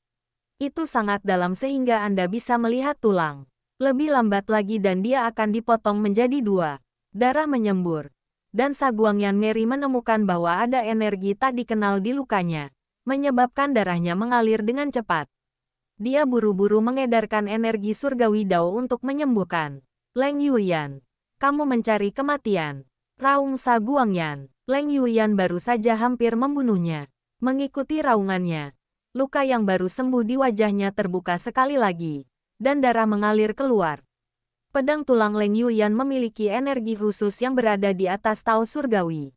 Itu sangat dalam sehingga Anda bisa melihat tulang. Lebih lambat lagi dan dia akan dipotong menjadi 2. Darah menyembur. Dan Sa Guangyan ngeri menemukan bahwa ada energi tak dikenal di lukanya, menyebabkan darahnya mengalir dengan cepat. Dia buru-buru mengedarkan energi surgawi Dao untuk menyembuhkan. Leng Yuyan, kamu mencari kematian. Raung Sa Guangyan. Leng Yuyan baru saja hampir membunuhnya. Mengikuti raungannya, luka yang baru sembuh di wajahnya terbuka sekali lagi, dan darah mengalir keluar. Pedang tulang Leng Yuyan memiliki energi khusus yang berada di atas Tao surgawi.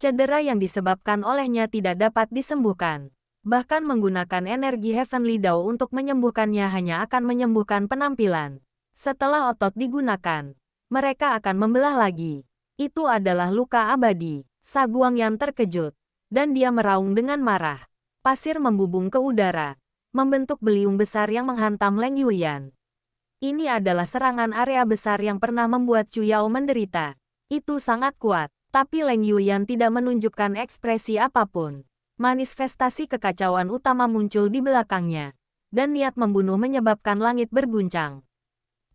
Cedera yang disebabkan olehnya tidak dapat disembuhkan. Bahkan menggunakan energi Heavenly Dao untuk menyembuhkannya hanya akan menyembuhkan penampilan. Setelah otot digunakan, mereka akan membelah lagi. Itu adalah luka abadi. Sa Guangyan terkejut, dan dia meraung dengan marah. Pasir membubung ke udara, membentuk beliung besar yang menghantam Leng Yuyan. Ini adalah serangan area besar yang pernah membuat Chu Yao menderita. Itu sangat kuat, tapi Leng Yuyan tidak menunjukkan ekspresi apapun. Manifestasi kekacauan utama muncul di belakangnya, dan niat membunuh menyebabkan langit berguncang.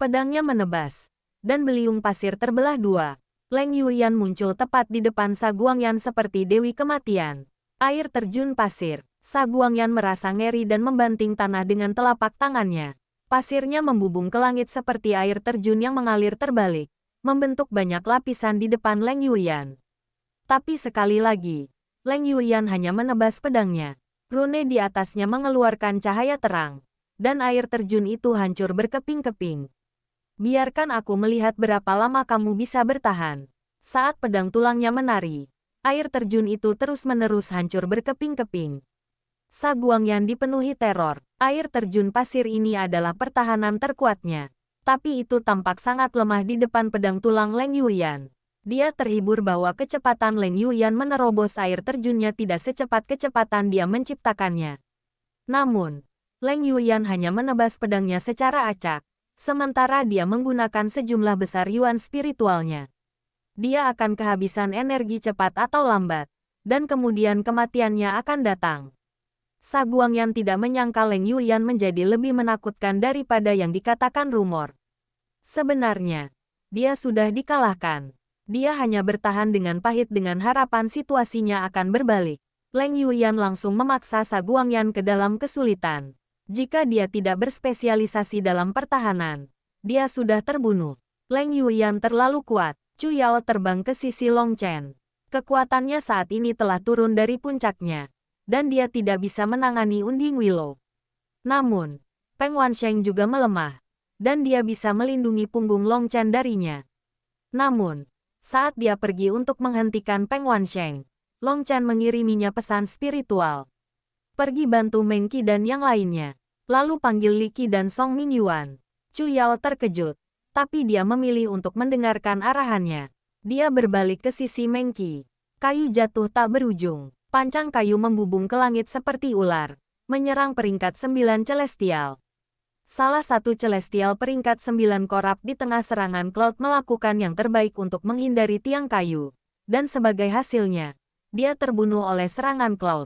Pedangnya menebas, dan beliung pasir terbelah 2. Leng Yuyan muncul tepat di depan Sa Guangyan seperti Dewi Kematian. Air terjun pasir. Sa Guangyan merasa ngeri dan membanting tanah dengan telapak tangannya. Pasirnya membubung ke langit seperti air terjun yang mengalir terbalik, membentuk banyak lapisan di depan Leng Yuyan. Tapi sekali lagi, Leng Yuyan hanya menebas pedangnya. Rune di atasnya mengeluarkan cahaya terang, dan air terjun itu hancur berkeping-keping. Biarkan aku melihat berapa lama kamu bisa bertahan. Saat pedang tulangnya menari, air terjun itu terus-menerus hancur berkeping-keping. Sa Guangyan dipenuhi teror. Air terjun pasir ini adalah pertahanan terkuatnya. Tapi itu tampak sangat lemah di depan pedang tulang Leng Yuyan. Dia terhibur bahwa kecepatan Leng Yuyan menerobos air terjunnya tidak secepat kecepatan dia menciptakannya. Namun, Leng Yuyan hanya menebas pedangnya secara acak. Sementara dia menggunakan sejumlah besar yuan spiritualnya. Dia akan kehabisan energi cepat atau lambat, dan kemudian kematiannya akan datang. Sa Guangyan tidak menyangka Leng Yuyan menjadi lebih menakutkan daripada yang dikatakan rumor. Sebenarnya, dia sudah dikalahkan. Dia hanya bertahan dengan pahit dengan harapan situasinya akan berbalik. Leng Yuyan langsung memaksa Sa Guangyan ke dalam kesulitan. Jika dia tidak berspesialisasi dalam pertahanan, dia sudah terbunuh. Leng Yuyan terlalu kuat. Chu Yao terbang ke sisi Long Chen. Kekuatannya saat ini telah turun dari puncaknya, dan dia tidak bisa menangani Unding Willow. Namun, Peng Wansheng juga melemah, dan dia bisa melindungi punggung Long Chen darinya. Namun, saat dia pergi untuk menghentikan Peng Wansheng, Long Chen mengiriminya pesan spiritual. Pergi bantu Meng Qi dan yang lainnya. Lalu panggil Li Qi dan Song Mingyuan. Chu Yao terkejut, tapi dia memilih untuk mendengarkan arahannya. Dia berbalik ke sisi Meng Qi. Kayu jatuh tak berujung. Pancang kayu membubung ke langit seperti ular, menyerang peringkat 9 Celestial. Salah satu Celestial peringkat 9 korap di tengah serangan Cloud melakukan yang terbaik untuk menghindari tiang kayu. Dan sebagai hasilnya, dia terbunuh oleh serangan Cloud.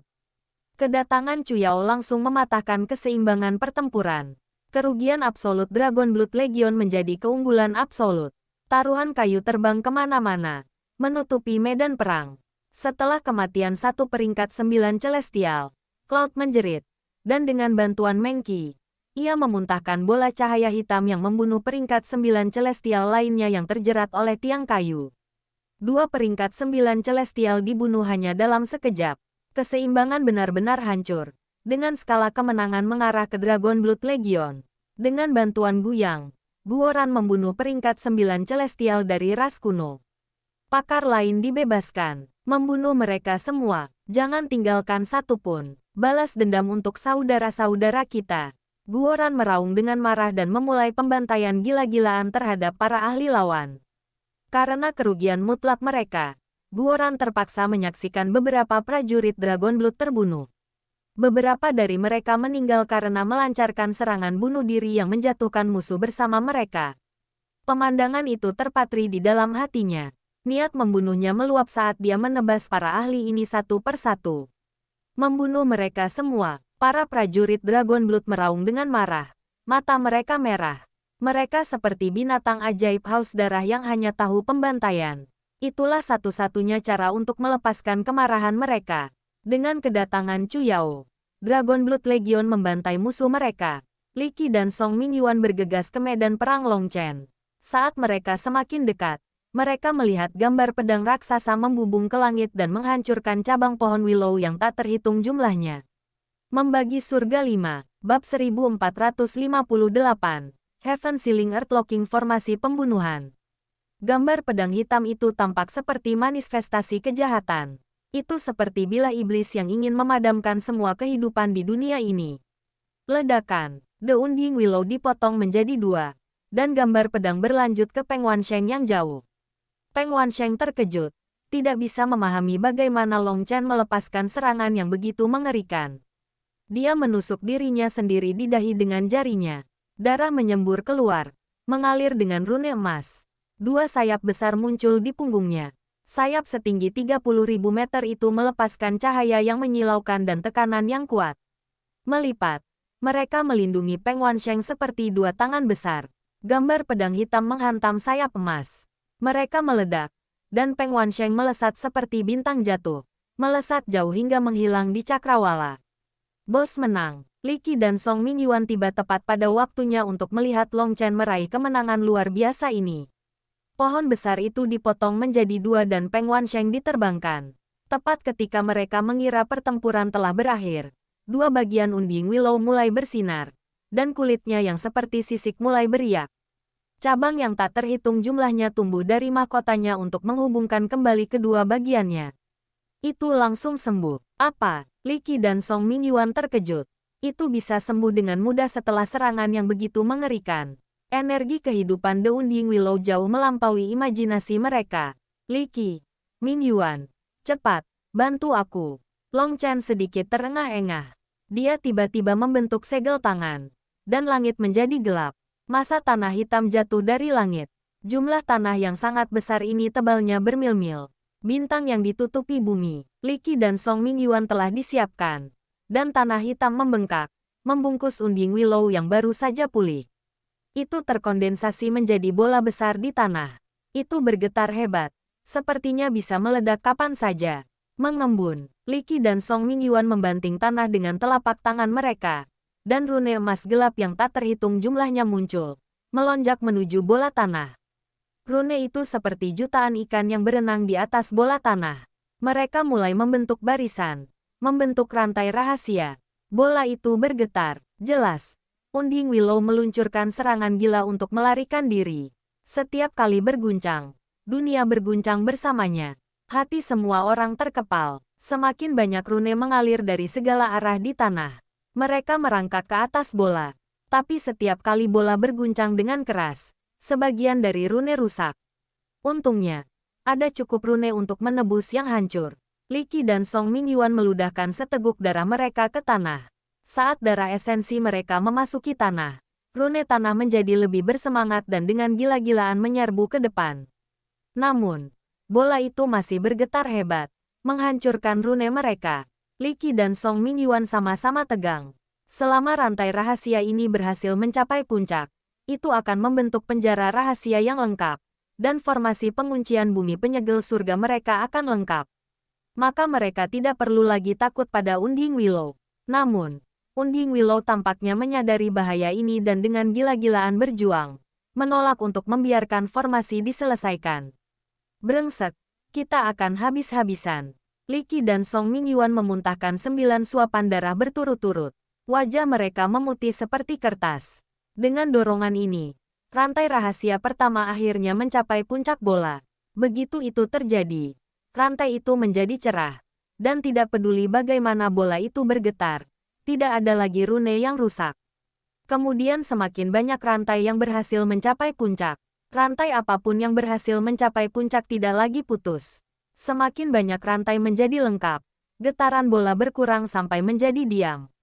Kedatangan Chu Yao langsung mematahkan keseimbangan pertempuran. Kerugian absolut Dragon Blood Legion menjadi keunggulan absolut. Taruhan kayu terbang kemana-mana, menutupi medan perang. Setelah kematian satu peringkat 9 Celestial, Cloud menjerit, dan dengan bantuan Mengki, ia memuntahkan bola cahaya hitam yang membunuh peringkat 9 Celestial lainnya yang terjerat oleh tiang kayu. Dua peringkat 9 Celestial dibunuh hanya dalam sekejap. Keseimbangan benar-benar hancur. Dengan skala kemenangan mengarah ke Dragon Blood Legion. Dengan bantuan Guyang, Guoran membunuh peringkat 9 Celestial dari ras kuno. Pakar lain dibebaskan. Membunuh mereka semua. Jangan tinggalkan satu pun. Balas dendam untuk saudara-saudara kita. Guoran meraung dengan marah dan memulai pembantaian gila-gilaan terhadap para ahli lawan. Karena kerugian mutlak mereka, Guoran terpaksa menyaksikan beberapa prajurit Dragon Blood terbunuh. Beberapa dari mereka meninggal karena melancarkan serangan bunuh diri yang menjatuhkan musuh bersama mereka. Pemandangan itu terpatri di dalam hatinya. Niat membunuhnya meluap saat dia menebas para ahli ini satu persatu. Membunuh mereka semua, para prajurit Dragon Blood meraung dengan marah. Mata mereka merah. Mereka seperti binatang ajaib haus darah yang hanya tahu pembantaian. Itulah satu-satunya cara untuk melepaskan kemarahan mereka. Dengan kedatangan Chu Yao, Dragon Blood Legion membantai musuh mereka. Li Qi dan Song Mingyuan bergegas ke medan perang Long Chen. Saat mereka semakin dekat, mereka melihat gambar pedang raksasa membubung ke langit dan menghancurkan cabang pohon willow yang tak terhitung jumlahnya. Membagi Surga 5, Bab 1458, Heaven Sealing Earthlocking Formasi Pembunuhan. Gambar pedang hitam itu tampak seperti manifestasi kejahatan. Itu seperti bilah iblis yang ingin memadamkan semua kehidupan di dunia ini. Ledakan, The Unding Willow dipotong menjadi dua, dan gambar pedang berlanjut ke Peng Wansheng yang jauh. Peng Wansheng terkejut, tidak bisa memahami bagaimana Long Chen melepaskan serangan yang begitu mengerikan. Dia menusuk dirinya sendiri di dahi dengan jarinya. Darah menyembur keluar, mengalir dengan rune emas. Dua sayap besar muncul di punggungnya. Sayap setinggi 30.000 meter itu melepaskan cahaya yang menyilaukan dan tekanan yang kuat. Melipat, mereka melindungi Peng Wansheng seperti dua tangan besar. Gambar pedang hitam menghantam sayap emas. Mereka meledak, dan Peng Wansheng melesat seperti bintang jatuh. Melesat jauh hingga menghilang di cakrawala. Bos menang. Li Qi dan Song Mingyuan tiba tepat pada waktunya untuk melihat Long Chen meraih kemenangan luar biasa ini. Pohon besar itu dipotong menjadi dua dan Peng Wansheng diterbangkan. Tepat ketika mereka mengira pertempuran telah berakhir, dua bagian Unding Willow mulai bersinar, dan kulitnya yang seperti sisik mulai beriak. Cabang yang tak terhitung jumlahnya tumbuh dari mahkotanya untuk menghubungkan kembali kedua bagiannya. Itu langsung sembuh. Apa? Li Qi dan Song Mingyuan terkejut. Itu bisa sembuh dengan mudah setelah serangan yang begitu mengerikan. Energi kehidupan The Unding Willow jauh melampaui imajinasi mereka. Li Qi, Mingyuan, cepat, bantu aku. Long Chen sedikit terengah-engah. Dia tiba-tiba membentuk segel tangan. Dan langit menjadi gelap. Masa tanah hitam jatuh dari langit. Jumlah tanah yang sangat besar ini tebalnya bermil-mil. Bintang yang ditutupi bumi. Li Qi dan Song Mingyuan telah disiapkan. Dan tanah hitam membengkak, membungkus Unding Willow yang baru saja pulih. Itu terkondensasi menjadi bola besar di tanah. Itu bergetar hebat. Sepertinya bisa meledak kapan saja. Mengembun, Li Qi dan Song Mingyuan membanting tanah dengan telapak tangan mereka. Dan rune emas gelap yang tak terhitung jumlahnya muncul, melonjak menuju bola tanah. Rune itu seperti jutaan ikan yang berenang di atas bola tanah. Mereka mulai membentuk barisan, membentuk rantai rahasia. Bola itu bergetar, jelas. Unding Willow meluncurkan serangan gila untuk melarikan diri. Setiap kali berguncang, dunia berguncang bersamanya. Hati semua orang terkepal. Semakin banyak rune mengalir dari segala arah di tanah. Mereka merangkak ke atas bola. Tapi setiap kali bola berguncang dengan keras, sebagian dari rune rusak. Untungnya, ada cukup rune untuk menebus yang hancur. Li Qi dan Song Mingyuan meludahkan seteguk darah mereka ke tanah. Saat darah esensi mereka memasuki tanah, rune tanah menjadi lebih bersemangat dan dengan gila-gilaan menyerbu ke depan. Namun, bola itu masih bergetar hebat. menghancurkan rune mereka. Li Qi dan Song Mingyuan sama-sama tegang. Selama rantai rahasia ini berhasil mencapai puncak, itu akan membentuk penjara rahasia yang lengkap, dan formasi penguncian bumi penyegel surga mereka akan lengkap. Maka mereka tidak perlu lagi takut pada Unding Willow. Namun, Unding Willow tampaknya menyadari bahaya ini dan dengan gila-gilaan berjuang, menolak untuk membiarkan formasi diselesaikan. Brengsek, kita akan habis-habisan. Li Qi dan Song Mingyuan memuntahkan 9 suapan darah berturut-turut. Wajah mereka memutih seperti kertas. Dengan dorongan ini, rantai rahasia pertama akhirnya mencapai puncak bola. Begitu itu terjadi, rantai itu menjadi cerah. Dan tidak peduli bagaimana bola itu bergetar, tidak ada lagi rune yang rusak. Kemudian semakin banyak rantai yang berhasil mencapai puncak. Rantai apapun yang berhasil mencapai puncak tidak lagi putus. Semakin banyak rantai menjadi lengkap. Getaran bola berkurang sampai menjadi diam.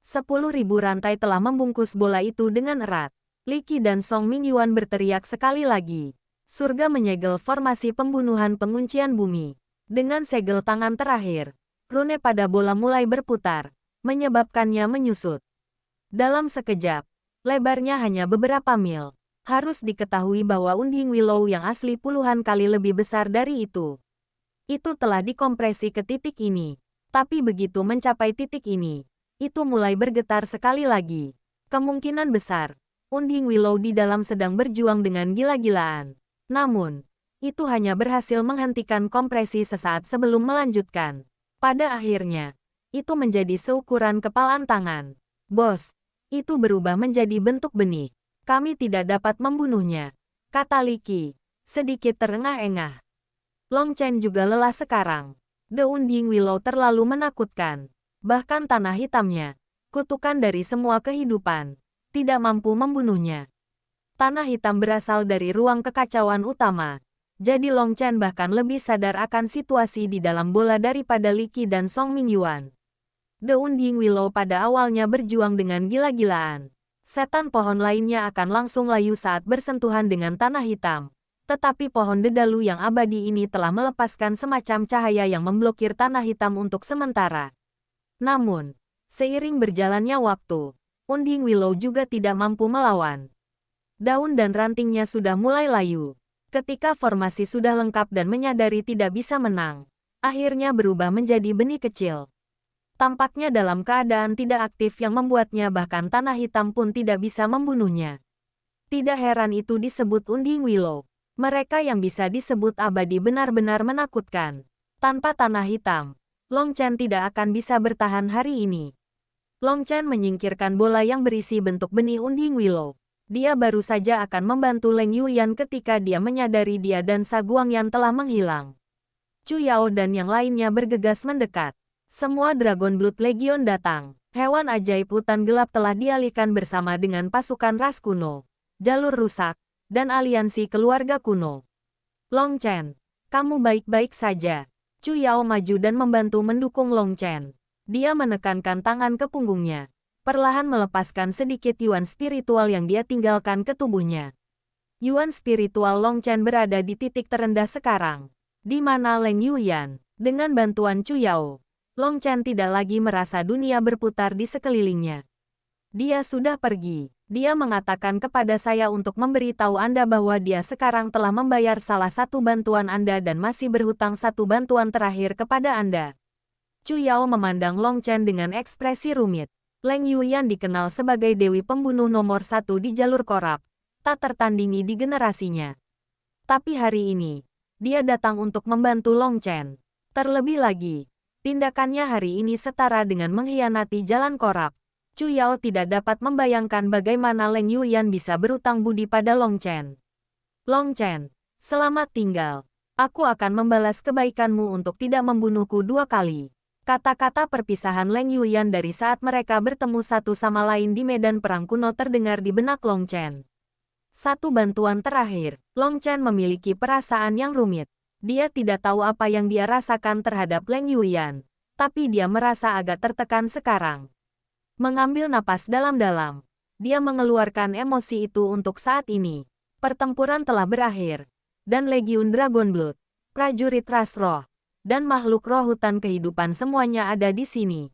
10.000 rantai telah membungkus bola itu dengan erat. Li Qi dan Song Mingyuan berteriak sekali lagi. Surga menyegel formasi pembunuhan penguncian bumi. Dengan segel tangan terakhir, rune pada bola mulai berputar, menyebabkannya menyusut. Dalam sekejap, lebarnya hanya beberapa mil. Harus diketahui bahwa Unding Willow yang asli puluhan kali lebih besar dari itu. Itu telah dikompresi ke titik ini. Tapi begitu mencapai titik ini, itu mulai bergetar sekali lagi. Kemungkinan besar, Unding Willow di dalam sedang berjuang dengan gila-gilaan. Namun, itu hanya berhasil menghentikan kompresi sesaat sebelum melanjutkan. Pada akhirnya, itu menjadi seukuran kepalan tangan. Bos, itu berubah menjadi bentuk benih. Kami tidak dapat membunuhnya, kata Li Qi, sedikit terengah-engah. Long Chen juga lelah sekarang. The Unding Willow terlalu menakutkan. Bahkan tanah hitamnya, kutukan dari semua kehidupan, tidak mampu membunuhnya. Tanah hitam berasal dari ruang kekacauan utama. Jadi Long Chen bahkan lebih sadar akan situasi di dalam bola daripada Li Qi dan Song Mingyuan. The Unding Willow pada awalnya berjuang dengan gila-gilaan. Setan pohon lainnya akan langsung layu saat bersentuhan dengan tanah hitam. Tetapi pohon dedalu yang abadi ini telah melepaskan semacam cahaya yang memblokir tanah hitam untuk sementara. Namun, seiring berjalannya waktu, Unding Willow juga tidak mampu melawan. Daun dan rantingnya sudah mulai layu. Ketika formasi sudah lengkap dan menyadari tidak bisa menang, akhirnya berubah menjadi benih kecil. Tampaknya dalam keadaan tidak aktif yang membuatnya bahkan tanah hitam pun tidak bisa membunuhnya. Tidak heran itu disebut Unding Willow. Mereka yang bisa disebut abadi benar-benar menakutkan. Tanpa tanah hitam, Long Chen tidak akan bisa bertahan hari ini. Long Chen menyingkirkan bola yang berisi bentuk benih Unding Willow. Dia baru saja akan membantu Leng Yuyan ketika dia menyadari dia dan Sa Guangyan telah menghilang. Chu Yao dan yang lainnya bergegas mendekat. Semua Dragon Blood Legion datang. Hewan ajaib hutan gelap telah dialihkan bersama dengan pasukan ras kuno, jalur rusak, dan aliansi keluarga kuno. Long Chen, kamu baik-baik saja. Chu Yao maju dan membantu mendukung Long Chen. Dia menekankan tangan ke punggungnya, perlahan melepaskan sedikit yuan spiritual yang dia tinggalkan ke tubuhnya. Yuan spiritual Long Chen berada di titik terendah sekarang, di mana Leng Yuyan, dengan bantuan Chu Yao, Long Chen tidak lagi merasa dunia berputar di sekelilingnya. Dia sudah pergi. Dia mengatakan kepada saya untuk memberitahu Anda bahwa dia sekarang telah membayar salah satu bantuan Anda dan masih berhutang satu bantuan terakhir kepada Anda. Chu Yao memandang Long Chen dengan ekspresi rumit. Leng Yuyan dikenal sebagai Dewi Pembunuh nomor 1 di jalur korab, tak tertandingi di generasinya. Tapi hari ini, dia datang untuk membantu Long Chen. Terlebih lagi, tindakannya hari ini setara dengan mengkhianati jalan korab. Chu Yao tidak dapat membayangkan bagaimana Leng Yuyan bisa berutang budi pada Long Chen. Long Chen, selamat tinggal. Aku akan membalas kebaikanmu untuk tidak membunuhku 2 kali. Kata-kata perpisahan Leng Yuyan dari saat mereka bertemu satu sama lain di medan perang kuno terdengar di benak Long Chen. Satu bantuan terakhir, Long Chen memiliki perasaan yang rumit. Dia tidak tahu apa yang dia rasakan terhadap Leng Yuyan, tapi dia merasa agak tertekan sekarang. Mengambil napas dalam-dalam, dia mengeluarkan emosi itu untuk saat ini. Pertempuran telah berakhir, dan Legiun Dragon Blood, prajurit ras roh, dan makhluk roh hutan kehidupan semuanya ada di sini.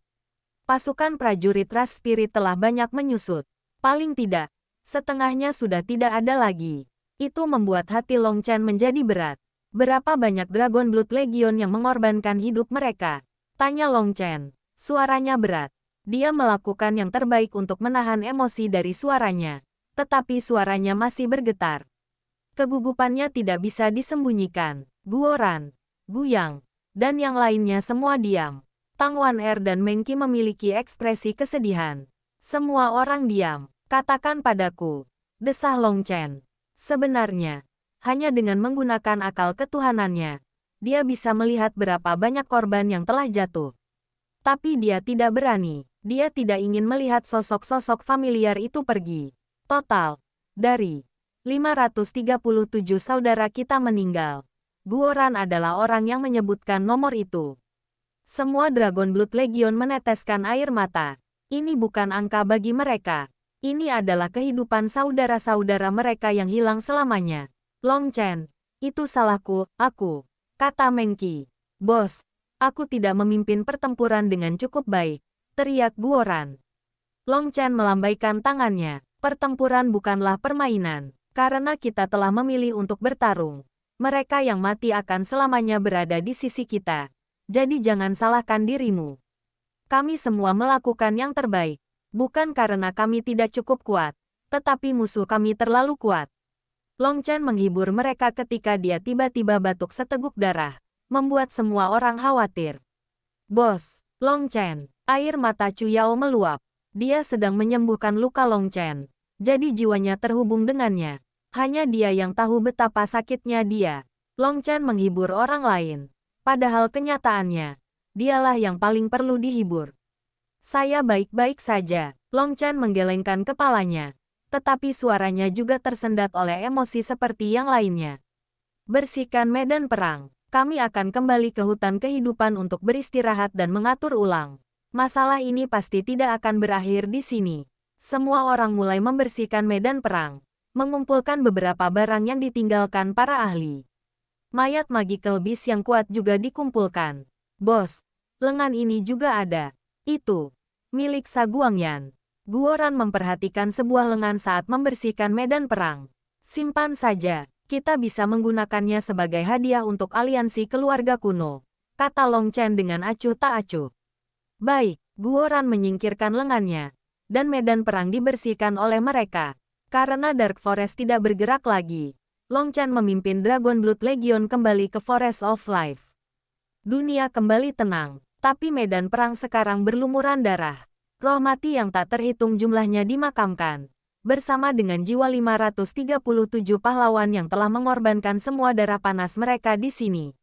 Pasukan prajurit ras spirit telah banyak menyusut. Paling tidak, setengahnya sudah tidak ada lagi. Itu membuat hati Long Chen menjadi berat. Berapa banyak Dragon Blood Legion yang mengorbankan hidup mereka? Tanya Long Chen. Suaranya berat. Dia melakukan yang terbaik untuk menahan emosi dari suaranya. Tetapi suaranya masih bergetar. Kegugupannya tidak bisa disembunyikan. Guoran, Guyang, dan yang lainnya semua diam. Tang Wan-er dan Meng Qi memiliki ekspresi kesedihan. Semua orang diam. Katakan padaku, desah Long Chen. Sebenarnya, hanya dengan menggunakan akal ketuhanannya, dia bisa melihat berapa banyak korban yang telah jatuh. Tapi dia tidak berani. Dia tidak ingin melihat sosok-sosok familiar itu pergi. Total, dari 537 saudara kita meninggal. Guoran adalah orang yang menyebutkan nomor itu. Semua Dragon Blood Legion meneteskan air mata. Ini bukan angka bagi mereka. Ini adalah kehidupan saudara-saudara mereka yang hilang selamanya. Long Chen, itu salahku, kata Meng Qi. Bos, aku tidak memimpin pertempuran dengan cukup baik, teriak Guoran. Long Chen melambaikan tangannya. Pertempuran bukanlah permainan, karena kita telah memilih untuk bertarung. Mereka yang mati akan selamanya berada di sisi kita. Jadi jangan salahkan dirimu. Kami semua melakukan yang terbaik. Bukan karena kami tidak cukup kuat, tetapi musuh kami terlalu kuat. Long Chen menghibur mereka ketika dia tiba-tiba batuk seteguk darah, membuat semua orang khawatir. Bos, Long Chen, air mata Chu Yao meluap. Dia sedang menyembuhkan luka Long Chen. Jadi jiwanya terhubung dengannya. Hanya dia yang tahu betapa sakitnya dia. Long Chen menghibur orang lain. Padahal kenyataannya, dialah yang paling perlu dihibur. Saya baik-baik saja. Long Chen menggelengkan kepalanya. Tetapi suaranya juga tersendat oleh emosi seperti yang lainnya. Bersihkan medan perang. Kami akan kembali ke hutan kehidupan untuk beristirahat dan mengatur ulang. Masalah ini pasti tidak akan berakhir di sini. Semua orang mulai membersihkan medan perang. Mengumpulkan beberapa barang yang ditinggalkan para ahli. Mayat magical beast yang kuat juga dikumpulkan. Bos, lengan ini juga ada. Itu milik Sa Guangyan. Guoran memperhatikan sebuah lengan saat membersihkan medan perang. Simpan saja, kita bisa menggunakannya sebagai hadiah untuk aliansi keluarga kuno, kata Long Chen dengan acuh tak acuh. Baik, Guoran menyingkirkan lengannya, dan medan perang dibersihkan oleh mereka. Karena Dark Forest tidak bergerak lagi, Long Chen memimpin Dragon Blood Legion kembali ke Forest of Life. Dunia kembali tenang, tapi medan perang sekarang berlumuran darah. Roh mati yang tak terhitung jumlahnya dimakamkan, bersama dengan jiwa 537 pahlawan yang telah mengorbankan semua darah panas mereka di sini.